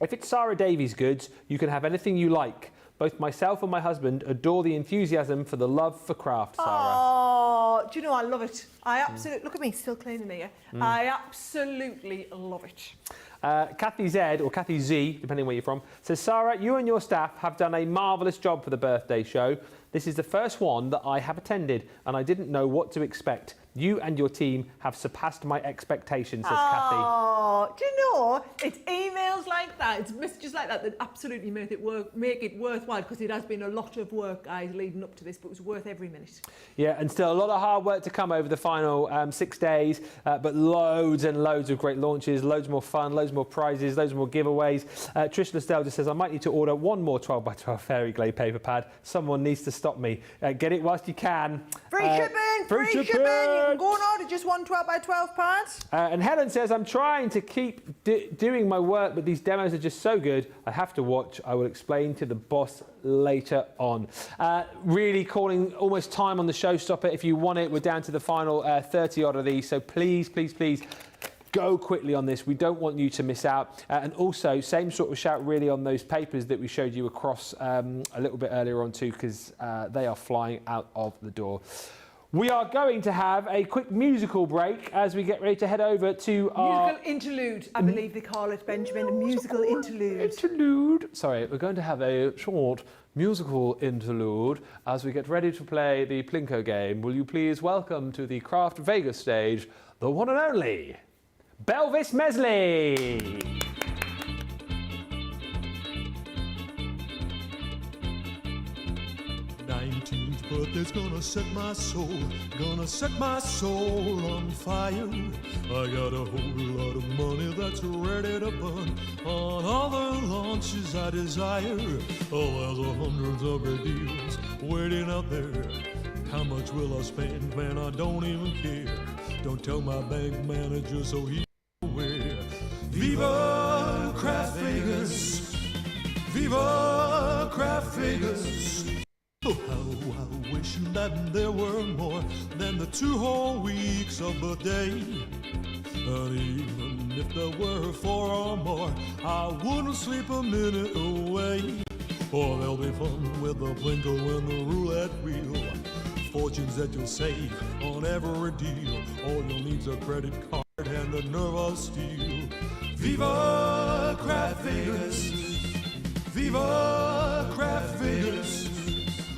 if it's Sara Davies goods, you can have anything you like. Both myself and my husband adore the enthusiasm for the love for craft, Sara. Oh, do you know, I love it. I absolutely, look at me, still cleaning here. I absolutely love it. Kathy Z, or Kathy Z, depending where you're from, says, Sara, you and your staff have done a marvellous job for the birthday show. This is the first one that I have attended, and I didn't know what to expect. You and your team have surpassed my expectations, says Kathy. Oh, do you know, it's emails like that, it's messages like that that absolutely make it worthwhile, because it has been a lot of work, guys, leading up to this, but it was worth every minute. Yeah, and still a lot of hard work to come over the final 6 days, but loads and loads of great launches, loads more fun, loads more prizes, loads more giveaways. Trish Lestelle just says, I might need to order one more 12x12 Fairy Glade paper pad. Someone needs to stop me. Get it whilst you can. Free shipping! Free shipping! You can go and order just one 12x12 pad. And Helen says, I'm trying to keep doing my work, but these demos are just so good. I have to watch. I will explain to the boss later on. Really calling almost time on the showstopper. If you want it, we're down to the final 30 odd of these. So please, please, please, go quickly on this. We don't want you to miss out. And also, same sort of shout really on those papers that we showed you across a little bit earlier on too, because they are flying out of the door. We are going to have a quick musical break as we get ready to head over to our... Musical interlude, I believe they call it, Benjamin. A musical interlude. Sorry, we're going to have a short musical interlude as we get ready to play the Plinko game. Will you please welcome to the Craft Vegas stage the one and only Belvis Mesley. 19th birthday's gonna set my soul on fire. I got a whole lot of money that's ready to burn on all the launches I desire. Oh, there's hundreds of great deals waiting out there. How much will I spend? Man, I don't even care. Don't tell my bank manager so he's aware. Viva Craft Vegas! Viva Craft Vegas! Oh, how I wish that there were more than the 2 whole weeks of the day. And even if there were 4 or more, I wouldn't sleep a minute away. Oh, there'll be fun with the Plinko and the roulette wheel. Fortunes that you'll save on every deal. All you'll need's a credit card and a nerve of steel. Viva Craft Vegas! Viva Craft Vegas!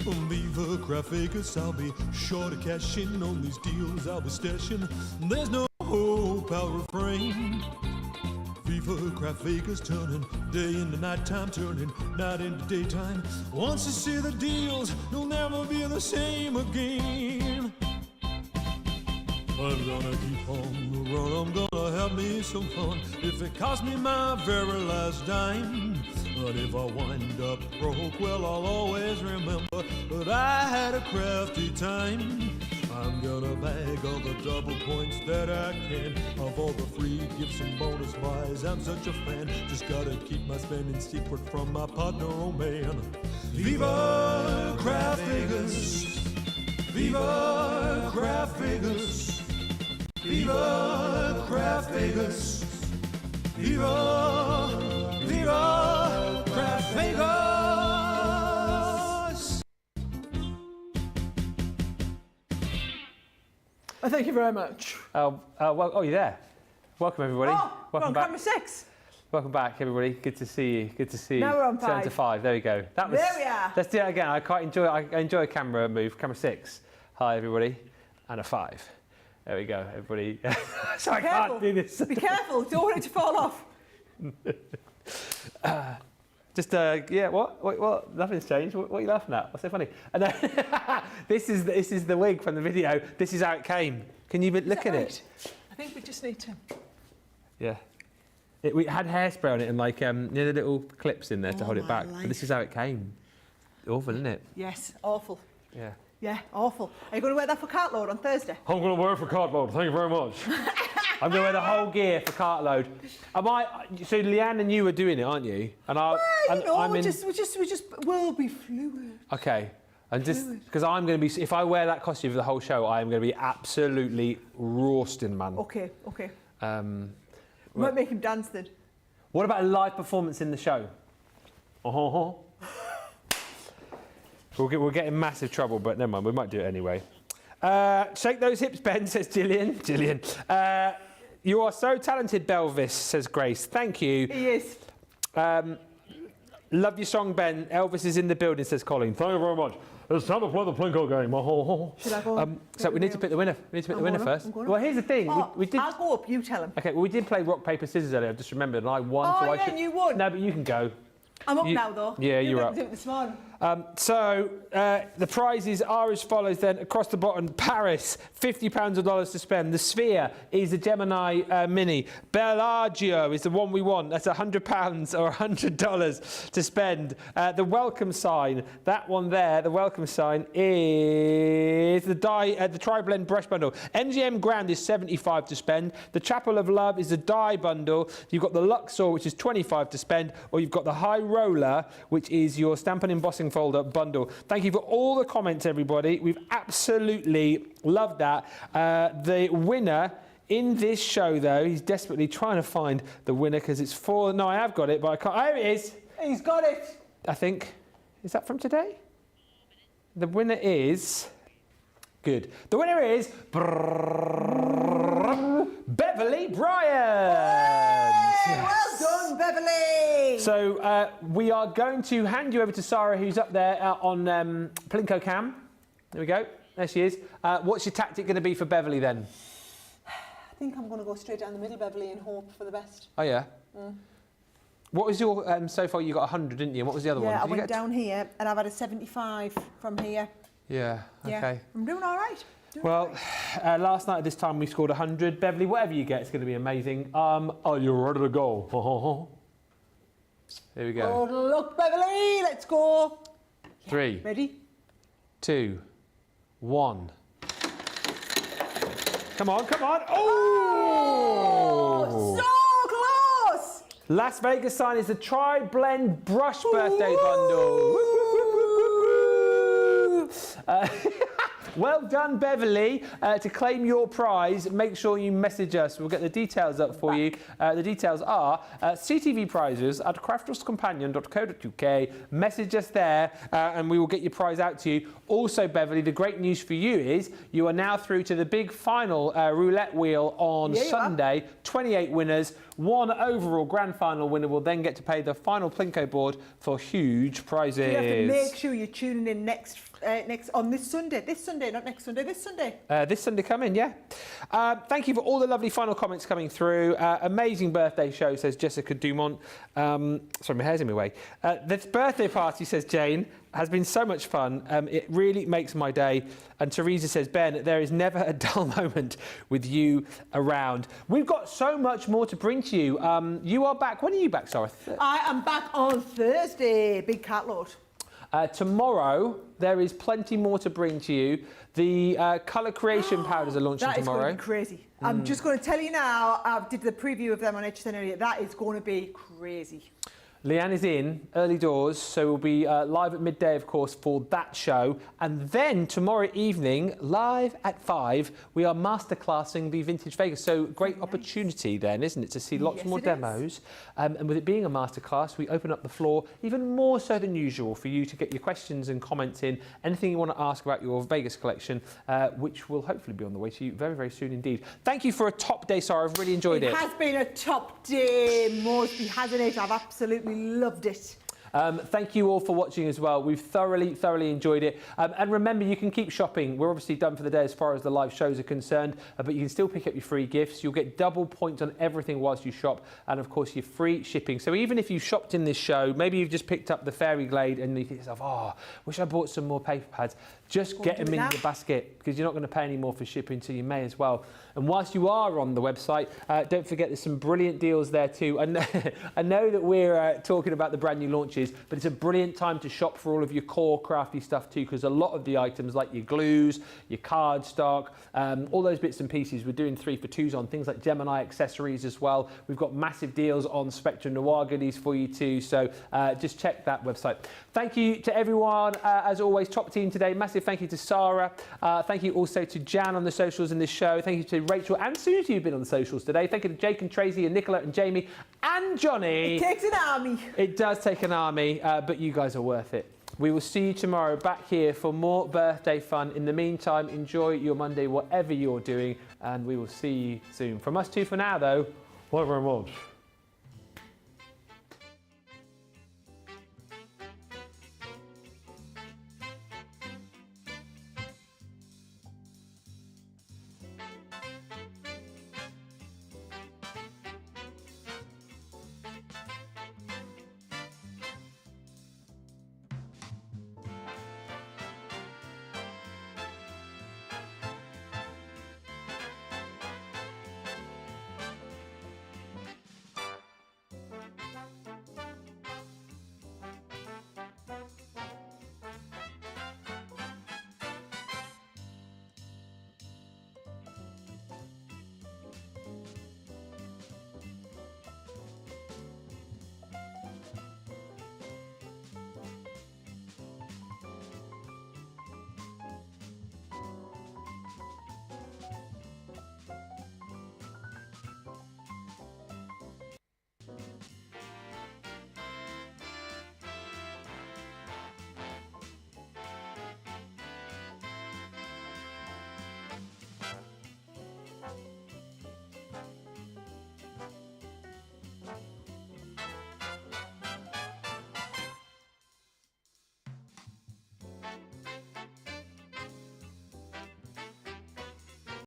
Viva Craft Vegas, I'll be sure to cash in on these deals I'll be stashing. There's no hope, I'll refrain. Viva Craft Vegas, turning day into nighttime, turning night into daytime. Once you see the deals, you'll never be the same again. I'm gonna keep on the run, I'm gonna have me some fun. If it costs me my very last dime, but if I wind up broke, well, I'll always remember that I had a crafty time. I'm gonna bag all the double points that I can of all the free gifts and bonus buys. I'm such a fan, just gotta keep my spending secret from my partner, oh man. Viva Craft Vegas! Viva Craft Vegas! Viva Craft Vegas! Viva, Viva Craft Vegas! Oh, thank you very much. Well, you're there. Welcome, everybody. Oh, welcome we're on camera 6. Welcome back, everybody. Good to see you. Good to see you. Now we're on 7 to 5. 5. There we go. That was, there we are. Let's do it again. I enjoy a camera move. Camera 6. Hi, everybody. And a 5. There we go, everybody. So I can't do this. Be careful. Don't want it to fall off. Yeah, what? Nothing's changed. What are you laughing at? What's so funny? And this is the wig from the video. This is how it came. Can you look at it? I think we just need to. Yeah. We had hairspray on it and like the little clips in there to hold it back. But this is how it came. Awful, isn't it? Yes, awful. Yeah. Yeah, awful. Are you going to wear that for cartload on Thursday? I'm going to wear it for cartload. Thank you very much. I'm going to wear the whole gear for cartload. So Leanne and you are doing it, aren't you? And we'll be fluid. Okay. And just because I'm going to be, if I wear that costume for the whole show, I am going to be absolutely roasting, man. Okay. Might make him dance then. What about a live performance in the show? We'll get in massive trouble, but never mind, we might do it anyway. Shake those hips, Ben, says Gillian. You are so talented, Belvis, says Grace. Thank you. He is. Love your song, Ben. Elvis is in the building, says Colin. Thank you very much. It's time to play the Plinko game. Should I go? So we need to pick the winner. We need to pick the winner first. Well, here's the thing. We did. I'll go up. You tell him. Okay, well, we did play rock, paper, scissors earlier. I just remembered, and I won. Oh, so I yeah, should... and you won. No, but you can go. I'm up now, though. Yeah, you're didn't up. do it this morning. So the prizes are as follows then. Across the bottom, Paris, £50 or dollars to spend. The Sphere is the Gemini Mini. Bellagio is the one we want. That's £100 or $100 to spend. The welcome sign, that one there, the welcome sign is the Tri-Blend Brush Bundle. MGM Grand is $75 to spend. The Chapel of Love is the dye bundle. You've got the Luxor, which is $25 to spend, or you've got the High Roller, which is your stamp and embossing folder bundle. Thank you for all the comments, everybody. We've absolutely loved that. The winner in this show, though, he's desperately trying to find the winner because it's for... No, I have got it, but I can't... Oh, it is. He's got it. I think... Is that from today? The winner is... Good. The winner is... Beverly Bryant. Hey, well done, Beverly. So we are going to hand you over to Sarah, who's up there on Plinko Cam. There we go. There she is. What's your tactic going to be for Beverly then? I think I'm going to go straight down the middle, Beverly, and hope for the best. Oh, yeah? What was your... so far you got 100, didn't you? And what was the other one? Yeah, I Did you went get down here, and I've had a 75 from here. Yeah, Yeah. okay. I'm doing all right. Well, last night at this time we scored 100. Beverly, whatever you get, it's going to be amazing. Are you ready to go? Here we go. Oh, look, Beverly, let's go. 3, Ready? 2, 1. Come on, come on. Oh! So close. Las Vegas sign is the Tri-Blend Brush Birthday Bundle. Well done, Beverly. To claim your prize, make sure you message us. We'll get the details up for you. The details are CTV prizes at crafterscompanion.co.uk. Message us there and we will get your prize out to you. Also, Beverly, the great news for you is you are now through to the big final roulette wheel on Sunday. 28 winners. One overall grand final winner will then get to pay the final Plinko board for huge prizes. You have to make sure you're tuning in next on this Sunday. This Sunday, not next Sunday. This Sunday. This Sunday coming, yeah. Thank you for all the lovely final comments coming through. Amazing birthday show, says Jessica Dumont. Sorry, my hair's in my way. This birthday party, says Jane, has been so much fun. It really makes my day. And Teresa says, Ben, there is never a dull moment with you around. We've got so much more to bring to you. You are back. When are you back, Sarah? I am back on Thursday. Big cat load. Tomorrow, there is plenty more to bring to you. The colour creation powders are launching tomorrow. That is going to be crazy. I'm just going to tell you now, I did the preview of them on HSN earlier. That is going to be crazy. Leanne is in early doors, so we'll be live at midday, of course, for that show. And then tomorrow evening, live at 5, we are masterclassing the Vintage Vegas. So great opportunity then, isn't it, to see lots more demos. And with it being a masterclass, we open up the floor even more so than usual for you to get your questions and comments in. Anything you want to ask about your Vegas collection, which will hopefully be on the way to you very, very soon indeed. Thank you for a top day, Sarah. I've really enjoyed it. It has been a top day, Moseby, hasn't it? I've absolutely loved it. Thank you all for watching as well. We've thoroughly enjoyed it. And remember, you can keep shopping. We're obviously done for the day as far as the live shows are concerned, but you can still pick up your free gifts. You'll get double points on everything whilst you shop, and of course your free shipping. So even if you shopped in this show, maybe you've just picked up the Fairy Glade and you think to yourself, oh, wish I bought some more paper pads. Just get them in the basket because you're not going to pay any more for shipping, so you may as well. And whilst you are on the website, don't forget there's some brilliant deals there too. And I know that we're talking about the brand new launches, but it's a brilliant time to shop for all of your core crafty stuff too, because a lot of the items like your glues, your cardstock, all those bits and pieces, we're doing 3 for 2s on things like Gemini accessories as well. We've got massive deals on Spectrum Noir goodies for you too, so just check that website. Thank you to everyone, as always, top team today. Massive thank you to Sarah. Thank you also to Jan on the socials in this show. Thank you to Rachel and Susie who've been on the socials today. Thank you to Jake and Tracy and Nicola and Jamie and Johnny. It takes an army. It does take an army, but you guys are worth it. We will see you tomorrow back here for more birthday fun. In the meantime, enjoy your Monday, whatever you're doing, and we will see you soon. From us two for now, though, Thank you very much.